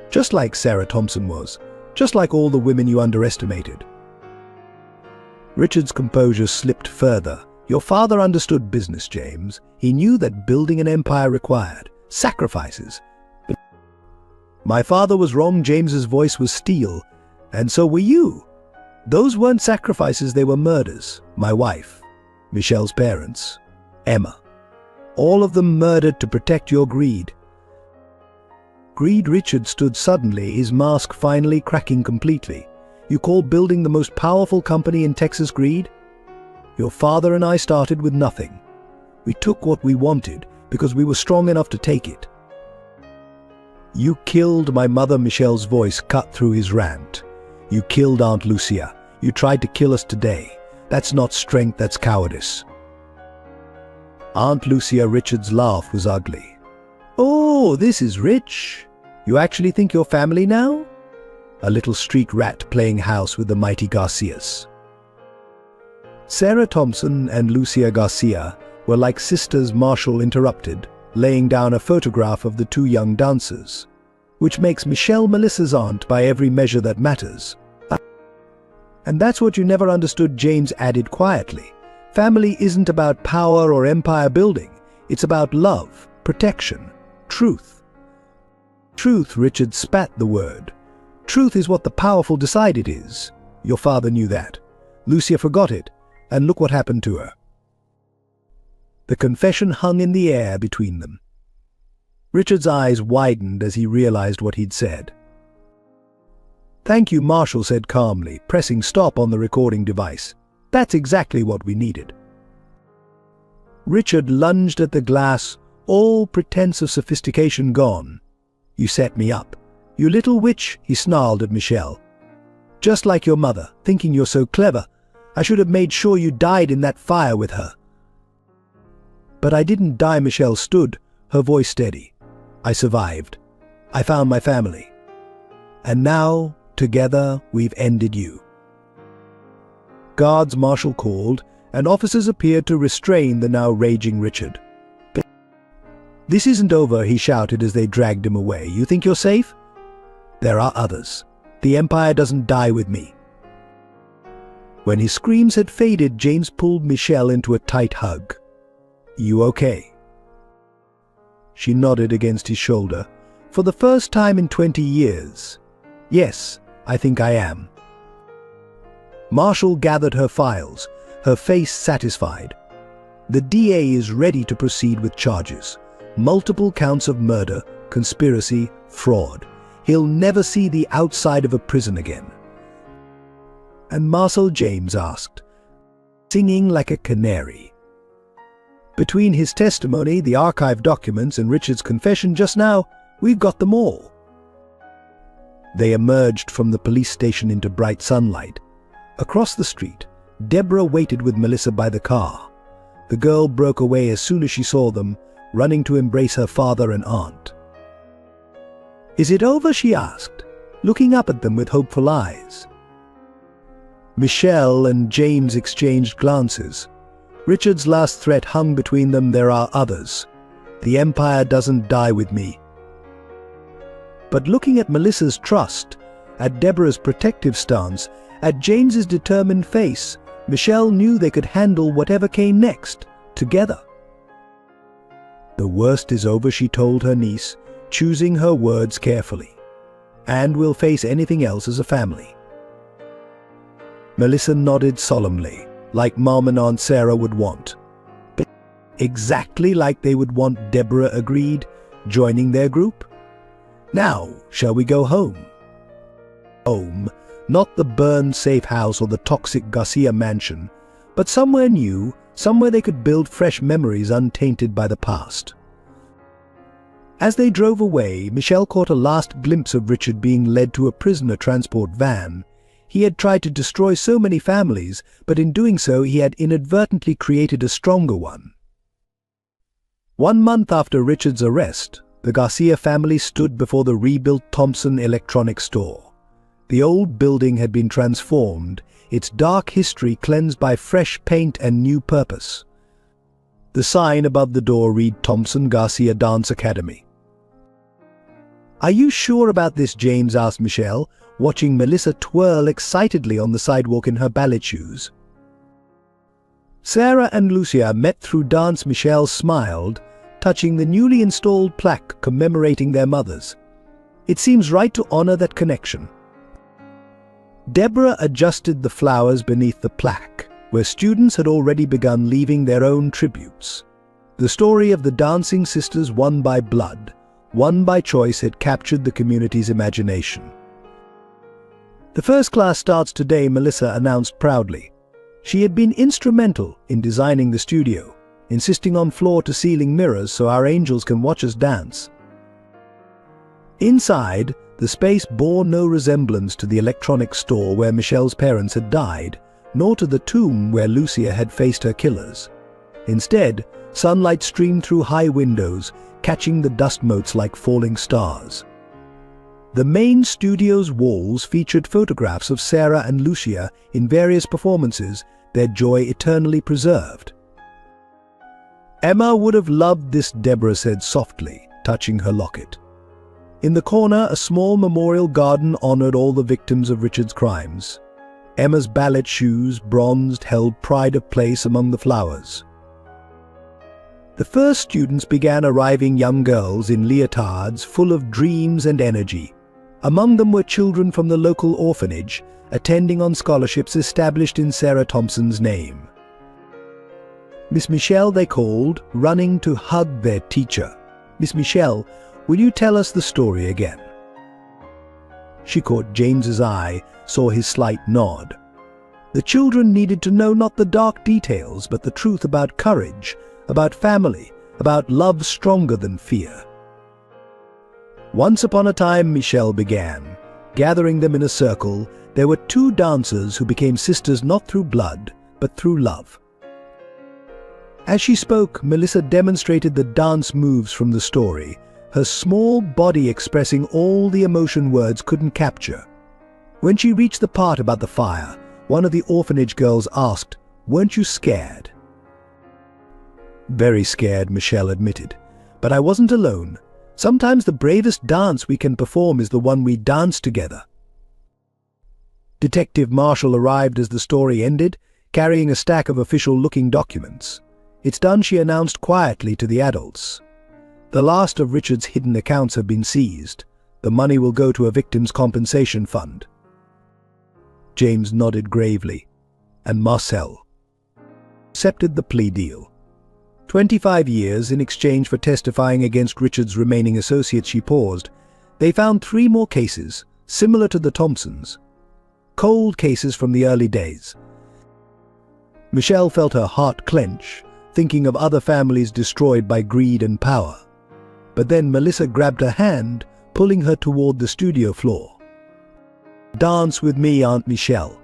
Just like Sarah Thompson was. Just like all the women you underestimated. Richard's composure slipped further. Your father understood business, James. He knew that building an empire required sacrifices. But my father was wrong. James's voice was steel. And so were you. Those weren't sacrifices, they were murders. My wife, Michelle's parents, Emma. All of them murdered to protect your greed. Greed? Richard stood suddenly, his mask finally cracking completely. You call building the most powerful company in Texas greed? Your father and I started with nothing. We took what we wanted because we were strong enough to take it. You killed my mother. Michelle's voice cut through his rant. You killed Aunt Lucia. You tried to kill us today. That's not strength, that's cowardice. Aunt Lucia. Richard's laugh was ugly. Oh, this is rich. You actually think you're family now? A little street rat playing house with the mighty Garcias. Sarah Thompson and Lucia Garcia were like sisters. Marshall interrupted, laying down a photograph of the two young dancers, which makes Michelle Melissa's aunt by every measure that matters. And that's what you never understood, James added quietly. Family isn't about power or empire building. It's about love, protection, truth. Truth, Richard spat the word. Truth is what the powerful decide it is. Your father knew that. Lucia forgot it, and look what happened to her. The confession hung in the air between them. Richard's eyes widened as he realized what he'd said. Thank you, Marshall said calmly, pressing stop on the recording device. That's exactly what we needed. Richard lunged at the glass, all pretense of sophistication gone. You set me up. You little witch, he snarled at Michelle. Just like your mother, thinking you're so clever. I should have made sure you died in that fire with her. But I didn't die. Michelle stood, her voice steady. I survived. I found my family. And now, together, we've ended you. Guards Marshall called, and officers appeared to restrain the now raging Richard. This isn't over, he shouted as they dragged him away. You think you're safe? There are others. The empire doesn't die with me. When his screams had faded, James pulled Michelle into a tight hug. You okay? She nodded against his shoulder. For the first time in 20 years. Yes, I think I am. Marshall gathered her files, her face satisfied. The DA is ready to proceed with charges. Multiple counts of murder, conspiracy, fraud. He'll never see the outside of a prison again. And Marshall, James asked, singing like a canary. Between his testimony, the archived documents, and Richard's confession just now, we've got them all. They emerged from the police station into bright sunlight. Across the street, Deborah waited with Melissa by the car. The girl broke away as soon as she saw them, running to embrace her father and aunt. Is it over? She asked, looking up at them with hopeful eyes. Michelle and James exchanged glances. Richard's last threat hung between them. There are others. The empire doesn't die with me. But looking at Melissa's trust, at Deborah's protective stance, at James's determined face, Michelle knew they could handle whatever came next, together. The worst is over, she told her niece, choosing her words carefully. And we'll face anything else as a family. Melissa nodded solemnly, like Mom and Aunt Sarah would want. But exactly like they would want, Deborah agreed, joining their group. Now, shall we go home? Home, not the burned safe house or the toxic Garcia mansion, but somewhere new, somewhere they could build fresh memories untainted by the past. As they drove away, Michelle caught a last glimpse of Richard being led to a prisoner transport van. He had tried to destroy so many families, but in doing so he had inadvertently created a stronger one. 1 month after Richard's arrest, the Garcia family stood before the rebuilt Thompson Electronics store. The old building had been transformed, its dark history cleansed by fresh paint and new purpose. The sign above the door read Thompson Garcia Dance Academy. "Are you sure about this, James?" asked Michelle, watching Melissa twirl excitedly on the sidewalk in her ballet shoes. Sarah and Lucia met through dance. Michelle smiled, touching the newly installed plaque commemorating their mothers. It seems right to honor that connection. Deborah adjusted the flowers beneath the plaque, where students had already begun leaving their own tributes. The story of the dancing sisters, one by blood, one by choice, had captured the community's imagination. "The first class starts today," Melissa announced proudly. She had been instrumental in designing the studio, insisting on floor-to-ceiling mirrors so our angels can watch us dance. Inside, the space bore no resemblance to the electronics store where Michelle's parents had died, nor to the tomb where Lucia had faced her killers. Instead, sunlight streamed through high windows, catching the dust motes like falling stars. The main studio's walls featured photographs of Sarah and Lucia in various performances, their joy eternally preserved. "Emma would have loved this," Deborah said softly, touching her locket. In the corner, a small memorial garden honored all the victims of Richard's crimes. Emma's ballet shoes, bronzed, held pride of place among the flowers. The first students began arriving, young girls in leotards full of dreams and energy. Among them were children from the local orphanage, attending on scholarships established in Sarah Thompson's name. "Miss Michelle," they called, running to hug their teacher. "Miss Michelle, will you tell us the story again?" She caught James's eye, saw his slight nod. The children needed to know not the dark details, but the truth about courage, about family, about love stronger than fear. "Once upon a time," Michelle began, gathering them in a circle, "there were 2 dancers who became sisters not through blood, but through love." As she spoke, Melissa demonstrated the dance moves from the story, her small body expressing all the emotion words couldn't capture. When she reached the part about the fire, one of the orphanage girls asked, "Weren't you scared?" "Very scared," Michelle admitted. "But I wasn't alone. Sometimes the bravest dance we can perform is the one we dance together." Detective Marshall arrived as the story ended, carrying a stack of official-looking documents. "It's done," she announced quietly to the adults. "The last of Richard's hidden accounts have been seized. The money will go to a victims' compensation fund." James nodded gravely, and Marcel accepted the plea deal. 25 years in exchange for testifying against Richard's remaining associates. She paused. They found 3 more cases, similar to the Thompsons. Cold cases from the early days. Michelle felt her heart clench, thinking of other families destroyed by greed and power. But then Melissa grabbed her hand, pulling her toward the studio floor. "Dance with me, Aunt Michelle.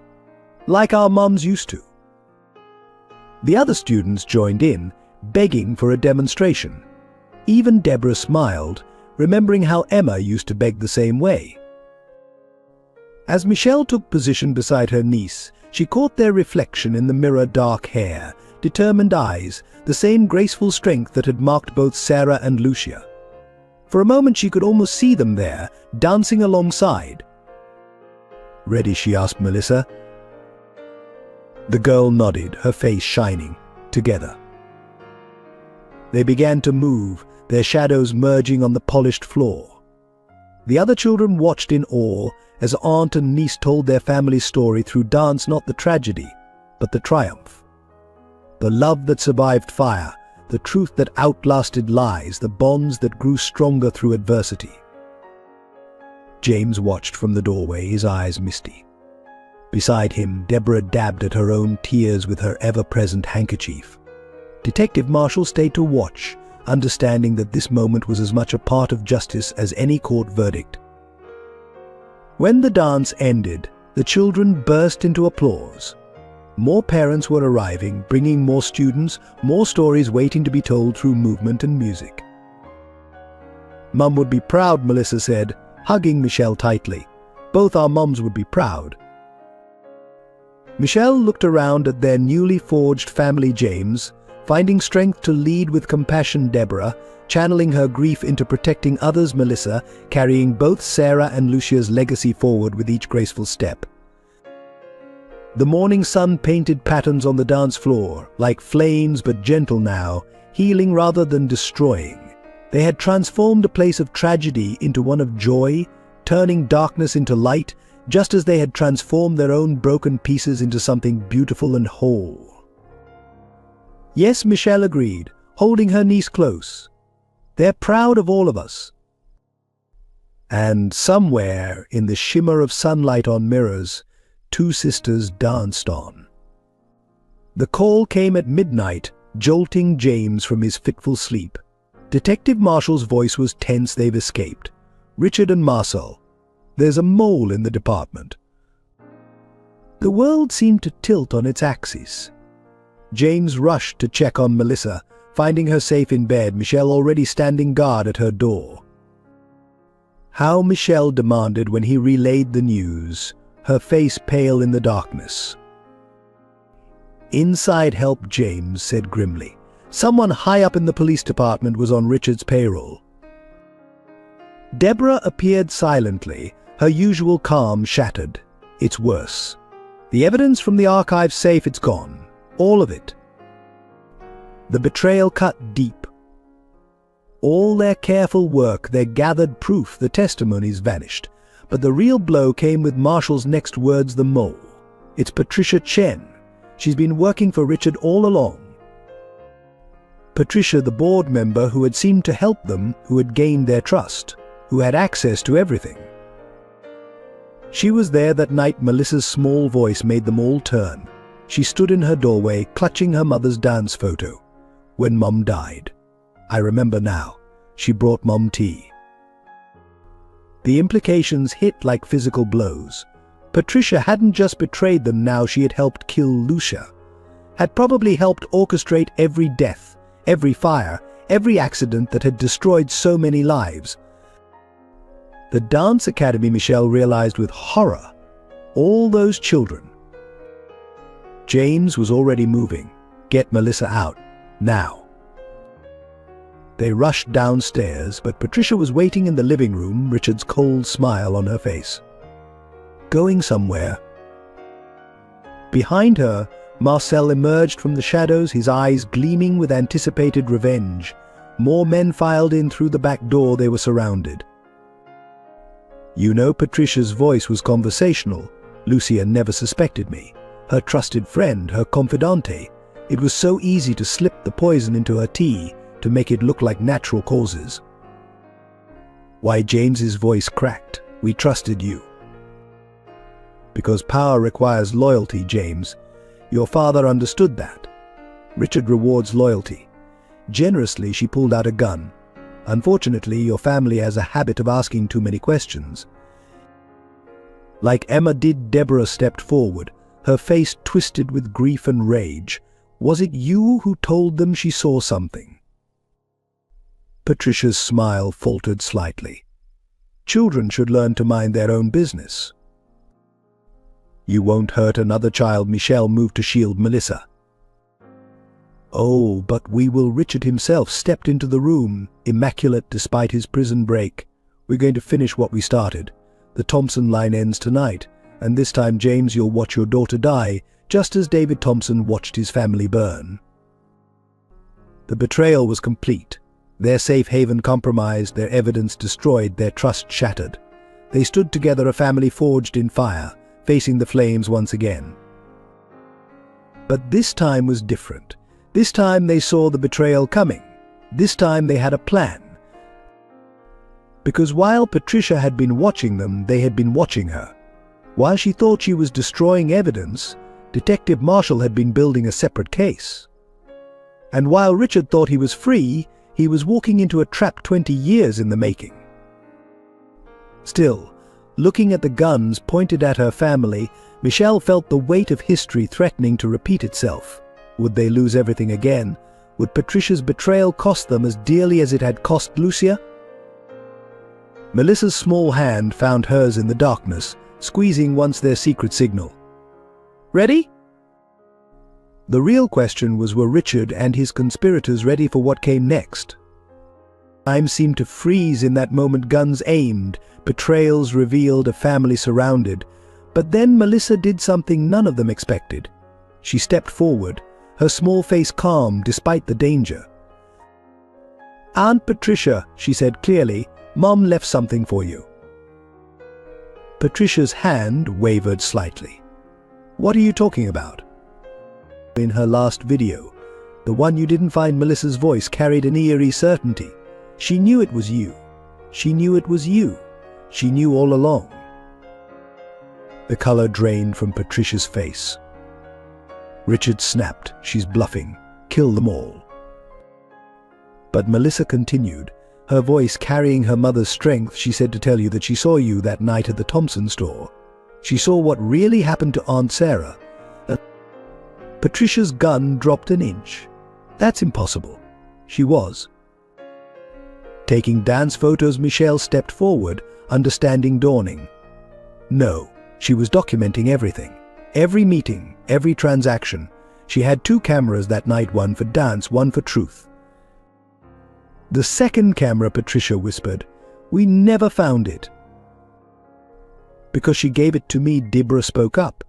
Like our mums used to." The other students joined in, begging for a demonstration. Even Deborah smiled, remembering how Emma used to beg the same way. As Michelle took position beside her niece, she caught their reflection in the mirror: dark hair, determined eyes, the same graceful strength that had marked both Sarah and Lucia. For a moment she could almost see them there, dancing alongside. "Ready?" she asked Melissa. The girl nodded, her face shining. Together. They began to move, their shadows merging on the polished floor. The other children watched in awe as aunt and niece told their family's story through dance, not the tragedy, but the triumph. The love that survived fire, the truth that outlasted lies, the bonds that grew stronger through adversity. James watched from the doorway, his eyes misty. Beside him, Deborah dabbed at her own tears with her ever-present handkerchief. Detective Marshall stayed to watch, understanding that this moment was as much a part of justice as any court verdict. When the dance ended, the children burst into applause. More parents were arriving, bringing more students, more stories waiting to be told through movement and music. "Mum would be proud," Melissa said, hugging Michelle tightly. "Both our mums would be proud." Michelle looked around at their newly forged family James, finding strength to lead with compassion Deborah, channeling her grief into protecting others Melissa, carrying both Sarah and Lucia's legacy forward with each graceful step. The morning sun painted patterns on the dance floor, like flames but gentle now, healing rather than destroying. They had transformed a place of tragedy into one of joy, turning darkness into light, just as they had transformed their own broken pieces into something beautiful and whole. "Yes," Michelle agreed, holding her niece close. "They're proud of all of us." And somewhere, in the shimmer of sunlight on mirrors, two sisters danced on. The call came at midnight, jolting James from his fitful sleep. Detective Marshall's voice was tense. "They've escaped. Richard and Marcel. There's a mole in the department." The world seemed to tilt on its axis. James rushed to check on Melissa, finding her safe in bed, Michelle already standing guard at her door. How Michelle demanded when he relayed the news, her face pale in the darkness. "Inside help," James said grimly. "Someone high up in the police department was on Richard's payroll." Deborah appeared silently, her usual calm shattered. "It's worse. The evidence from the archive safe, it's gone. All of it. The betrayal cut deep. All their careful work, their gathered proof, the testimonies vanished. But the real blow came with Marshall's next words, the mole. It's Patricia Chen. She's been working for Richard all along." Patricia, the board member who had seemed to help them, who had gained their trust, who had access to everything. She was there that night. Melissa's small voice made them all turn. She stood in her doorway, clutching her mother's dance photo. "When Mum died. I remember now. She brought Mum tea." The implications hit like physical blows. Patricia hadn't just betrayed them, now she had helped kill Lucia. Had probably helped orchestrate every death, every fire, every accident that had destroyed so many lives. The dance academy, Michelle realized with horror. All those children. James was already moving. "Get Melissa out. Now." They rushed downstairs, but Patricia was waiting in the living room, Richard's cold smile on her face. "Going somewhere." Behind her, Marcel emerged from the shadows, his eyes gleaming with anticipated revenge. More men filed in through the back door. They were surrounded. "You know, Patricia's voice was conversational. Lucia never suspected me. Her trusted friend, her confidante. It was so easy to slip the poison into her tea, to make it look like natural causes." "Why?" James's voice cracked. "We trusted you." "Because power requires loyalty, James. Your father understood that. Richard rewards loyalty." Generously, she pulled out a gun. "Unfortunately, your family has a habit of asking too many questions." Like Emma did, Deborah stepped forward, her face twisted with grief and rage. "Was it you who told them she saw something?" Patricia's smile faltered slightly. "Children should learn to mind their own business." "You won't hurt another child." Michelle moved to shield Melissa. "Oh, but we will." Richard himself stepped into the room, immaculate despite his prison break. "We're going to finish what we started. The Thompson line ends tonight, and this time, James, you'll watch your daughter die, just as David Thompson watched his family burn." The betrayal was complete. Their safe haven compromised, their evidence destroyed, their trust shattered. They stood together, a family forged in fire, facing the flames once again. But this time was different. This time they saw the betrayal coming. This time they had a plan. Because while Patricia had been watching them, they had been watching her. While she thought she was destroying evidence, Detective Marshall had been building a separate case. And while Richard thought he was free, he was walking into a trap 20 years in the making. Still, looking at the guns pointed at her family, Michelle felt the weight of history threatening to repeat itself. Would they lose everything again? Would Patricia's betrayal cost them as dearly as it had cost Lucia? Melissa's small hand found hers in the darkness, squeezing once their secret signal. Ready? The real question was, were Richard and his conspirators ready for what came next? Time seemed to freeze in that moment. Guns aimed, betrayals revealed, a family surrounded. But then Melissa did something none of them expected. She stepped forward, her small face calm despite the danger. "Aunt Patricia," she said clearly, "Mom left something for you." Patricia's hand wavered slightly. "What are you talking about?" In her last video, the one you didn't find, Melissa's voice carried an eerie certainty. She knew it was you. She knew it was you. She knew all along. The color drained from Patricia's face. Richard snapped, "She's bluffing. Kill them all." But Melissa continued, her voice carrying her mother's strength. "She said to tell you that she saw you that night at the Thompson store. She saw what really happened to Aunt Sarah." Patricia's gun dropped an inch. "That's impossible." She was. Taking dance photos, Michelle stepped forward, understanding dawning. No, she was documenting everything. Every meeting, every transaction. She had 2 cameras that night, one for dance, one for truth. "The second camera," Patricia whispered, "we never found it." "Because she gave it to me," Deborah spoke up.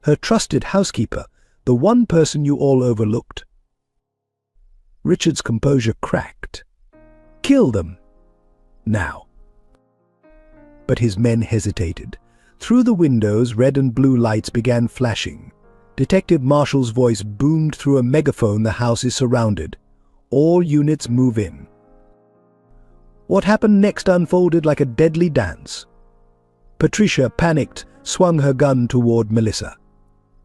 "Her trusted housekeeper, the one person you all overlooked." Richard's composure cracked. "Kill them. Now." But his men hesitated. Through the windows, red and blue lights began flashing. Detective Marshall's voice boomed through a megaphone. "The house is surrounded. All units move in." What happened next unfolded like a deadly dance. Patricia, panicked, swung her gun toward Melissa.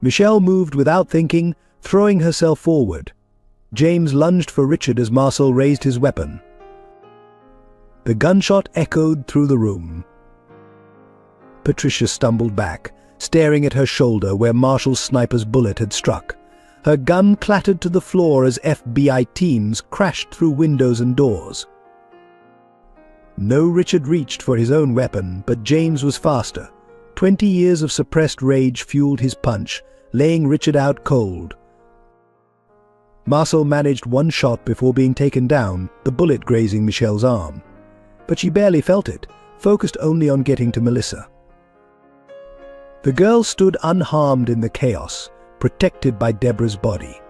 Michelle moved without thinking, throwing herself forward. James lunged for Richard as Marshall raised his weapon. The gunshot echoed through the room. Patricia stumbled back, staring at her shoulder where Marshall's sniper's bullet had struck. Her gun clattered to the floor as FBI teams crashed through windows and doors. No, Richard reached for his own weapon, but James was faster. 20 years of suppressed rage fueled his punch, laying Richard out cold. Marshall managed one shot before being taken down, the bullet grazing Michelle's arm. But she barely felt it, focused only on getting to Melissa. The girl stood unharmed in the chaos, protected by Deborah's body.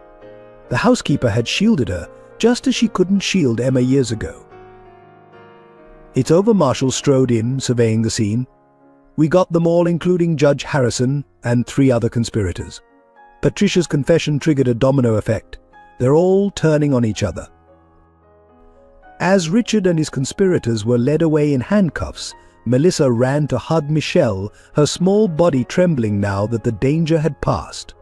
The housekeeper had shielded her, just as she couldn't shield Emma years ago. "It's over." Marshall strode in, surveying the scene. "We got them all, including Judge Harrison and 3 other conspirators." Patricia's confession triggered a domino effect. They're all turning on each other. As Richard and his conspirators were led away in handcuffs, Melissa ran to hug Michelle, her small body trembling now that the danger had passed.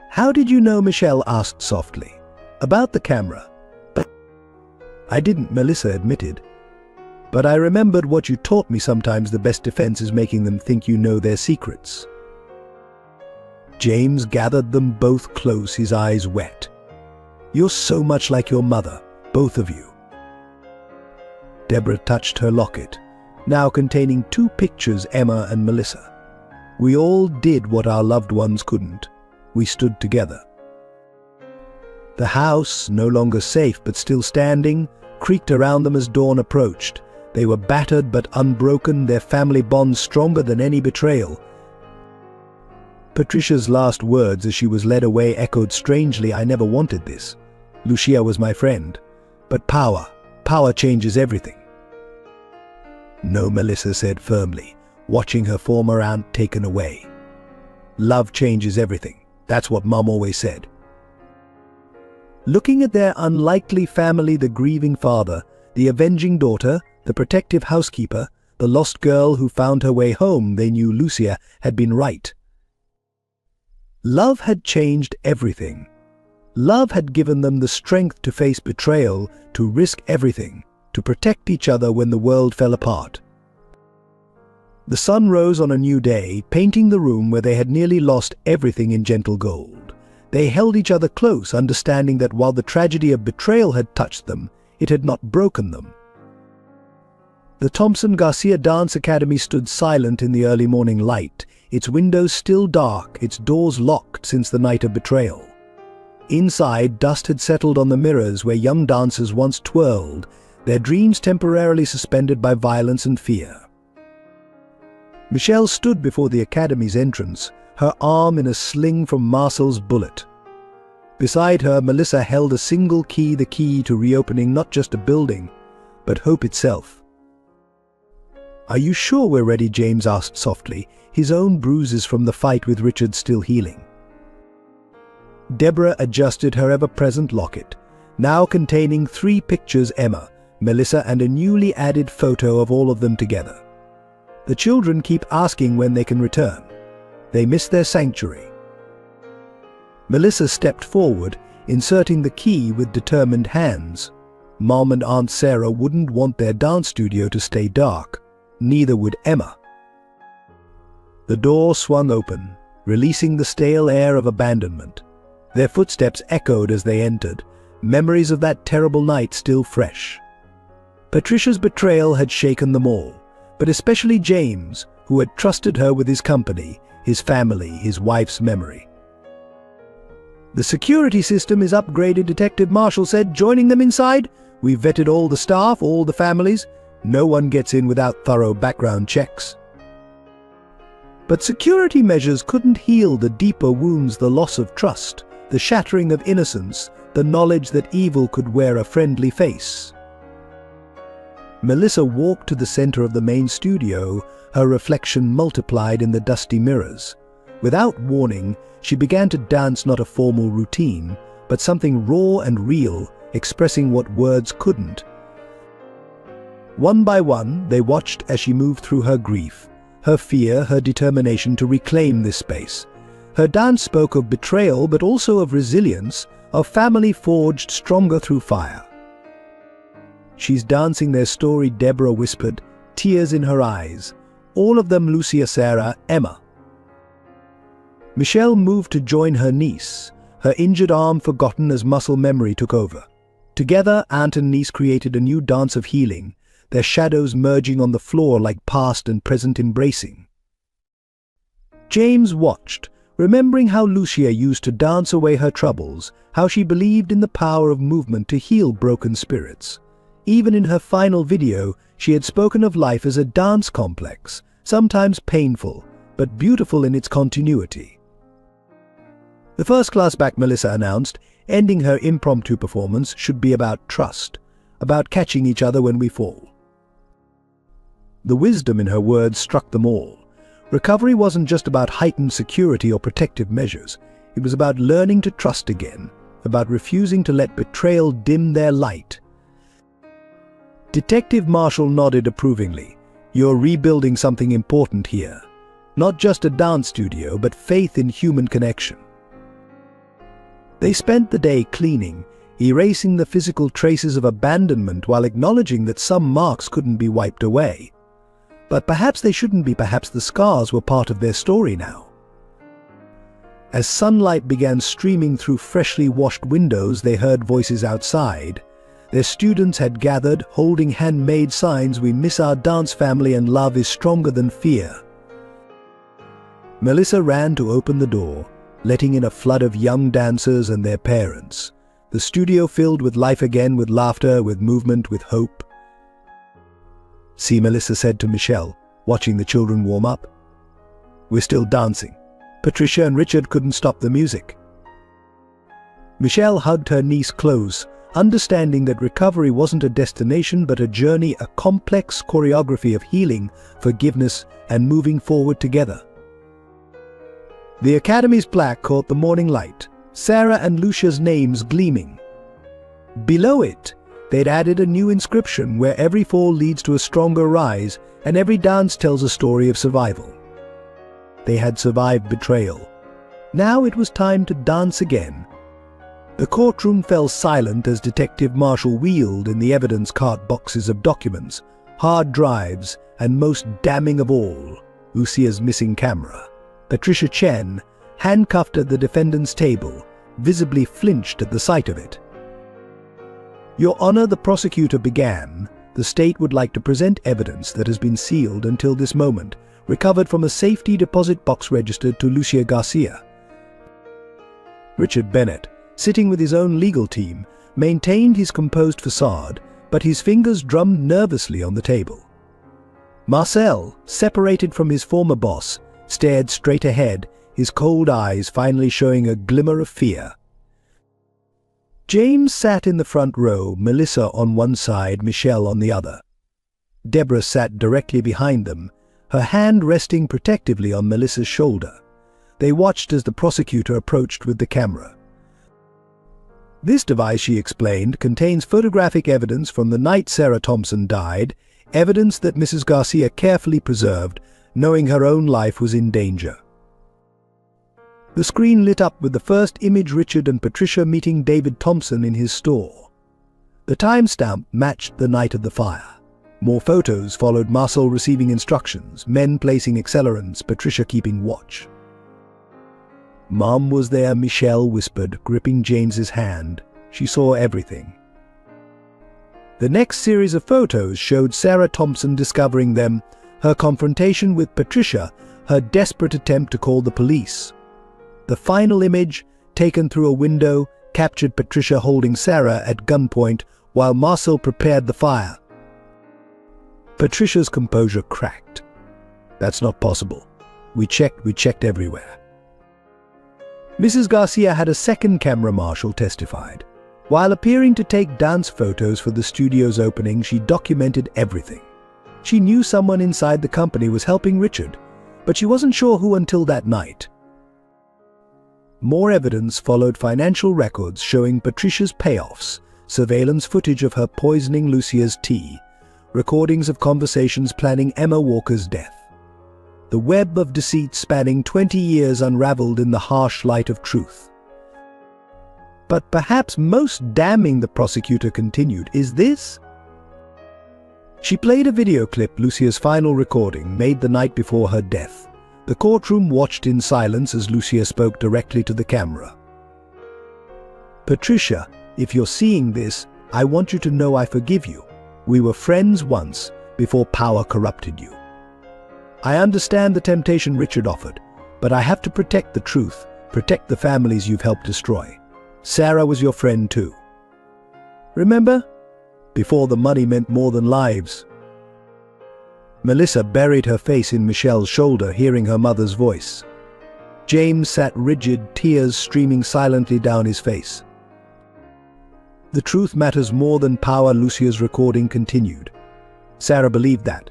"How did you know?" Michelle asked softly. "About the camera." "I didn't," Melissa admitted. "But I remembered what you taught me. Sometimes the best defense is making them think you know their secrets." James gathered them both close, his eyes wet. "You're so much like your mother, both of you." Deborah touched her locket, now containing 2 pictures, Emma and Melissa. "We all did what our loved ones couldn't. We stood together." The house, no longer safe but still standing, creaked around them as dawn approached. They were battered but unbroken, their family bond stronger than any betrayal. Patricia's last words as she was led away echoed strangely. "I never wanted this. Lucia was my friend. But power changes everything." "No," Melissa said firmly, watching her former aunt taken away. "Love changes everything. That's what Mom always said." Looking at their unlikely family, the grieving father, the avenging daughter, the protective housekeeper, the lost girl who found her way home. They knew Lucia had been right. Love had changed everything. Love had given them the strength to face betrayal, to risk everything, to protect each other when the world fell apart. The sun rose on a new day, painting the room where they had nearly lost everything in gentle gold. They held each other close, understanding that while the tragedy of betrayal had touched them, it had not broken them. The Thompson Garcia Dance Academy stood silent in the early morning light, its windows still dark, its doors locked since the night of betrayal. Inside, dust had settled on the mirrors where young dancers once twirled, their dreams temporarily suspended by violence and fear. Michelle stood before the academy's entrance, her arm in a sling from Marcel's bullet. Beside her, Melissa held a single key, the key to reopening not just a building, but hope itself. "Are you sure we're ready?" James asked softly, his own bruises from the fight with Richard still healing. Deborah adjusted her ever-present locket, now containing 3 pictures: Emma, Melissa, and a newly added photo of all of them together. "The children keep asking when they can return. They miss their sanctuary." Melissa stepped forward, inserting the key with determined hands. Mom and Aunt Sarah wouldn't want their dance studio to stay dark. Neither would Emma. The door swung open, releasing the stale air of abandonment. Their footsteps echoed as they entered, memories of that terrible night still fresh. Patricia's betrayal had shaken them all, but especially James, who had trusted her with his company, his family, his wife's memory. "The security system is upgraded," Detective Marshall said, joining them inside. "We've vetted all the staff, all the families. No one gets in without thorough background checks." But security measures couldn't heal the deeper wounds: the loss of trust, the shattering of innocence, the knowledge that evil could wear a friendly face. Melissa walked to the center of the main studio, her reflection multiplied in the dusty mirrors. Without warning, she began to dance not a formal routine, but something raw and real, expressing what words couldn't. One by one, they watched as she moved through her grief, her fear, her determination to reclaim this space. Her dance spoke of betrayal, but also of resilience, of family forged stronger through fire. "She's dancing their story," Deborah whispered, tears in her eyes. All of them: Lucia, Sarah, Emma. Michelle moved to join her niece, her injured arm forgotten as muscle memory took over. Together, aunt and niece created a new dance of healing, their shadows merging on the floor like past and present embracing. James watched, remembering how Lucia used to dance away her troubles, how she believed in the power of movement to heal broken spirits. Even in her final video, she had spoken of life as a dance complex, sometimes painful, but beautiful in its continuity. "The first class back," Melissa announced, ending her impromptu performance, "should be about trust, about catching each other when we fall." The wisdom in her words struck them all. Recovery wasn't just about heightened security or protective measures. It was about learning to trust again, about refusing to let betrayal dim their light. Detective Marshall nodded approvingly. "You're rebuilding something important here. Not just a dance studio, but faith in human connection." They spent the day cleaning, erasing the physical traces of abandonment while acknowledging that some marks couldn't be wiped away. But perhaps they shouldn't be. Perhaps the scars were part of their story now. As sunlight began streaming through freshly washed windows, they heard voices outside. Their students had gathered, holding handmade signs: "We miss our dance family and love is stronger than fear." Melissa ran to open the door, letting in a flood of young dancers and their parents. The studio filled with life again, with laughter, with movement, with hope. "See," Melissa said to Michelle, watching the children warm up. "We're still dancing." Patricia and Richard couldn't stop the music. Michelle hugged her niece close, understanding that recovery wasn't a destination but a journey, a complex choreography of healing, forgiveness, and moving forward together. The Academy's plaque caught the morning light, Sarah and Lucia's names gleaming. Below it, they'd added a new inscription: "Where every fall leads to a stronger rise, and every dance tells a story of survival. They had survived betrayal. Now it was time to dance again. The courtroom fell silent as Detective Marshall wheeled in the evidence cart boxes of documents, hard drives, and most damning of all, Lucia's missing camera. Patricia Chen, handcuffed at the defendant's table, visibly flinched at the sight of it. "Your Honor," the prosecutor began, "the state would like to present evidence that has been sealed until this moment, recovered from a safety deposit box registered to Lucia Garcia." Richard Bennett, sitting with his own legal team, maintained his composed facade, but his fingers drummed nervously on the table. Marcel, separated from his former boss, stared straight ahead, his cold eyes finally showing a glimmer of fear. James sat in the front row, Melissa on one side, Michelle on the other. Deborah sat directly behind them, her hand resting protectively on Melissa's shoulder. They watched as the prosecutor approached with the camera. "This device," she explained, "contains photographic evidence from the night Sarah Thompson died, evidence that Mrs. Garcia carefully preserved, knowing her own life was in danger." The screen lit up with the first image: Richard and Patricia meeting David Thompson in his store. The timestamp matched the night of the fire. More photos followed: Marcel receiving instructions, men placing accelerants, Patricia keeping watch. "Mom was there," Michelle whispered, gripping James's hand. She saw everything. The next series of photos showed Sarah Thompson discovering them, her confrontation with Patricia, her desperate attempt to call the police. The final image, taken through a window, captured Patricia holding Sarah at gunpoint while Marcel prepared the fire. Patricia's composure cracked. "That's not possible. We checked everywhere." Mrs. Garcia had a second camera, Marshall testified. While appearing to take dance photos for the studio's opening, she documented everything. She knew someone inside the company was helping Richard, but she wasn't sure who until that night. More evidence followed: financial records showing Patricia's payoffs, surveillance footage of her poisoning Lucia's tea, recordings of conversations planning Emma Walker's death. The web of deceit spanning 20 years unraveled in the harsh light of truth. "But perhaps most damning," the prosecutor continued, "is this." She played a video clip, Lucia's final recording, made the night before her death. The courtroom watched in silence as Lucia spoke directly to the camera. "Patricia, if you're seeing this, I want you to know I forgive you. We were friends once, before power corrupted you. I understand the temptation Richard offered, but I have to protect the truth, protect the families you've helped destroy. Sarah was your friend too. Remember? Before the money meant more than lives." Melissa buried her face in Michelle's shoulder, hearing her mother's voice. James sat rigid, tears streaming silently down his face. "The truth matters more than power," Lucia's recording continued. "Sarah believed that.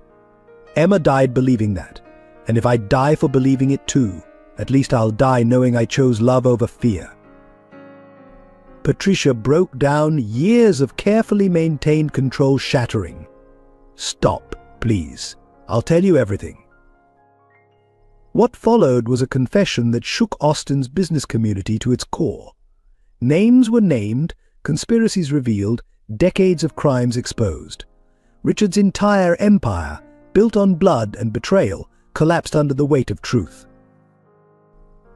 Emma died believing that. And if I die for believing it too, at least I'll die knowing I chose love over fear." Patricia broke down, years of carefully maintained control shattering. "Stop, please. I'll tell you everything." What followed was a confession that shook Austin's business community to its core. Names were named, conspiracies revealed, decades of crimes exposed. Richard's entire empire, built on blood and betrayal, collapsed under the weight of truth.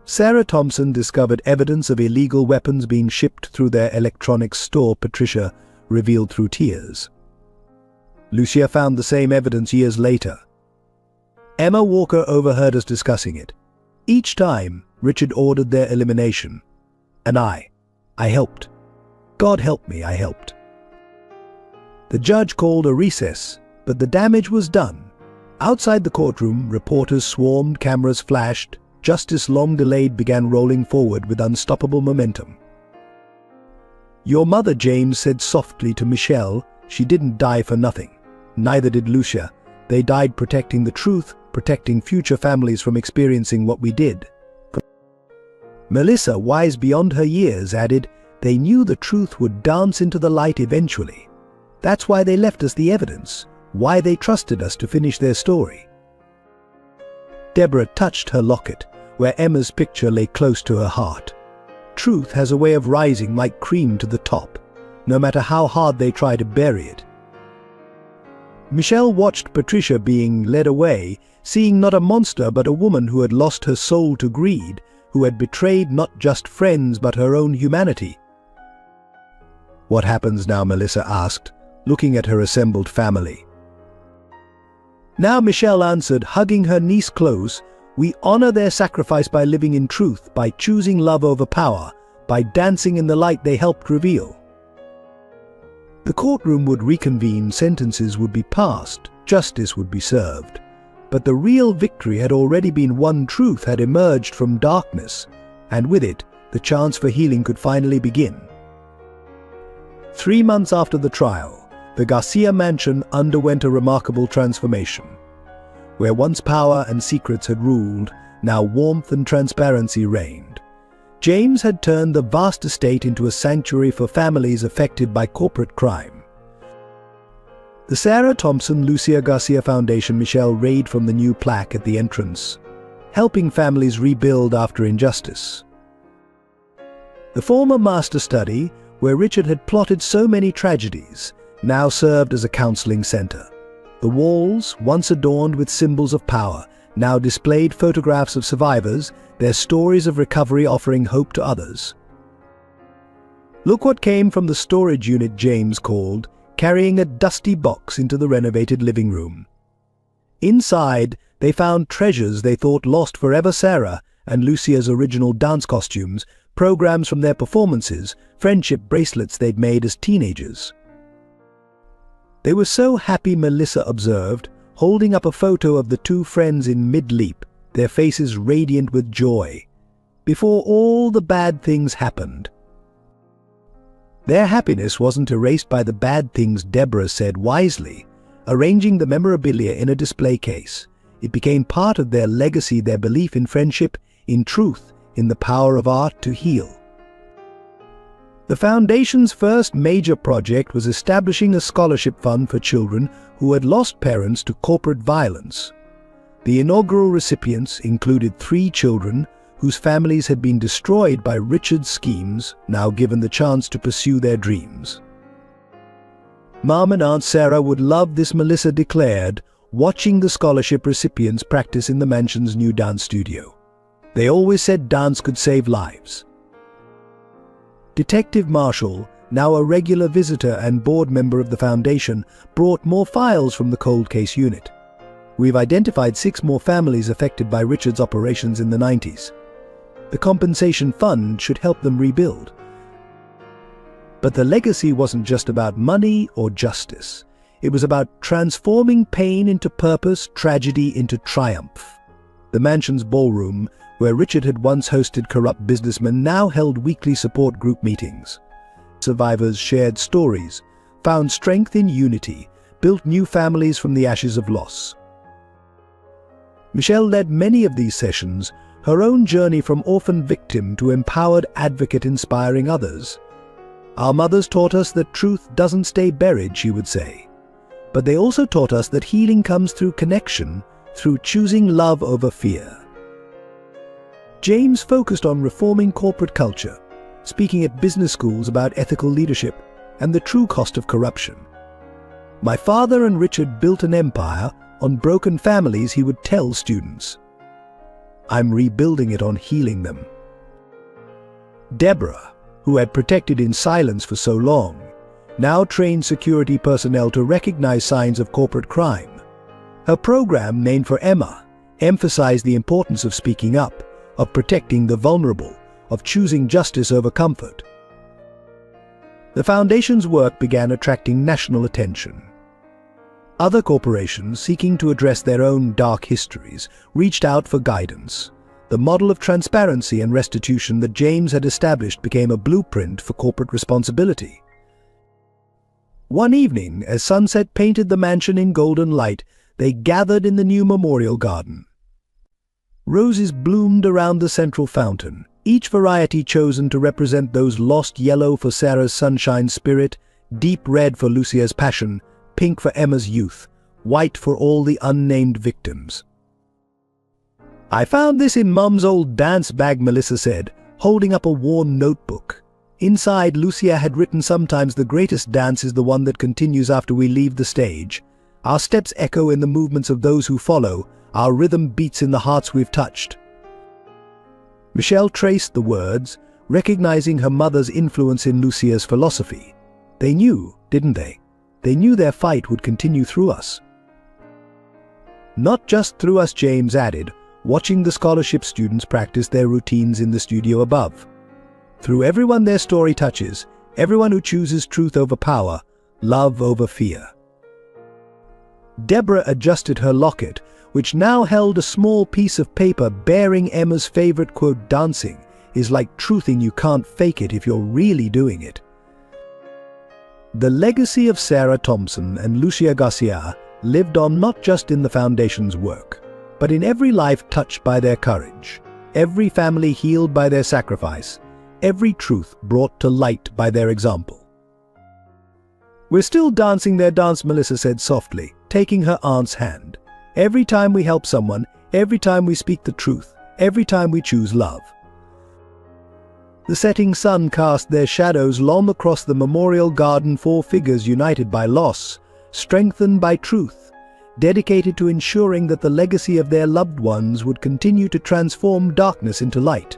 Sarah Thompson discovered evidence of illegal weapons being shipped through their electronics store, Patricia revealed through tears. Lucia found the same evidence years later. Emma Walker overheard us discussing it. Each time, Richard ordered their elimination. And I helped. God help me, I helped. The judge called a recess, but the damage was done. Outside the courtroom, reporters swarmed, cameras flashed. Justice, long delayed, began rolling forward with unstoppable momentum. "Your mother," James said softly to Michelle, "she didn't die for nothing. Neither did Lucia. They died protecting the truth, protecting future families from experiencing what we did." Melissa, wise beyond her years, added, "They knew the truth would dance into the light eventually. That's why they left us the evidence. why they trusted us to finish their story. Deborah touched her locket, where Emma's picture lay close to her heart. Truth has a way of rising like cream to the top, no matter how hard they try to bury it. Michelle watched Patricia being led away, seeing not a monster but a woman who had lost her soul to greed, who had betrayed not just friends but her own humanity. "What happens now?" Melissa asked, looking at her assembled family. Now Michelle answered, hugging her niece close, "We honor their sacrifice by living in truth, by choosing love over power, by dancing in the light they helped reveal." The courtroom would reconvene, sentences would be passed, justice would be served. But the real victory had already been won. Truth had emerged from darkness, and with it, the chance for healing could finally begin. 3 months after the trial, the Garcia mansion underwent a remarkable transformation. Where once power and secrets had ruled, now warmth and transparency reigned. James had turned the vast estate into a sanctuary for families affected by corporate crime. The Sarah Thompson Lucia Garcia Foundation Michelle read from the new plaque at the entrance, helping families rebuild after injustice. The former master study, where Richard had plotted so many tragedies, now served as a counseling center. The walls, once adorned with symbols of power, now displayed photographs of survivors, their stories of recovery offering hope to others. Look what came from the storage unit, James called, carrying a dusty box into the renovated living room. Inside, they found treasures they thought lost forever: Sarah and Lucia's original dance costumes, programs from their performances, friendship bracelets they'd made as teenagers. They were so happy, Melissa observed, holding up a photo of the two friends in mid-leap, their faces radiant with joy. Before all the bad things happened. Their happiness wasn't erased by the bad things, Deborah said wisely, arranging the memorabilia in a display case. It became part of their legacy, their belief in friendship, in truth, in the power of art to heal. The Foundation's first major project was establishing a scholarship fund for children who had lost parents to corporate violence. The inaugural recipients included 3 children whose families had been destroyed by Richard's schemes, now given the chance to pursue their dreams. Mom and Aunt Sarah would love this, Melissa declared, watching the scholarship recipients practice in the mansion's new dance studio. They always said dance could save lives. Detective Marshall, now a regular visitor and board member of the Foundation, brought more files from the cold case unit. We've identified 6 more families affected by Richard's operations in the 90s. The compensation fund should help them rebuild. But the legacy wasn't just about money or justice. It was about transforming pain into purpose, tragedy into triumph. The mansion's ballroom, where Richard had once hosted corrupt businessmen, now held weekly support group meetings. Survivors shared stories, found strength in unity, built new families from the ashes of loss. Michelle led many of these sessions, her own journey from orphan victim to empowered advocate, inspiring others. "Our mothers taught us that truth doesn't stay buried," she would say. But they also taught us that healing comes through connection, through choosing love over fear. James focused on reforming corporate culture, speaking at business schools about ethical leadership and the true cost of corruption. "My father and Richard built an empire on broken families," he would tell students. "I'm rebuilding it on healing them." Deborah, who had protected in silence for so long, now trained security personnel to recognize signs of corporate crime. Her program, named for Emma, emphasized the importance of speaking up, of protecting the vulnerable, of choosing justice over comfort. The Foundation's work began attracting national attention. Other corporations, seeking to address their own dark histories, reached out for guidance. The model of transparency and restitution that James had established became a blueprint for corporate responsibility. One evening, as sunset painted the mansion in golden light, they gathered in the new memorial garden. Roses bloomed around the central fountain, each variety chosen to represent those lost: yellow for Sarah's sunshine spirit, deep red for Lucia's passion, pink for Emma's youth, white for all the unnamed victims. "I found this in Mum's old dance bag," Melissa said, holding up a worn notebook. Inside, Lucia had written, "Sometimes the greatest dance is the one that continues after we leave the stage. Our steps echo in the movements of those who follow. Our rhythm beats in the hearts we've touched." Michelle traced the words, recognizing her mother's influence in Lucia's philosophy. They knew, didn't they? They knew their fight would continue through us. "Not just through us," James added, watching the scholarship students practice their routines in the studio above. "Through everyone their story touches, everyone who chooses truth over power, love over fear." Deborah adjusted her locket, which now held a small piece of paper bearing Emma's favorite quote, "Dancing is like truthing, you can't fake it if you're really doing it." The legacy of Sarah Thompson and Lucia Garcia lived on not just in the Foundation's work, but in every life touched by their courage, every family healed by their sacrifice, every truth brought to light by their example. "We're still dancing their dance," Melissa said softly, taking her aunt's hand. "Every time we help someone, every time we speak the truth, every time we choose love." The setting sun cast their shadows long across the memorial garden, four figures united by loss, strengthened by truth, dedicated to ensuring that the legacy of their loved ones would continue to transform darkness into light.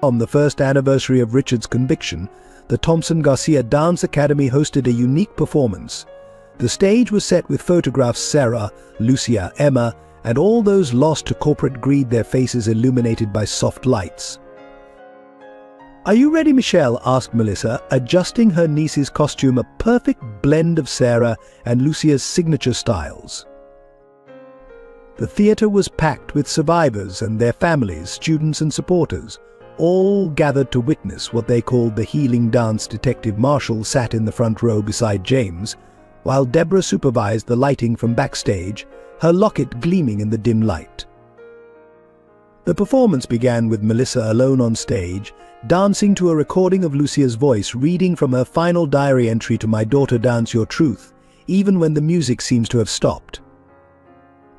On the first anniversary of Richard's conviction, the Thompson-Garcia Dance Academy hosted a unique performance. The stage was set with photographs Sarah, Lucia, Emma, and all those lost to corporate greed, their faces illuminated by soft lights. "Are you ready, Michelle?" asked Melissa, adjusting her niece's costume, a perfect blend of Sarah and Lucia's signature styles. The theater was packed with survivors and their families, students and supporters, all gathered to witness what they called the healing dance. Detective Marshall sat in the front row beside James, while Deborah supervised the lighting from backstage, her locket gleaming in the dim light. The performance began with Melissa alone on stage, dancing to a recording of Lucia's voice, reading from her final diary entry, "To my daughter, dance your truth, even when the music seems to have stopped.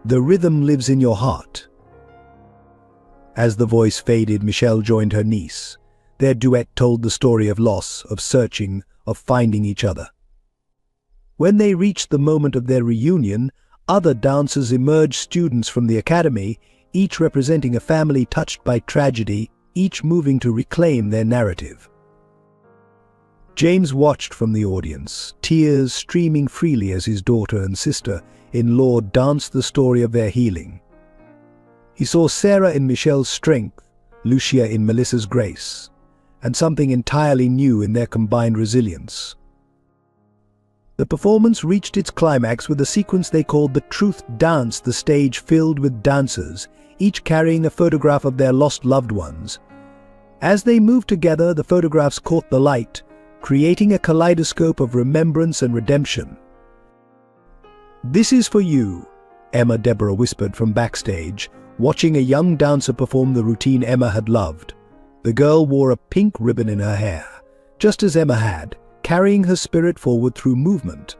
The rhythm lives in your heart." As the voice faded, Michelle joined her niece. Their duet told the story of loss, of searching, of finding each other. When they reached the moment of their reunion, other dancers emerged, students from the academy, each representing a family touched by tragedy, each moving to reclaim their narrative. James watched from the audience, tears streaming freely as his daughter and sister-in-law danced the story of their healing. He saw Sarah in Michelle's strength, Lucia in Melissa's grace, and something entirely new in their combined resilience. The performance reached its climax with a sequence they called the Truth Dance, the stage filled with dancers, each carrying a photograph of their lost loved ones. As they moved together, the photographs caught the light, creating a kaleidoscope of remembrance and redemption. "This is for you," Deborah whispered from backstage, watching a young dancer perform the routine Emma had loved. The girl wore a pink ribbon in her hair, just as Emma had, carrying her spirit forward through movement.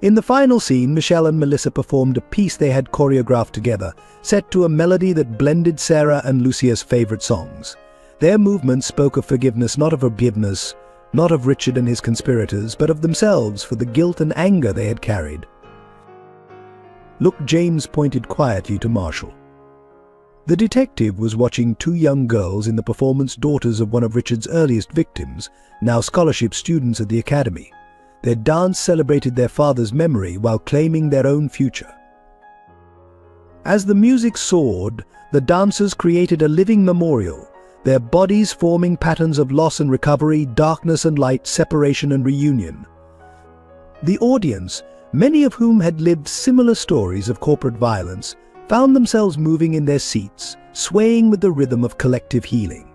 In the final scene, Michelle and Melissa performed a piece they had choreographed together, set to a melody that blended Sarah and Lucia's favorite songs. Their movements spoke of forgiveness, not of forgiveness, not of Richard and his conspirators, but of themselves for the guilt and anger they had carried. "Look," James pointed quietly to Marshall. The detective was watching two young girls in the performance, daughters of one of Richard's earliest victims, now scholarship students at the academy. Their dance celebrated their father's memory while claiming their own future. As the music soared, the dancers created a living memorial, their bodies forming patterns of loss and recovery, darkness and light, separation and reunion. The audience, many of whom had lived similar stories of corporate violence, found themselves moving in their seats, swaying with the rhythm of collective healing.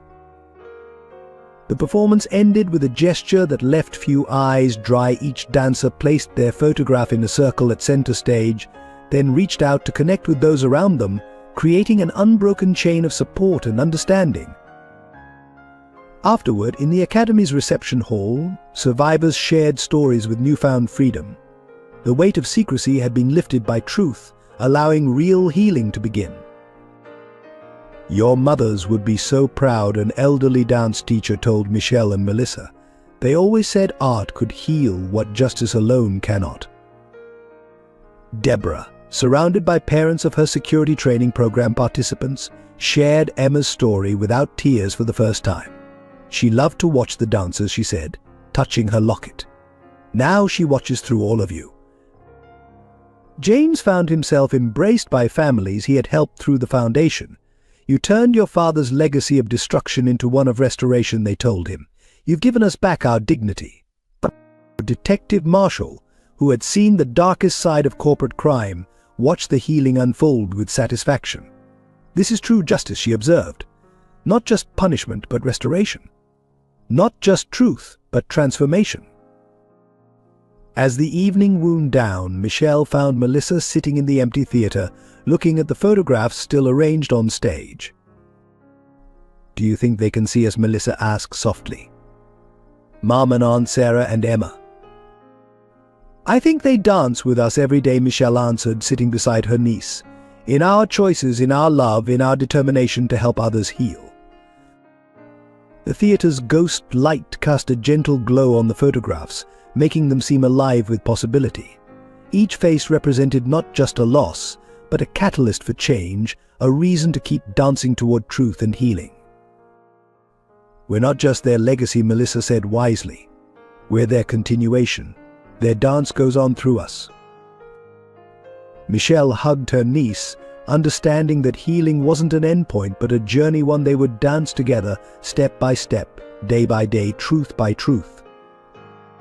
The performance ended with a gesture that left few eyes dry. Each dancer placed their photograph in a circle at center stage, then reached out to connect with those around them, creating an unbroken chain of support and understanding. Afterward, in the Academy's reception hall, survivors shared stories with newfound freedom. The weight of secrecy had been lifted by truth, allowing real healing to begin. "Your mothers would be so proud," an elderly dance teacher told Michelle and Melissa. "They always said art could heal what justice alone cannot." Deborah, surrounded by parents of her security training program participants, shared Emma's story without tears for the first time. She loved to watch the dancers, she said, touching her locket. "Now she watches through all of you." James found himself embraced by families he had helped through the foundation. "You turned your father's legacy of destruction into one of restoration," they told him. "You've given us back our dignity." Detective Marshall, who had seen the darkest side of corporate crime, watched the healing unfold with satisfaction. "This is true justice," she observed. "Not just punishment, but restoration. Not just truth, but transformation." As the evening wound down, Michelle found Melissa sitting in the empty theater, looking at the photographs still arranged on stage. "Do you think they can see us?" Melissa asked softly. "Mom and Aunt Sarah and Emma." "I think they dance with us every day," Michelle answered, sitting beside her niece. "In our choices, in our love, in our determination to help others heal." The theater's ghost light cast a gentle glow on the photographs, making them seem alive with possibility. Each face represented not just a loss, but a catalyst for change, a reason to keep dancing toward truth and healing. "We're not just their legacy," Melissa said wisely. "We're their continuation. Their dance goes on through us." Michelle hugged her niece, understanding that healing wasn't an endpoint but a journey, one they would dance together, step by step, day by day, truth by truth.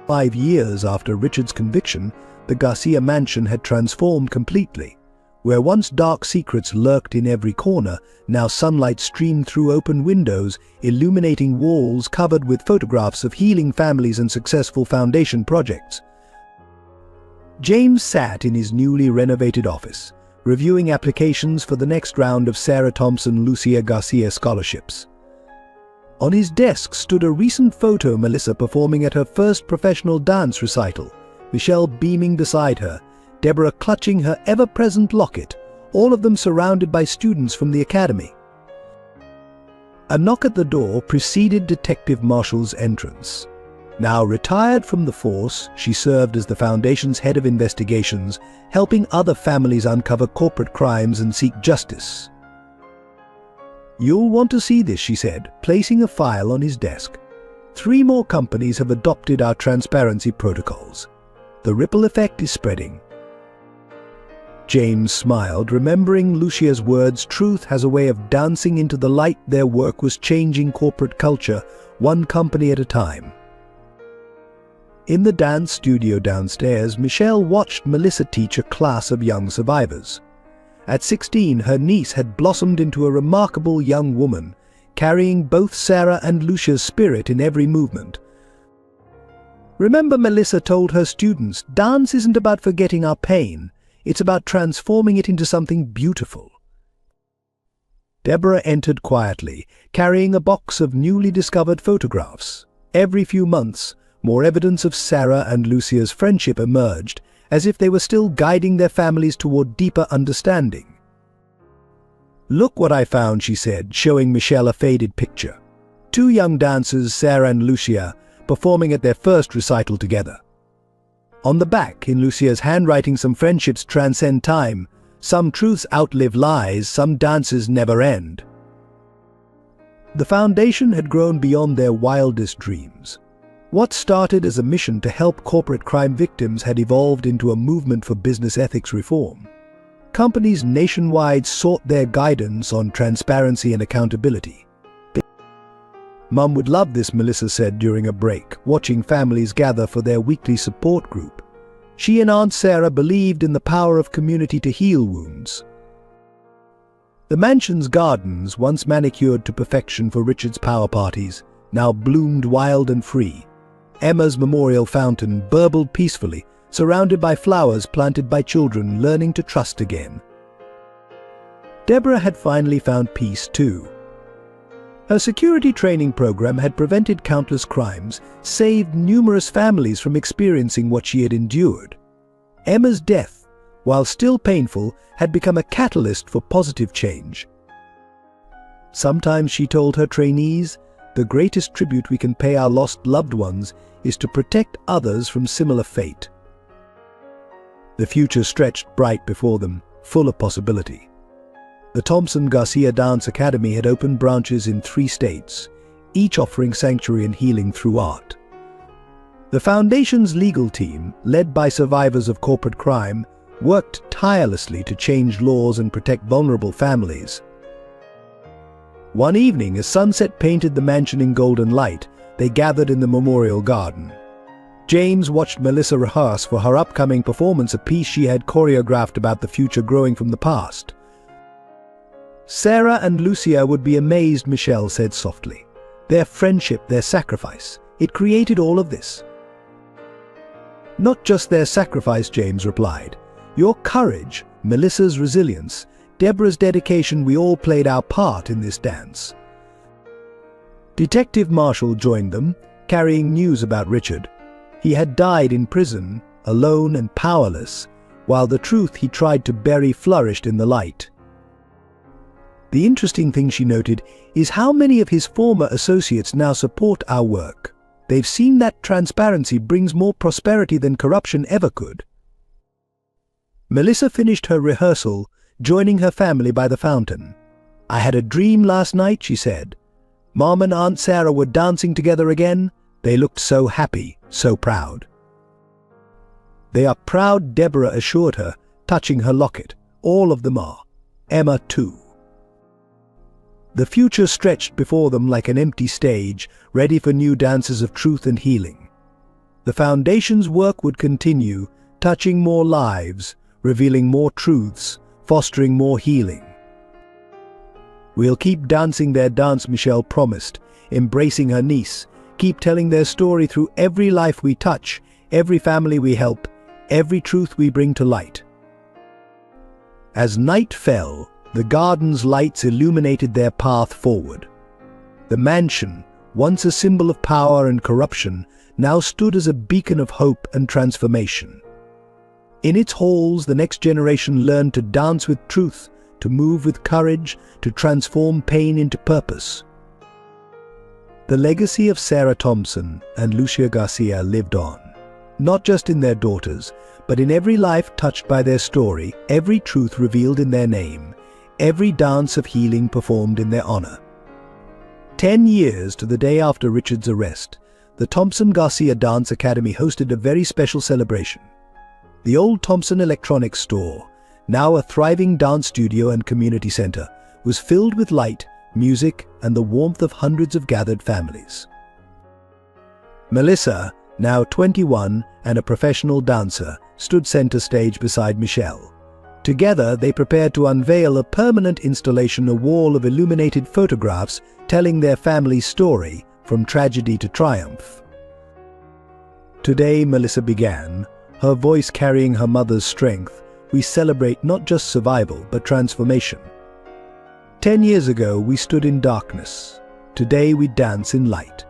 5 years after Richard's conviction, the Garcia mansion had transformed completely. Where once dark secrets lurked in every corner, now sunlight streamed through open windows, illuminating walls covered with photographs of healing families and successful foundation projects. James sat in his newly renovated office, reviewing applications for the next round of Sarah Thompson-Lucia Garcia scholarships. On his desk stood a recent photo of Melissa performing at her first professional dance recital, Michelle beaming beside her, Deborah clutching her ever-present locket, all of them surrounded by students from the academy. A knock at the door preceded Detective Marshall's entrance. Now retired from the force, she served as the Foundation's head of investigations, helping other families uncover corporate crimes and seek justice. "You'll want to see this," she said, placing a file on his desk. 3 more companies have adopted our transparency protocols. The ripple effect is spreading." James smiled, remembering Lucia's words. Truth has a way of dancing into the light. Their work was changing corporate culture, one company at a time. In the dance studio downstairs, Michelle watched Melissa teach a class of young survivors. At 16, her niece had blossomed into a remarkable young woman, carrying both Sarah and Lucia's spirit in every movement. "Remember," Melissa told her students, "dance isn't about forgetting our pain. It's about transforming it into something beautiful." Deborah entered quietly, carrying a box of newly discovered photographs. Every few months, more evidence of Sarah and Lucia's friendship emerged, as if they were still guiding their families toward deeper understanding. "Look what I found," she said, showing Michelle a faded picture. 2 young dancers, Sarah and Lucia, performing at their first recital together. On the back, in Lucia's handwriting, "Some friendships transcend time. Some truths outlive lies. Some dances never end." The foundation had grown beyond their wildest dreams. What started as a mission to help corporate crime victims had evolved into a movement for business ethics reform. Companies nationwide sought their guidance on transparency and accountability. "Mum would love this," Melissa said during a break, watching families gather for their weekly support group. She and Aunt Sarah believed in the power of community to heal wounds. The mansion's gardens, once manicured to perfection for Richard's power parties, now bloomed wild and free. Emma's memorial fountain burbled peacefully, surrounded by flowers planted by children learning to trust again. Deborah had finally found peace too. Her security training program had prevented countless crimes, saved numerous families from experiencing what she had endured. Emma's death, while still painful, had become a catalyst for positive change. Sometimes she told her trainees, "The greatest tribute we can pay our lost loved ones is to protect others from similar fate." The future stretched bright before them, full of possibility. The Thompson Garcia Dance Academy had opened branches in 3 states, each offering sanctuary and healing through art. The Foundation's legal team, led by survivors of corporate crime, worked tirelessly to change laws and protect vulnerable families. One evening, as sunset painted the mansion in golden light, they gathered in the memorial garden. James watched Melissa rehearse for her upcoming performance a piece she had choreographed about the future growing from the past. "Sarah and Lucia would be amazed," Michelle said softly. "Their friendship, their sacrifice, it created all of this." "Not just their sacrifice," James replied. "Your courage, Melissa's resilience, Deborah's dedication, we all played our part in this dance." Detective Marshall joined them, carrying news about Richard. He had died in prison, alone and powerless, while the truth he tried to bury flourished in the light. The interesting thing, she noted, is how many of his former associates now support our work. They've seen that transparency brings more prosperity than corruption ever could. Melissa finished her rehearsal, joining her family by the fountain. "I had a dream last night," she said. "Mom and Aunt Sarah were dancing together again. They looked so happy, so proud." "They are proud," Deborah assured her, touching her locket. "All of them are. Emma too." The future stretched before them like an empty stage, ready for new dances of truth and healing. The Foundation's work would continue, touching more lives, revealing more truths, fostering more healing. "We'll keep dancing their dance," Michelle promised, embracing her niece. "Keep telling their story through every life we touch, every family we help, every truth we bring to light." As night fell, the garden's lights illuminated their path forward. The mansion, once a symbol of power and corruption, now stood as a beacon of hope and transformation. In its halls, the next generation learned to dance with truth, to move with courage, to transform pain into purpose. The legacy of Sarah Thompson and Lucia Garcia lived on, not just in their daughters, but in every life touched by their story, every truth revealed in their name, every dance of healing performed in their honor. 10 years to the day after Richard's arrest, the Thompson Garcia Dance Academy hosted a very special celebration. The old Thompson Electronics store, now a thriving dance studio and community center, was filled with light, music, and the warmth of hundreds of gathered families. Melissa, now 21 and a professional dancer, stood center stage beside Michelle. Together, they prepared to unveil a permanent installation, a wall of illuminated photographs telling their family's story from tragedy to triumph. "Today," Melissa began, her voice carrying her mother's strength, "we celebrate not just survival, but transformation. 10 years ago, we stood in darkness. Today, we dance in light."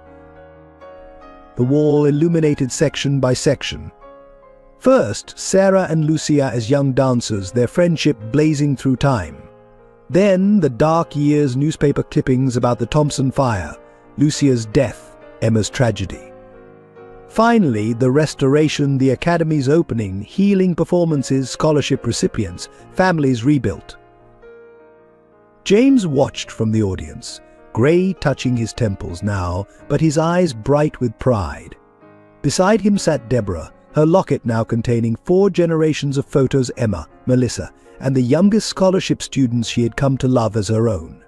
The wall illuminated section by section. First, Sarah and Lucia as young dancers, their friendship blazing through time. Then, the dark years newspaper clippings about the Thompson fire, Lucia's death, Emma's tragedy. Finally, the restoration, the academy's opening, healing performances, scholarship recipients, families rebuilt. James watched from the audience, grey touching his temples now, but his eyes bright with pride. Beside him sat Deborah, her locket now containing 4 generations of photos: Emma, Melissa, and the youngest scholarship students she had come to love as her own.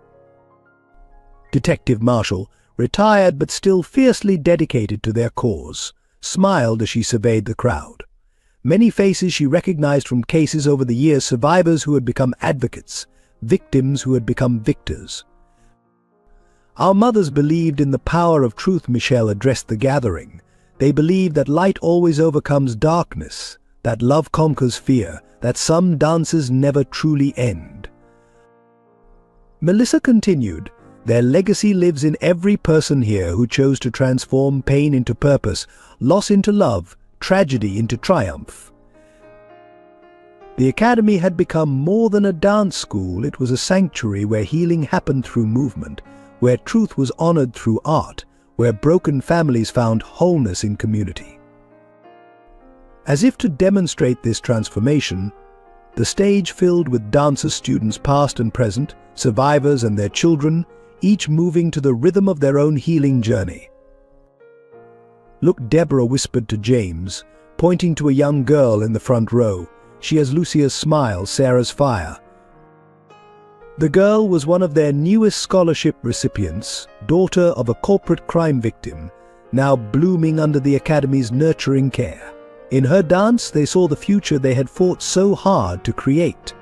Detective Marshall, retired but still fiercely dedicated to their cause, smiled as she surveyed the crowd. Many faces she recognized from cases over the years, survivors who had become advocates, victims who had become victors. "Our mothers believed in the power of truth," Michelle addressed the gathering. "They believed that light always overcomes darkness, that love conquers fear, that some dances never truly end." Melissa continued, "Their legacy lives in every person here who chose to transform pain into purpose, loss into love, tragedy into triumph." The academy had become more than a dance school. It was a sanctuary where healing happened through movement, where truth was honored through art, where broken families found wholeness in community. As if to demonstrate this transformation, the stage filled with dancers, students past and present, survivors and their children, each moving to the rhythm of their own healing journey. "Look," Deborah whispered to James, pointing to a young girl in the front row. She has Lucia's smile, Sarah's fire. The girl was one of their newest scholarship recipients, daughter of a corporate crime victim, now blooming under the academy's nurturing care. In her dance, they saw the future they had fought so hard to create.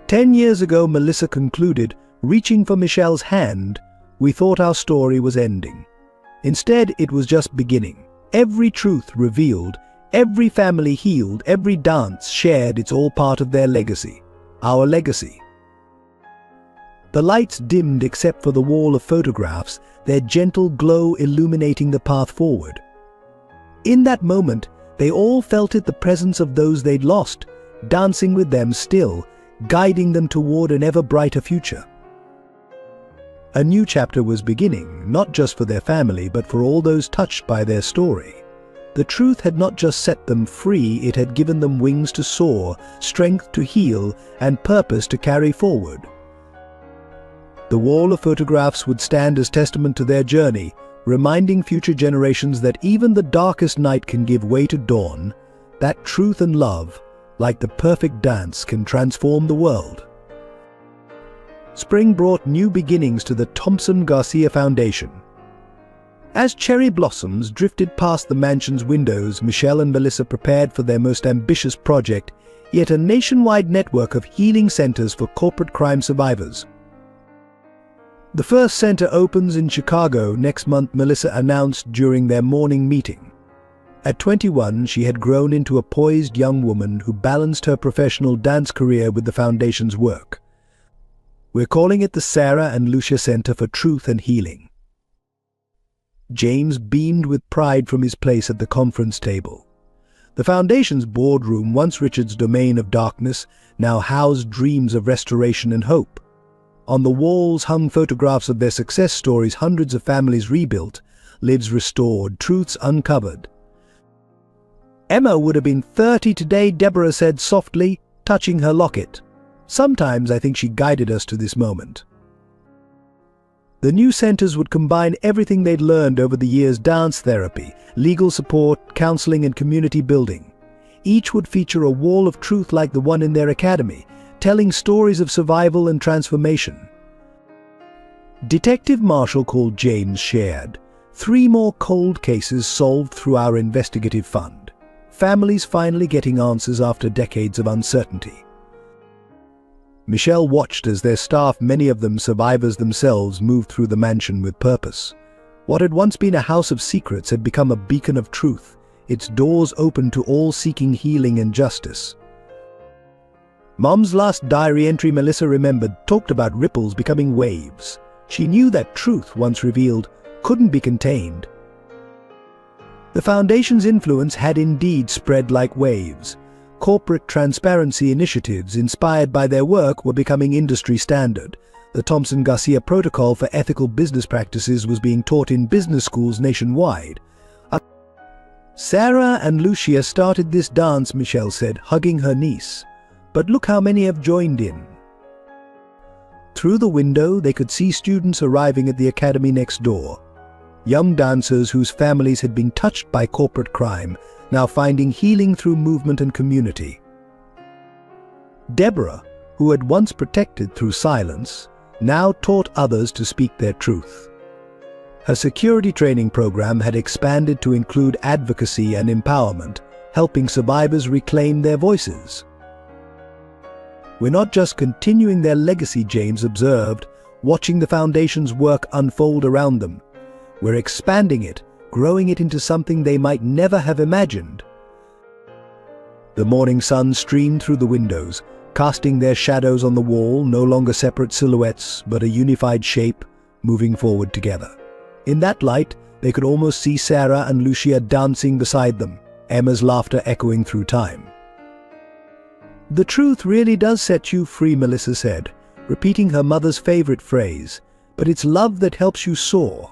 10 years ago, Melissa concluded, reaching for Michelle's hand, "We thought our story was ending. Instead, it was just beginning. Every truth revealed, every family healed, every dance shared, it's all part of their legacy. Our legacy." The lights dimmed except for the wall of photographs, their gentle glow illuminating the path forward. In that moment, they all felt it, the presence of those they'd lost, dancing with them still, guiding them toward an ever brighter future. A new chapter was beginning, not just for their family, but for all those touched by their story. The truth had not just set them free, it had given them wings to soar, strength to heal, and purpose to carry forward. The wall of photographs would stand as testament to their journey, reminding future generations that even the darkest night can give way to dawn, that truth and love, like the perfect dance, can transform the world. Spring brought new beginnings to the Thompson Garcia Foundation. As cherry blossoms drifted past the mansion's windows, Michelle and Melissa prepared for their most ambitious project, yet a nationwide network of healing centers for corporate crime survivors. The first center opens in Chicago next month, Melissa announced during their morning meeting. At 21, she had grown into a poised young woman who balanced her professional dance career with the foundation's work. "We're calling it the Sarah and Lucia Center for Truth and Healing." James beamed with pride from his place at the conference table. The foundation's boardroom, once Richard's domain of darkness, now housed dreams of restoration and hope. On the walls hung photographs of their success stories, hundreds of families rebuilt, lives restored, truths uncovered. "Emma would have been 30 today," Deborah said softly, touching her locket. "Sometimes I think she guided us to this moment." The new centers would combine everything they'd learned over the years: dance therapy, legal support, counseling, and community building. Each would feature a wall of truth like the one in their academy, telling stories of survival and transformation. Detective Marshall called James shared, 3 more cold cases solved through our investigative fund. Families finally getting answers after decades of uncertainty. Michelle watched as their staff, many of them survivors themselves, moved through the mansion with purpose. What had once been a house of secrets had become a beacon of truth, its doors open to all seeking healing and justice. Mom's last diary entry, Melissa remembered, talked about ripples becoming waves. She knew that truth, once revealed, couldn't be contained. The foundation's influence had indeed spread like waves. Corporate transparency initiatives inspired by their work were becoming industry standard. The Thompson Garcia Protocol for Ethical Business Practices was being taught in business schools nationwide. "Sarah and Lucia started this dance," Michelle said, hugging her niece. "But look how many have joined in." Through the window, they could see students arriving at the academy next door. Young dancers whose families had been touched by corporate crime, now finding healing through movement and community. Deborah, who had once protected through silence, now taught others to speak their truth. Her security training program had expanded to include advocacy and empowerment, helping survivors reclaim their voices. "We're not just continuing their legacy," James observed, watching the foundation's work unfold around them. "We're expanding it, growing it into something they might never have imagined." The morning sun streamed through the windows, casting their shadows on the wall, no longer separate silhouettes, but a unified shape, moving forward together. In that light, they could almost see Sarah and Lucia dancing beside them, Emma's laughter echoing through time. "The truth really does set you free," Melissa said, repeating her mother's favorite phrase, "but it's love that helps you soar."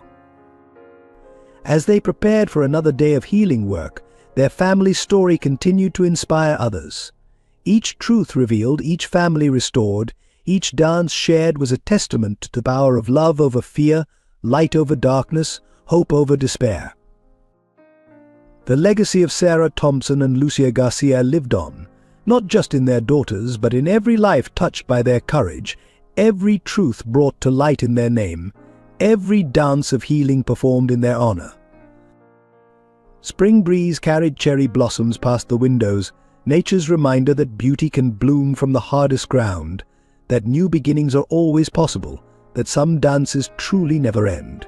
As they prepared for another day of healing work, their family story continued to inspire others. Each truth revealed, each family restored, each dance shared was a testament to the power of love over fear, light over darkness, hope over despair. The legacy of Sarah Thompson and Lucia Garcia lived on, not just in their daughters, but in every life touched by their courage, every truth brought to light in their name, every dance of healing performed in their honor. Spring breeze carried cherry blossoms past the windows, nature's reminder that beauty can bloom from the hardest ground, that new beginnings are always possible, that some dances truly never end.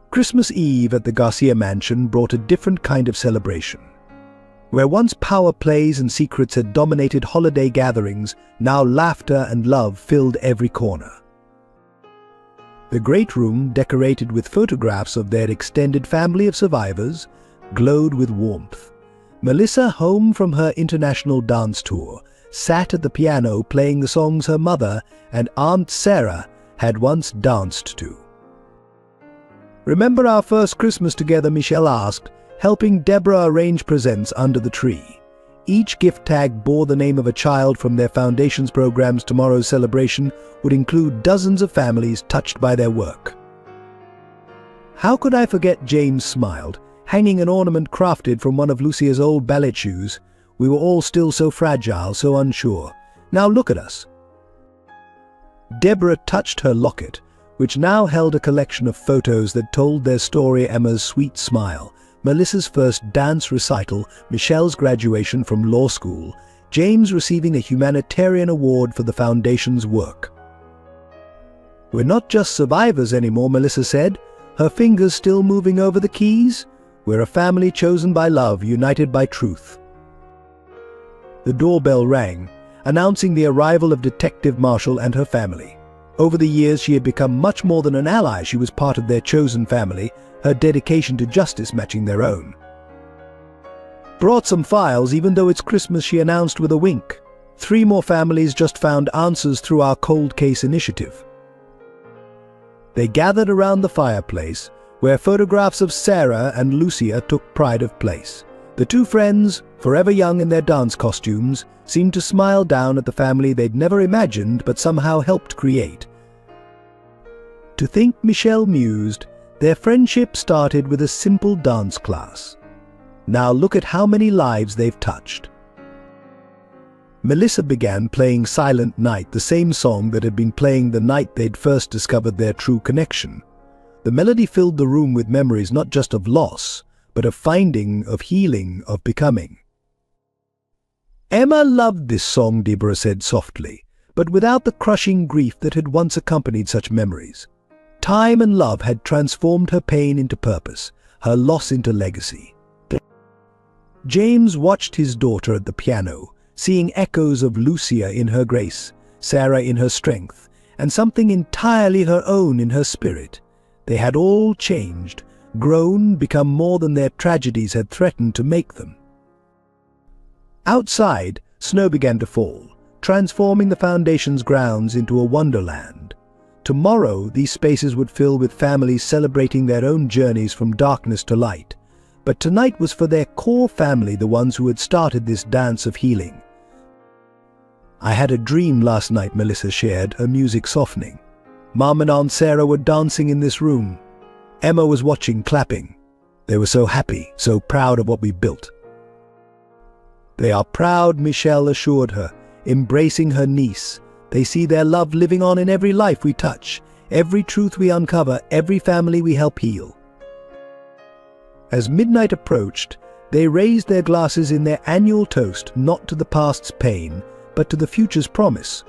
Christmas Eve at the Garcia mansion brought a different kind of celebration. Where once power plays and secrets had dominated holiday gatherings, now laughter and love filled every corner. The great room, decorated with photographs of their extended family of survivors, glowed with warmth. Melissa, home from her international dance tour, sat at the piano playing the songs her mother and Aunt Sarah had once danced to. "Remember our first Christmas together?" Michelle asked, helping Deborah arrange presents under the tree. Each gift tag bore the name of a child from their foundation's programs. Tomorrow's celebration would include dozens of families touched by their work. "How could I forget?" James smiled, hanging an ornament crafted from one of Lucia's old ballet shoes. "We were all still so fragile, so unsure. Now look at us." Deborah touched her locket, which now held a collection of photos that told their story: Emma's sweet smile, Melissa's first dance recital, Michelle's graduation from law school, James receiving a humanitarian award for the foundation's work. "We're not just survivors anymore," Melissa said, her fingers still moving over the keys. "We're a family chosen by love, united by truth." The doorbell rang, announcing the arrival of Detective Marshall and her family. Over the years, she had become much more than an ally. She was part of their chosen family, her dedication to justice matching their own. "Brought some files, even though it's Christmas," she announced with a wink. 3 more families just found answers through our cold case initiative." They gathered around the fireplace, where photographs of Sarah and Lucia took pride of place. The 2 friends, forever young in their dance costumes, seemed to smile down at the family they'd never imagined but somehow helped create. "To think," Michelle mused, "their friendship started with a simple dance class. Now look at how many lives they've touched." Melissa began playing Silent Night, the same song that had been playing the night they'd first discovered their true connection. The melody filled the room with memories not just of loss, but of finding, of healing, of becoming. "Emma loved this song," Deborah said softly, but without the crushing grief that had once accompanied such memories. Time and love had transformed her pain into purpose, her loss into legacy. James watched his daughter at the piano, seeing echoes of Lucia in her grace, Sarah in her strength, and something entirely her own in her spirit. They had all changed, grown, become more than their tragedies had threatened to make them. Outside, snow began to fall, transforming the foundation's grounds into a wonderland. Tomorrow, these spaces would fill with families celebrating their own journeys from darkness to light. But tonight was for their core family, the ones who had started this dance of healing. "I had a dream last night," Melissa shared, her music softening. "Mom and Aunt Sarah were dancing in this room. Emma was watching, clapping. They were so happy, so proud of what we built." "They are proud," Michelle assured her, embracing her niece. "They see their love living on in every life we touch, every truth we uncover, every family we help heal." As midnight approached, they raised their glasses in their annual toast, not to the past's pain, but to the future's promise.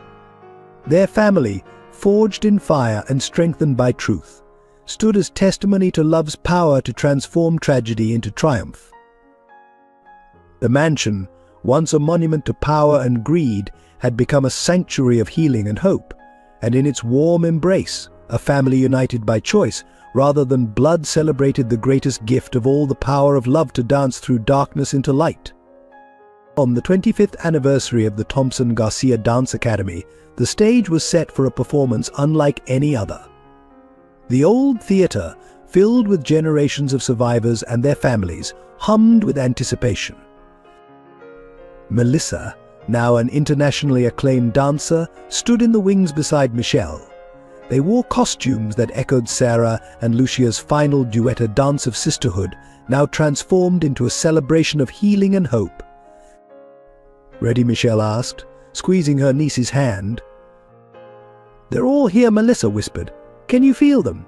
Their family, forged in fire and strengthened by truth, stood as testimony to love's power to transform tragedy into triumph. The mansion, once a monument to power and greed, had become a sanctuary of healing and hope, and in its warm embrace, a family united by choice rather than blood celebrated the greatest gift of all, the power of love to dance through darkness into light. On the 25th anniversary of the Thompson Garcia Dance Academy, the stage was set for a performance unlike any other. The old theater, filled with generations of survivors and their families, hummed with anticipation. Melissa, now an internationally acclaimed dancer, stood in the wings beside Michelle. They wore costumes that echoed Sarah and Lucia's final duet, a dance of sisterhood, now transformed into a celebration of healing and hope. "Ready?" Michelle asked, squeezing her niece's hand. "They're all here," Melissa whispered. "Can you feel them?"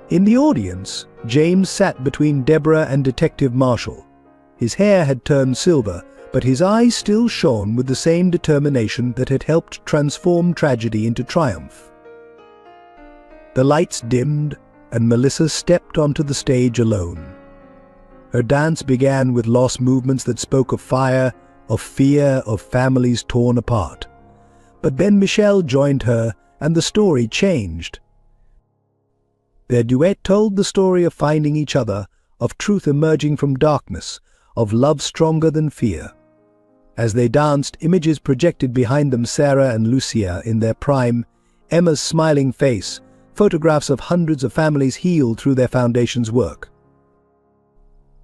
In the audience, James sat between Deborah and Detective Marshall. His hair had turned silver, but his eyes still shone with the same determination that had helped transform tragedy into triumph. The lights dimmed, and Melissa stepped onto the stage alone. Her dance began with lost movements that spoke of fire, of fear, of families torn apart. But then Michelle joined her, and the story changed. Their duet told the story of finding each other, of truth emerging from darkness, of love stronger than fear. As they danced, images projected behind them Sarah and Lucia in their prime, Emma's smiling face, photographs of hundreds of families healed through their foundation's work.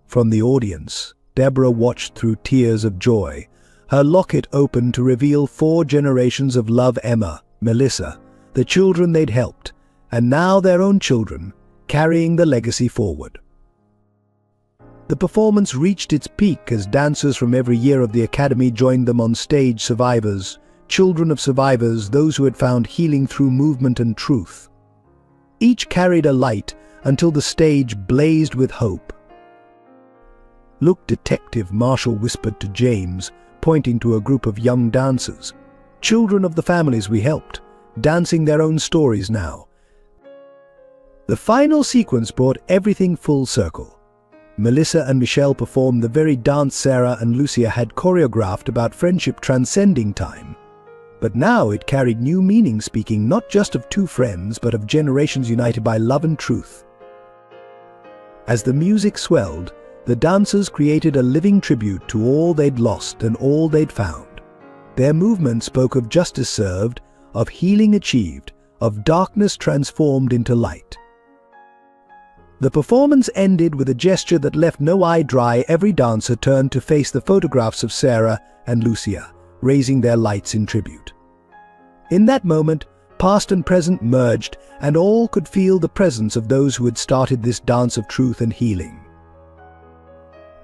From the audience, Deborah watched through tears of joy, her locket open to reveal 4 generations of love: Emma, Melissa, the children they'd helped, and now their own children, carrying the legacy forward. The performance reached its peak as dancers from every year of the Academy joined them on stage: survivors, children of survivors, those who had found healing through movement and truth. Each carried a light until the stage blazed with hope. "Look, Detective," Marshall whispered to James, pointing to a group of young dancers. "Children of the families we helped, dancing their own stories now." The final sequence brought everything full circle. Melissa and Michelle performed the very dance Sarah and Lucia had choreographed about friendship transcending time. But now it carried new meaning, speaking not just of 2 friends, but of generations united by love and truth. As the music swelled, the dancers created a living tribute to all they'd lost and all they'd found. Their movement spoke of justice served, of healing achieved, of darkness transformed into light. The performance ended with a gesture that left no eye dry. Every dancer turned to face the photographs of Sarah and Lucia, raising their lights in tribute. In that moment, past and present merged, and all could feel the presence of those who had started this dance of truth and healing.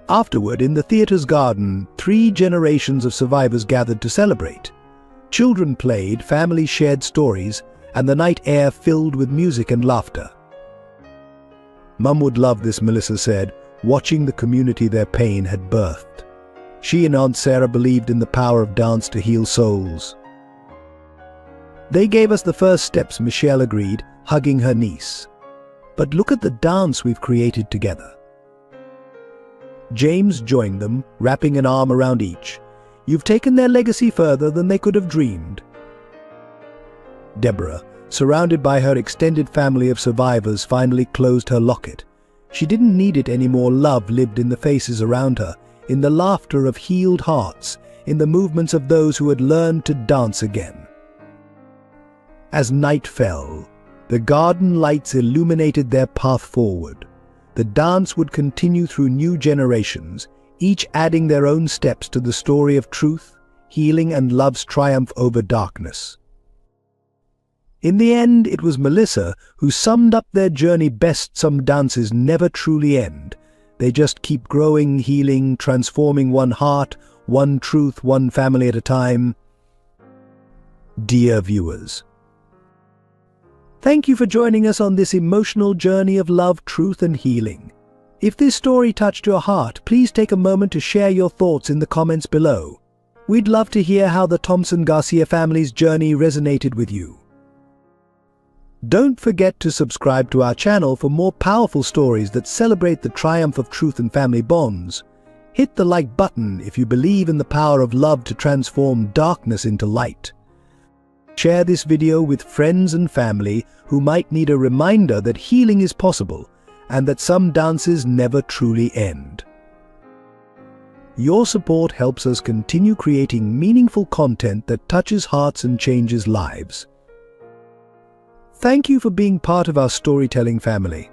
Afterward, in the theater's garden, 3 generations of survivors gathered to celebrate. Children played, families shared stories, and the night air filled with music and laughter. "Mum would love this," Melissa said, watching the community their pain had birthed. She and Aunt Sarah believed in the power of dance to heal souls. "They gave us the first steps," Michelle agreed, hugging her niece. "But look at the dance we've created together." James joined them, wrapping an arm around each. "You've taken their legacy further than they could have dreamed." Deborah, surrounded by her extended family of survivors, finally closed her locket. She didn't need it anymore. Love lived in the faces around her, in the laughter of healed hearts, in the movements of those who had learned to dance again. As night fell, the garden lights illuminated their path forward. The dance would continue through new generations, each adding their own steps to the story of truth, healing, and love's triumph over darkness. In the end, it was Melissa who summed up their journey best. "Some dances never truly end. They just keep growing, healing, transforming, one heart, one truth, one family at a time." Dear viewers, thank you for joining us on this emotional journey of love, truth, and healing. If this story touched your heart, please take a moment to share your thoughts in the comments below. We'd love to hear how the Thompson Garcia family's journey resonated with you. Don't forget to subscribe to our channel for more powerful stories that celebrate the triumph of truth and family bonds. Hit the like button if you believe in the power of love to transform darkness into light. Share this video with friends and family who might need a reminder that healing is possible and that some dances never truly end. Your support helps us continue creating meaningful content that touches hearts and changes lives. Thank you for being part of our storytelling family.